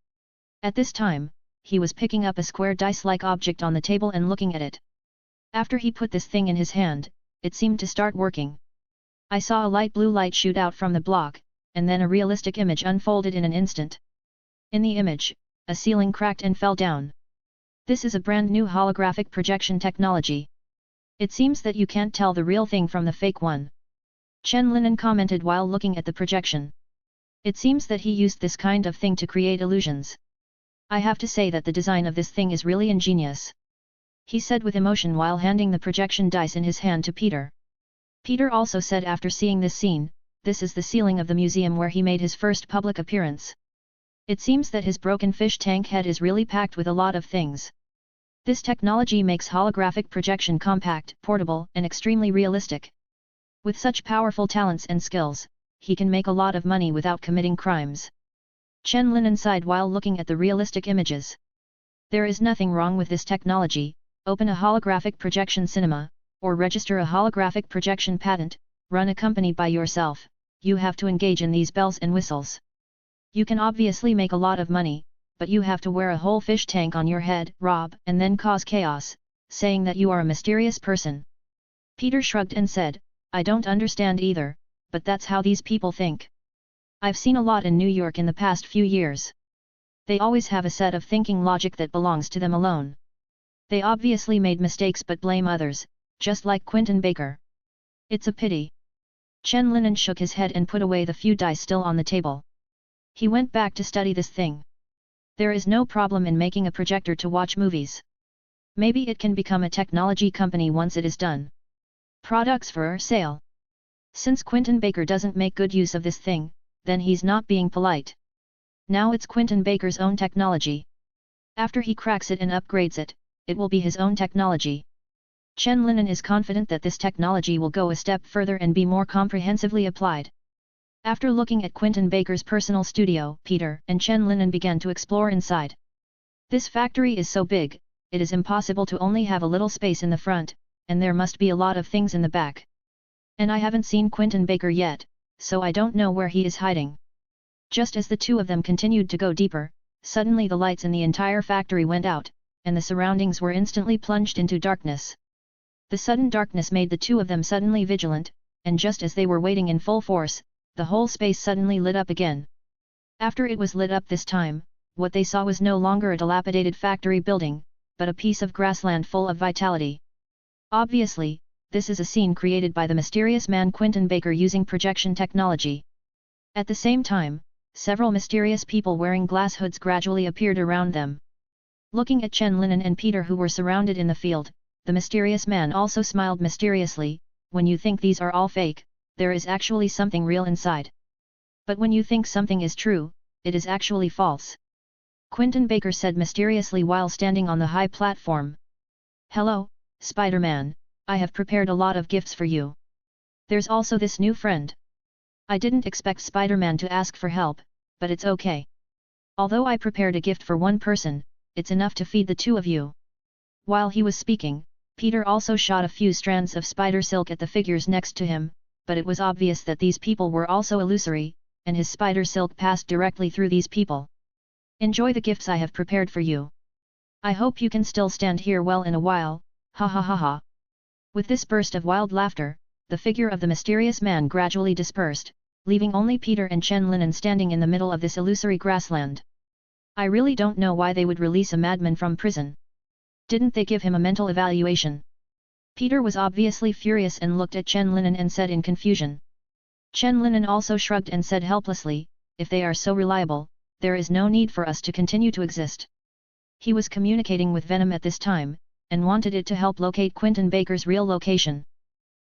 At this time, he was picking up a square dice-like object on the table and looking at it. After he put this thing in his hand, it seemed to start working. I saw a light blue light shoot out from the block, and then a realistic image unfolded in an instant. In the image, a ceiling cracked and fell down. This is a brand new holographic projection technology. It seems that you can't tell the real thing from the fake one. Chen Linen commented while looking at the projection. It seems that he used this kind of thing to create illusions. I have to say that the design of this thing is really ingenious. He said with emotion while handing the projection dice in his hand to Peter. Peter also said after seeing this scene, this is the ceiling of the museum where he made his first public appearance. It seems that his broken fish tank head is really packed with a lot of things. This technology makes holographic projection compact, portable, and extremely realistic. With such powerful talents and skills, he can make a lot of money without committing crimes. Chen Linen sighed while looking at the realistic images. There is nothing wrong with this technology. Open a holographic projection cinema, or register a holographic projection patent, run a company by yourself. You have to engage in these bells and whistles. You can obviously make a lot of money, but you have to wear a whole fish tank on your head, rob, and then cause chaos, saying that you are a mysterious person. Peter shrugged and said, I don't understand either, but that's how these people think. I've seen a lot in New York in the past few years. They always have a set of thinking logic that belongs to them alone. They obviously made mistakes but blame others, just like Quentin Baker. It's a pity. Chen Linen shook his head and put away the few dice still on the table. He went back to study this thing. There is no problem in making a projector to watch movies. Maybe it can become a technology company once it is done. Products for sale. Since Quentin Baker doesn't make good use of this thing, then he's not being polite. Now it's Quentin Baker's own technology. After he cracks it and upgrades it, it will be his own technology. Chen Linen is confident that this technology will go a step further and be more comprehensively applied. After looking at Quentin Baker's personal studio, Peter and Chen Linen began to explore inside. This factory is so big, it is impossible to only have a little space in the front, and there must be a lot of things in the back. And I haven't seen Quentin Baker yet, so I don't know where he is hiding. Just as the two of them continued to go deeper, suddenly the lights in the entire factory went out, and the surroundings were instantly plunged into darkness. The sudden darkness made the two of them suddenly vigilant, and just as they were waiting in full force, the whole space suddenly lit up again. After it was lit up this time, what they saw was no longer a dilapidated factory building, but a piece of grassland full of vitality. Obviously, this is a scene created by the mysterious man Quentin Baker using projection technology. At the same time, several mysterious people wearing glass hoods gradually appeared around them. Looking at Chen Linen and Peter who were surrounded in the field, the mysterious man also smiled mysteriously. When you think these are all fake, there is actually something real inside. But when you think something is true, it is actually false. Quentin Baker said mysteriously while standing on the high platform. Hello, Spider-Man, I have prepared a lot of gifts for you. There's also this new friend. I didn't expect Spider-Man to ask for help, but it's okay. Although I prepared a gift for one person, it's enough to feed the two of you. While he was speaking, Peter also shot a few strands of spider silk at the figures next to him, but it was obvious that these people were also illusory, and his spider silk passed directly through these people. Enjoy the gifts I have prepared for you. I hope you can still stand here well in a while, ha ha ha ha. With this burst of wild laughter, the figure of the mysterious man gradually dispersed, leaving only Peter and Chen Linen standing in the middle of this illusory grassland. I really don't know why they would release a madman from prison. Didn't they give him a mental evaluation? Peter was obviously furious and looked at Chen Linen and said in confusion. Chen Linen also shrugged and said helplessly, if they are so reliable, there is no need for us to continue to exist. He was communicating with Venom at this time, and wanted it to help locate Quentin Baker's real location.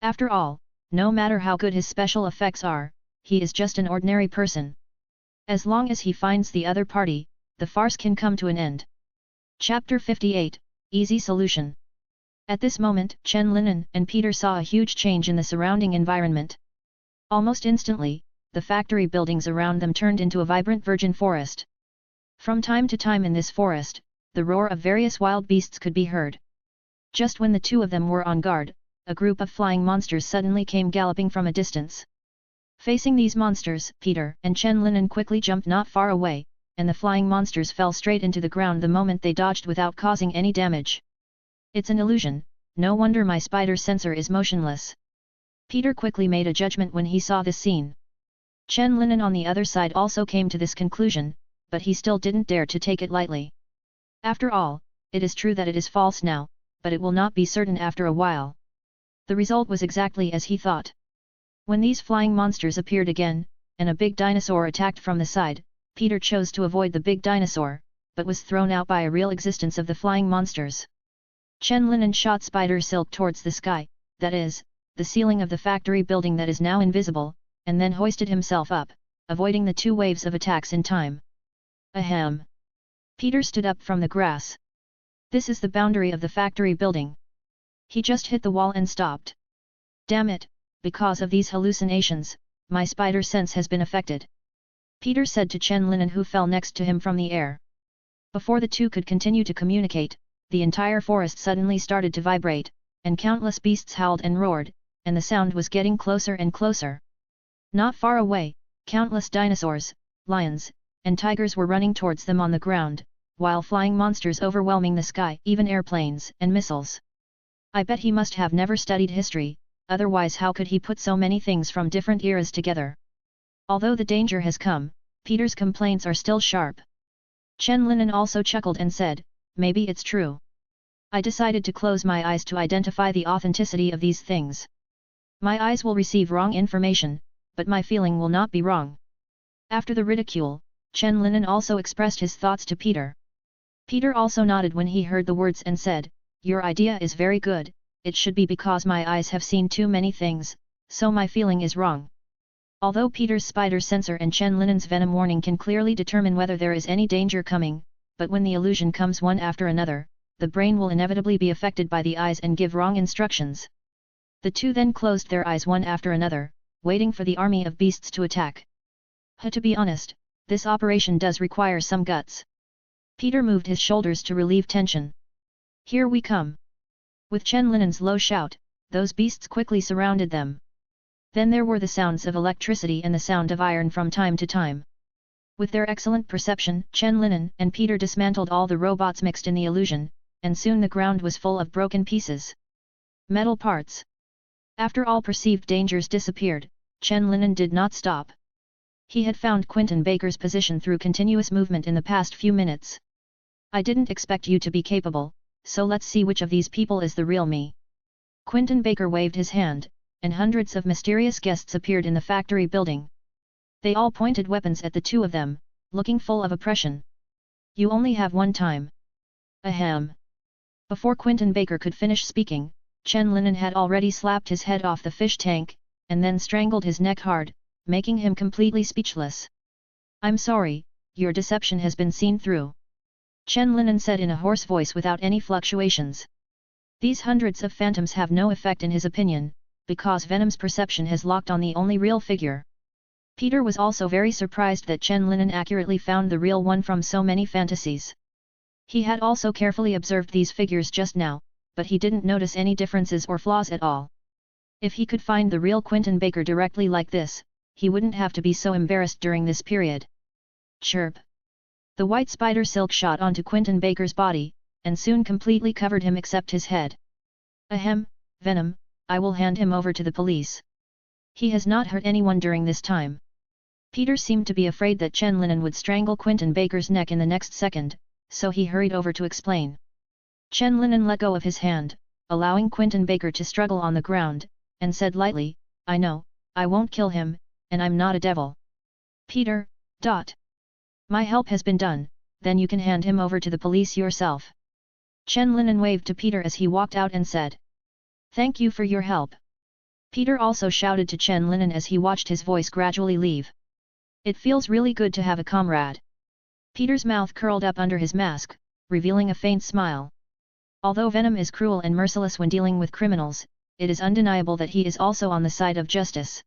After all, no matter how good his special effects are, he is just an ordinary person. As long as he finds the other party, the farce can come to an end. Chapter 58, Easy Solution. At this moment, Chen Linen and Peter saw a huge change in the surrounding environment. Almost instantly, the factory buildings around them turned into a vibrant virgin forest. From time to time in this forest, the roar of various wild beasts could be heard. Just when the two of them were on guard, a group of flying monsters suddenly came galloping from a distance. Facing these monsters, Peter and Chen Linen quickly jumped not far away, and the flying monsters fell straight into the ground the moment they dodged without causing any damage. It's an illusion, no wonder my spider sensor is motionless. Peter quickly made a judgment when he saw this scene. Chen Linen on the other side also came to this conclusion, but he still didn't dare to take it lightly. After all, it is true that it is false now, but it will not be certain after a while. The result was exactly as he thought. When these flying monsters appeared again, and a big dinosaur attacked from the side, Peter chose to avoid the big dinosaur, but was thrown out by a real existence of the flying monsters. Chen Linen shot spider silk towards the sky, that is, the ceiling of the factory building that is now invisible, and then hoisted himself up, avoiding the two waves of attacks in time. Ahem! Peter stood up from the grass. This is the boundary of the factory building. He just hit the wall and stopped. Damn it, because of these hallucinations, my spider sense has been affected. Peter said to Chen Linen who fell next to him from the air. Before the two could continue to communicate, the entire forest suddenly started to vibrate, and countless beasts howled and roared, and the sound was getting closer and closer. Not far away, countless dinosaurs, lions, and tigers were running towards them on the ground, while flying monsters overwhelming the sky, even airplanes and missiles. I bet he must have never studied history, otherwise how could he put so many things from different eras together? Although the danger has come, Peter's complaints are still sharp. Chen Linen also chuckled and said, maybe it's true. I decided to close my eyes to identify the authenticity of these things. My eyes will receive wrong information, but my feeling will not be wrong. After the ridicule, Chen Linen also expressed his thoughts to Peter. Peter also nodded when he heard the words and said, your idea is very good, it should be because my eyes have seen too many things, so my feeling is wrong. Although Peter's spider sensor and Chen Linen's venom warning can clearly determine whether there is any danger coming, but when the illusion comes one after another, the brain will inevitably be affected by the eyes and give wrong instructions. The two then closed their eyes one after another, waiting for the army of beasts to attack. To be honest, this operation does require some guts. Peter moved his shoulders to relieve tension. Here we come. With Chen Linen's low shout, those beasts quickly surrounded them. Then there were the sounds of electricity and the sound of iron from time to time. With their excellent perception, Chen Linen and Peter dismantled all the robots mixed in the illusion, and soon the ground was full of broken pieces. Metal parts. After all perceived dangers disappeared, Chen Linen did not stop. He had found Quentin Baker's position through continuous movement in the past few minutes. I didn't expect you to be capable, so let's see which of these people is the real me. Quentin Baker waved his hand, and hundreds of mysterious guests appeared in the factory building. They all pointed weapons at the two of them, looking full of oppression. You only have one time. Ahem. Before Quentin Baker could finish speaking, Chen Linen had already slapped his head off the fish tank, and then strangled his neck hard, making him completely speechless. I'm sorry, your deception has been seen through. Chen Linen said in a hoarse voice without any fluctuations. These hundreds of phantoms have no effect in his opinion, because Venom's perception has locked on the only real figure. Peter was also very surprised that Chen Linen accurately found the real one from so many fantasies. He had also carefully observed these figures just now, but he didn't notice any differences or flaws at all. If he could find the real Quentin Baker directly like this, he wouldn't have to be so embarrassed during this period. Chirp! The white spider silk shot onto Quentin Baker's body, and soon completely covered him except his head. Ahem, Venom, I will hand him over to the police. He has not hurt anyone during this time. Peter seemed to be afraid that Chen Linen would strangle Quentin Baker's neck in the next second, so he hurried over to explain. Chen Linen let go of his hand, allowing Quentin Baker to struggle on the ground, and said lightly, I know, I won't kill him, and I'm not a devil. Peter, my help has been done, then you can hand him over to the police yourself. Chen Linen waved to Peter as he walked out and said. Thank you for your help. Peter also shouted to Chen Linen as he watched his voice gradually leave. It feels really good to have a comrade. Peter's mouth curled up under his mask, revealing a faint smile. Although Venom is cruel and merciless when dealing with criminals, it is undeniable that he is also on the side of justice.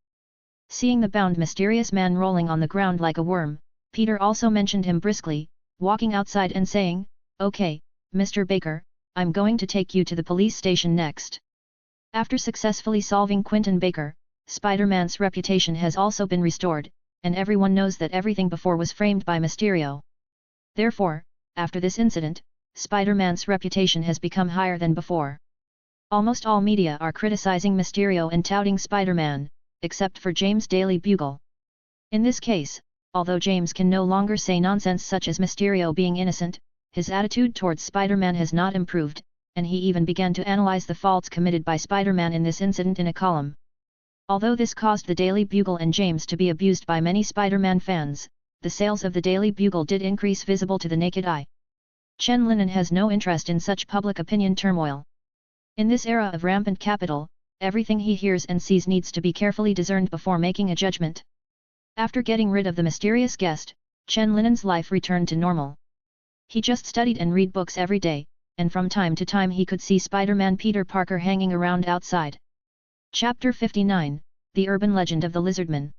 Seeing the bound mysterious man rolling on the ground like a worm, Peter also mentioned him briskly, walking outside and saying, Okay, Mr. Baker, I'm going to take you to the police station next. After successfully solving Quentin Baker, Spider-Man's reputation has also been restored, and everyone knows that everything before was framed by Mysterio. Therefore, after this incident, Spider-Man's reputation has become higher than before. Almost all media are criticizing Mysterio and touting Spider-Man, except for James' Daily Bugle. In this case, although James can no longer say nonsense such as Mysterio being innocent, his attitude towards Spider-Man has not improved, and he even began to analyze the faults committed by Spider-Man in this incident in a column. Although this caused the Daily Bugle and James to be abused by many Spider-Man fans, the sales of the Daily Bugle did increase visible to the naked eye. Chen Linen has no interest in such public opinion turmoil. In this era of rampant capital, everything he hears and sees needs to be carefully discerned before making a judgment. After getting rid of the mysterious guest, Chen Linen's life returned to normal. He just studied and read books every day, and from time to time he could see Spider-Man Peter Parker hanging around outside. Chapter 59, The Urban Legend of the Lizardman.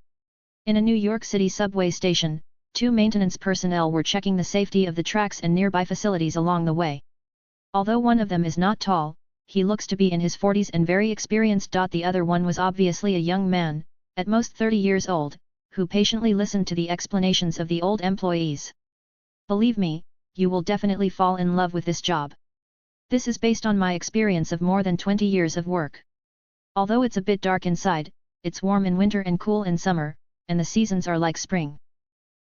In a New York City subway station, two maintenance personnel were checking the safety of the tracks and nearby facilities along the way. Although one of them is not tall, he looks to be in his 40s and very experienced. The other one was obviously a young man, at most 30 years old, who patiently listened to the explanations of the old employees. Believe me, you will definitely fall in love with this job. This is based on my experience of more than 20 years of work. Although it's a bit dark inside, it's warm in winter and cool in summer, and the seasons are like spring.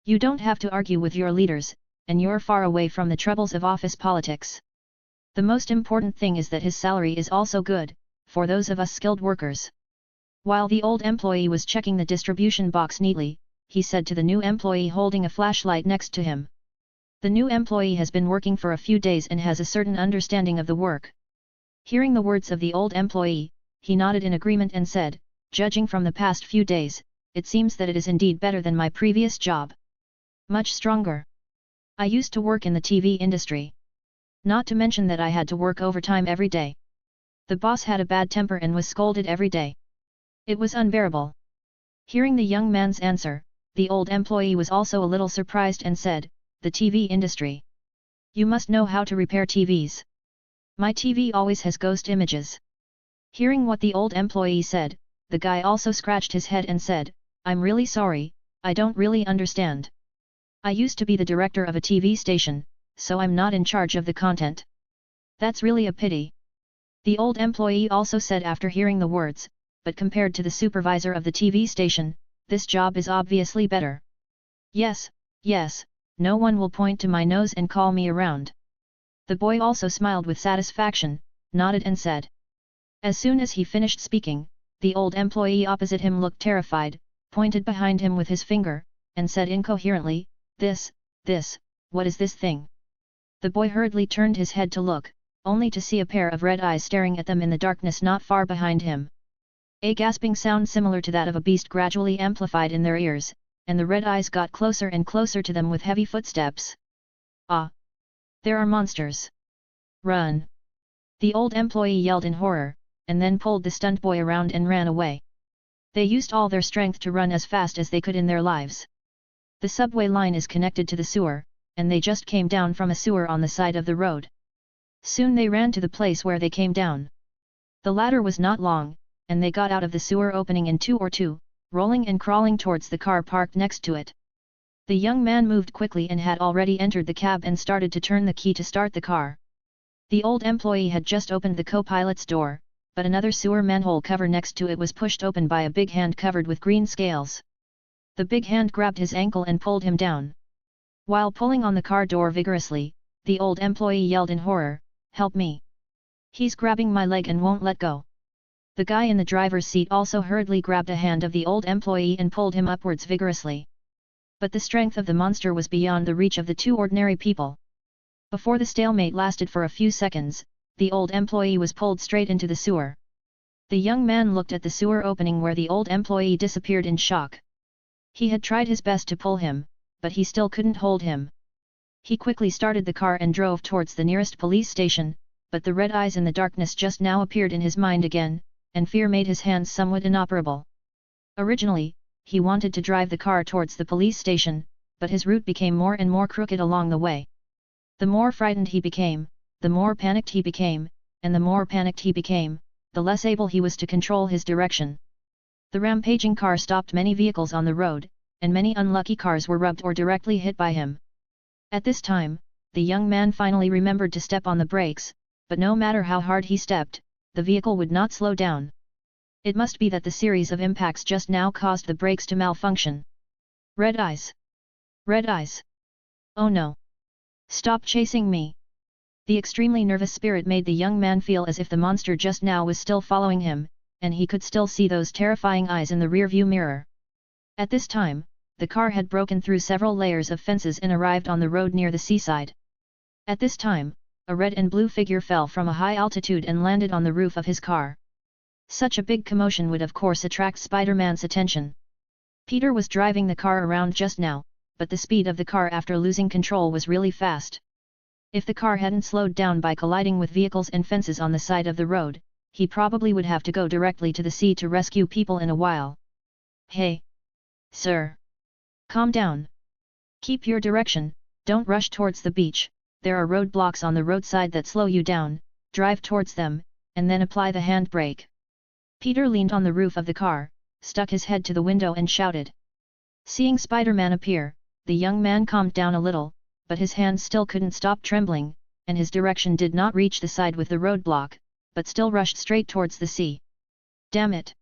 You don't have to argue with your leaders, and you're far away from the troubles of office politics. The most important thing is that his salary is also good, for those of us skilled workers. While the old employee was checking the distribution box neatly, he said to the new employee holding a flashlight next to him. The new employee has been working for a few days and has a certain understanding of the work. Hearing the words of the old employee, he nodded in agreement and said, Judging from the past few days, it seems that it is indeed better than my previous job. Much stronger. I used to work in the TV industry. Not to mention that I had to work overtime every day. The boss had a bad temper and was scolded every day. It was unbearable. Hearing the young man's answer, the old employee was also a little surprised and said, The TV industry. You must know how to repair TVs. My TV always has ghost images. Hearing what the old employee said, the guy also scratched his head and said, I'm really sorry, I don't really understand. I used to be the director of a TV station, so I'm not in charge of the content. That's really a pity. The old employee also said after hearing the words, but compared to the supervisor of the TV station, this job is obviously better. Yes, yes, no one will point to my nose and call me around. The boy also smiled with satisfaction, nodded and said. As soon as he finished speaking, the old employee opposite him looked terrified, pointed behind him with his finger, and said incoherently, this, what is this thing? The boy hurriedly turned his head to look, only to see a pair of red eyes staring at them in the darkness not far behind him. A gasping sound similar to that of a beast gradually amplified in their ears, and the red eyes got closer and closer to them with heavy footsteps. Ah! There are monsters! Run! The old employee yelled in horror, and then pulled the stunt boy around and ran away. They used all their strength to run as fast as they could in their lives. The subway line is connected to the sewer, and they just came down from a sewer on the side of the road. Soon they ran to the place where they came down. The ladder was not long, and they got out of the sewer opening in 2 or 2, rolling and crawling towards the car parked next to it. The young man moved quickly and had already entered the cab and started to turn the key to start the car. The old employee had just opened the co-pilot's door, but another sewer manhole cover next to it was pushed open by a big hand covered with green scales. The big hand grabbed his ankle and pulled him down. While pulling on the car door vigorously, the old employee yelled in horror, "Help me! He's grabbing my leg and won't let go." The guy in the driver's seat also hurriedly grabbed a hand of the old employee and pulled him upwards vigorously. But the strength of the monster was beyond the reach of the two ordinary people. Before the stalemate lasted for a few seconds, the old employee was pulled straight into the sewer. The young man looked at the sewer opening where the old employee disappeared in shock. He had tried his best to pull him, but he still couldn't hold him. He quickly started the car and drove towards the nearest police station, but the red eyes in the darkness just now appeared in his mind again, and fear made his hands somewhat inoperable. Originally, he wanted to drive the car towards the police station, but his route became more and more crooked along the way. The more frightened he became, the more panicked he became, and the more panicked he became, the less able he was to control his direction. The rampaging car stopped many vehicles on the road, and many unlucky cars were rubbed or directly hit by him. At this time, the young man finally remembered to step on the brakes, but no matter how hard he stepped, the vehicle would not slow down. It must be that the series of impacts just now caused the brakes to malfunction. Red eyes! Red eyes! Oh no! Stop chasing me! The extremely nervous spirit made the young man feel as if the monster just now was still following him, and he could still see those terrifying eyes in the rearview mirror. At this time, the car had broken through several layers of fences and arrived on the road near the seaside. At this time, a red and blue figure fell from a high altitude and landed on the roof of his car. Such a big commotion would of course attract Spider-Man's attention. Peter was driving the car around just now, but the speed of the car after losing control was really fast. If the car hadn't slowed down by colliding with vehicles and fences on the side of the road, he probably would have to go directly to the sea to rescue people in a while. Hey! Sir! Calm down! Keep your direction, don't rush towards the beach, there are roadblocks on the roadside that slow you down, drive towards them, and then apply the handbrake. Peter leaned on the roof of the car, stuck his head to the window and shouted. Seeing Spider-Man appear, the young man calmed down a little, but his hands still couldn't stop trembling, and his direction did not reach the side with the roadblock, but still rushed straight towards the sea. Damn it!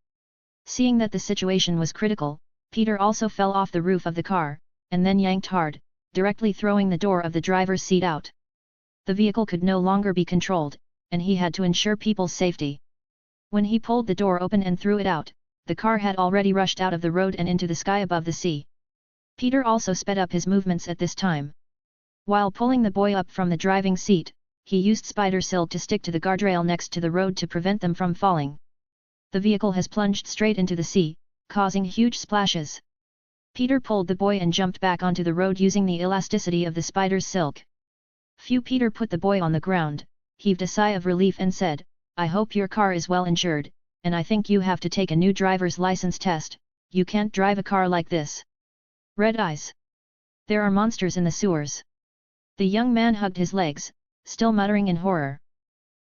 Seeing that the situation was critical, Peter also fell off the roof of the car, and then yanked hard, directly throwing the door of the driver's seat out. The vehicle could no longer be controlled, and he had to ensure people's safety. When he pulled the door open and threw it out, the car had already rushed out of the road and into the sky above the sea. Peter also sped up his movements at this time. While pulling the boy up from the driving seat, he used spider silk to stick to the guardrail next to the road to prevent them from falling. The vehicle has plunged straight into the sea, causing huge splashes. Peter pulled the boy and jumped back onto the road using the elasticity of the spider's silk. Peter put the boy on the ground, heaved a sigh of relief and said, I hope your car is well insured, and I think you have to take a new driver's license test, you can't drive a car like this. Red eyes! There are monsters in the sewers. The young man hugged his legs, still muttering in horror.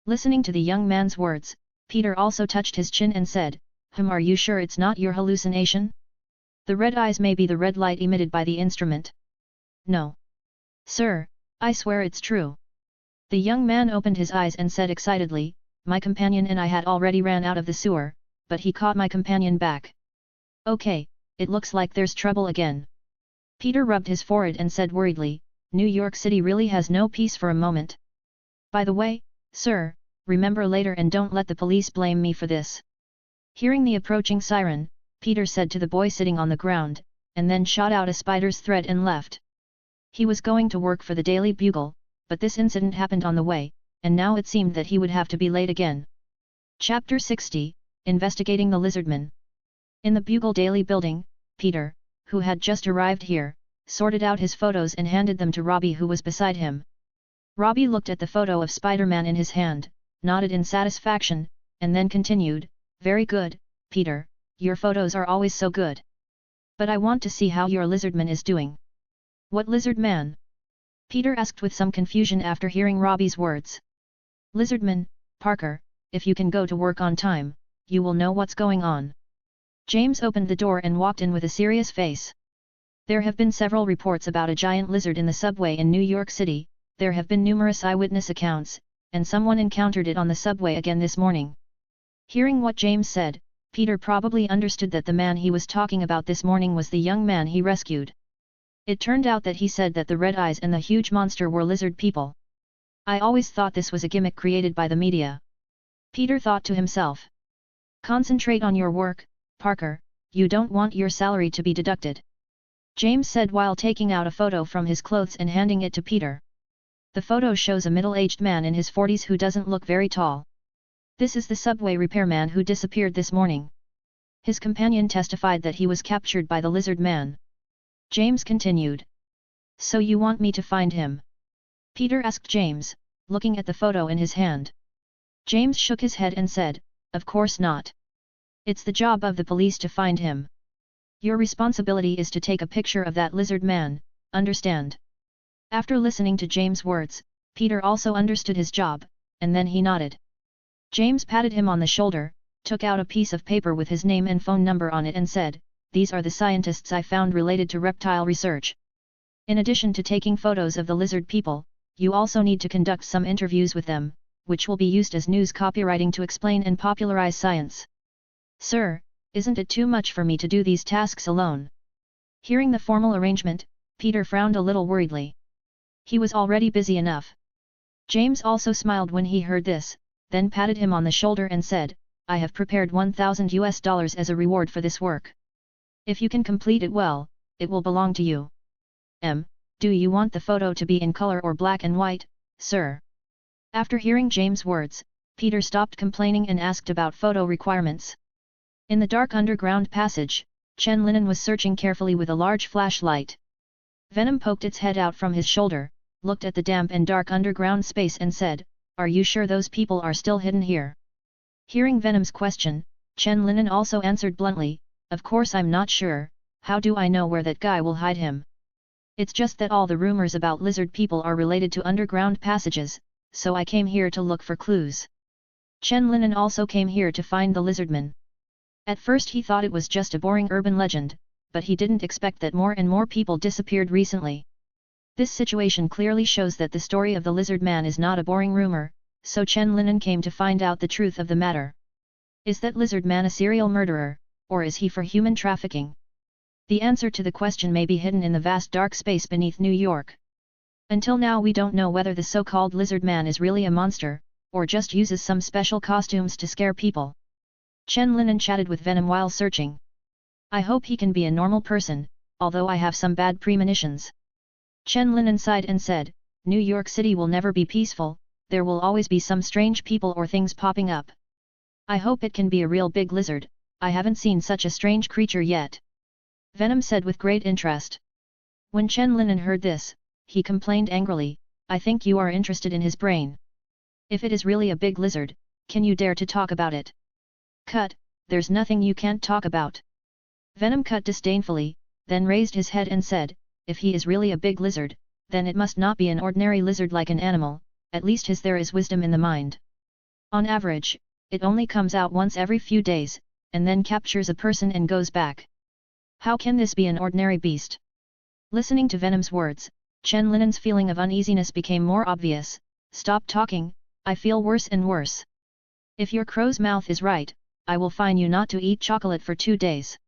Listening to the young man's words, Peter also touched his chin and said, Are you sure it's not your hallucination? The red eyes may be the red light emitted by the instrument. No. Sir, I swear it's true. The young man opened his eyes and said excitedly, My companion and I had already ran out of the sewer, but he caught my companion back. Okay, it looks like there's trouble again. Peter rubbed his forehead and said worriedly, New York City really has no peace for a moment. By the way, sir, remember later and don't let the police blame me for this. Hearing the approaching siren, Peter said to the boy sitting on the ground, and then shot out a spider's thread and left. He was going to work for the Daily Bugle, but this incident happened on the way, and now it seemed that he would have to be late again. Chapter 60, Investigating the Lizardman. In the Bugle Daily building, Peter, who had just arrived here, sorted out his photos and handed them to Robbie who was beside him. Robbie looked at the photo of Spider-Man in his hand, nodded in satisfaction, and then continued, Very good, Peter, your photos are always so good. But I want to see how your lizardman is doing. What lizardman? Peter asked with some confusion after hearing Robbie's words. Lizardman, Parker, if you can go to work on time, you will know what's going on. James opened the door and walked in with a serious face. There have been several reports about a giant lizard in the subway in New York City, there have been numerous eyewitness accounts, and someone encountered it on the subway again this morning. Hearing what James said, Peter probably understood that the man he was talking about this morning was the young man he rescued. It turned out that he said that the red eyes and the huge monster were lizard people. I always thought this was a gimmick created by the media. Peter thought to himself. Concentrate on your work, Parker, you don't want your salary to be deducted. James said while taking out a photo from his clothes and handing it to Peter. The photo shows a middle-aged man in his 40s who doesn't look very tall. This is the subway repairman who disappeared this morning. His companion testified that he was captured by the lizard man. James continued. So you want me to find him? Peter asked James, looking at the photo in his hand. James shook his head and said, Of course not. It's the job of the police to find him. Your responsibility is to take a picture of that lizard man, understand? After listening to James' words, Peter also understood his job, and then he nodded. James patted him on the shoulder, took out a piece of paper with his name and phone number on it and said, These are the scientists I found related to reptile research. In addition to taking photos of the lizard people, you also need to conduct some interviews with them, which will be used as news copywriting to explain and popularize science. Sir, isn't it too much for me to do these tasks alone? Hearing the formal arrangement, Peter frowned a little worriedly. He was already busy enough. James also smiled when he heard this, then patted him on the shoulder and said, I have prepared $1,000 as a reward for this work. If you can complete it well, it will belong to you. Do you want the photo to be in color or black and white, sir? After hearing James' words, Peter stopped complaining and asked about photo requirements. In the dark underground passage, Chen Linen was searching carefully with a large flashlight. Venom poked its head out from his shoulder, looked at the damp and dark underground space and said, Are you sure those people are still hidden here? Hearing Venom's question, Chen Linen also answered bluntly, Of course I'm not sure, how do I know where that guy will hide him? It's just that all the rumors about lizard people are related to underground passages, so I came here to look for clues. Chen Linen also came here to find the lizardman. At first he thought it was just a boring urban legend, but he didn't expect that more and more people disappeared recently. This situation clearly shows that the story of the lizard man is not a boring rumor, so Chen Linen came to find out the truth of the matter. Is that lizard man a serial murderer, or is he for human trafficking? The answer to the question may be hidden in the vast dark space beneath New York. Until now we don't know whether the so-called lizard man is really a monster, or just uses some special costumes to scare people. Chen Linen chatted with Venom while searching. I hope he can be a normal person, although I have some bad premonitions. Chen Linen sighed and said, New York City will never be peaceful, there will always be some strange people or things popping up. I hope it can be a real big lizard, I haven't seen such a strange creature yet. Venom said with great interest. When Chen Linen heard this, he complained angrily, I think you are interested in his brain. If it is really a big lizard, can you dare to talk about it? Cut, there's nothing you can't talk about. Venom cut disdainfully, then raised his head and said, If he is really a big lizard, then it must not be an ordinary lizard like an animal, at least his there is wisdom in the mind. On average, it only comes out once every few days, and then captures a person and goes back. How can this be an ordinary beast? Listening to Venom's words, Chen Linen's feeling of uneasiness became more obvious. Stop talking, I feel worse and worse. If your crow's mouth is right, I will fine you not to eat chocolate for 2 days.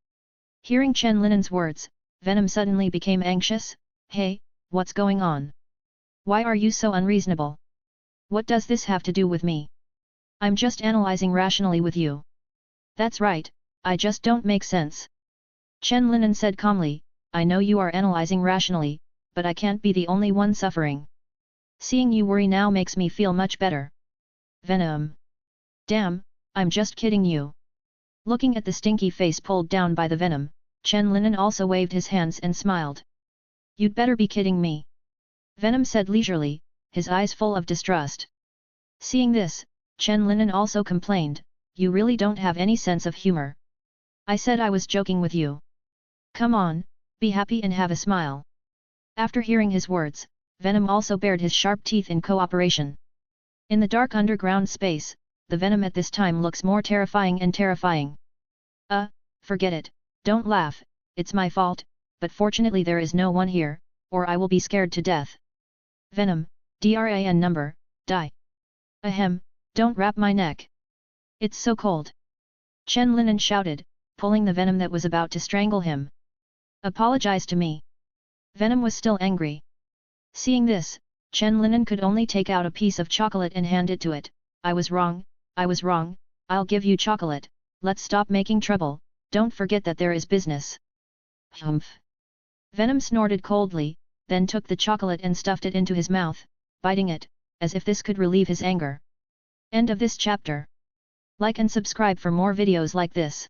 Hearing Chen Linen's words, Venom suddenly became anxious. Hey, what's going on? Why are you so unreasonable? What does this have to do with me? I'm just analyzing rationally with you. That's right, I just don't make sense. Chen Linen said calmly, I know you are analyzing rationally, but I can't be the only one suffering. Seeing you worry now makes me feel much better. Venom. Damn, I'm just kidding you. Looking at the stinky face pulled down by the venom, Chen Linen also waved his hands and smiled. You'd better be kidding me. Venom said leisurely, his eyes full of distrust. Seeing this, Chen Linen also complained, you really don't have any sense of humor. I said I was joking with you. Come on, be happy and have a smile. After hearing his words, Venom also bared his sharp teeth in cooperation. In the dark underground space, the Venom at this time looks more terrifying and terrifying. Forget it, don't laugh, it's my fault, but fortunately there is no one here, or I will be scared to death. Venom, DRAN number, die. Ahem, don't wrap my neck. It's so cold. Chen Linen shouted, pulling the Venom that was about to strangle him. Apologize to me. Venom was still angry. Seeing this, Chen Linen could only take out a piece of chocolate and hand it to it. I was wrong, I'll give you chocolate, let's stop making trouble, don't forget that there is business. Humph. Venom snorted coldly, then took the chocolate and stuffed it into his mouth, biting it, as if this could relieve his anger. End of this chapter. Like and subscribe for more videos like this.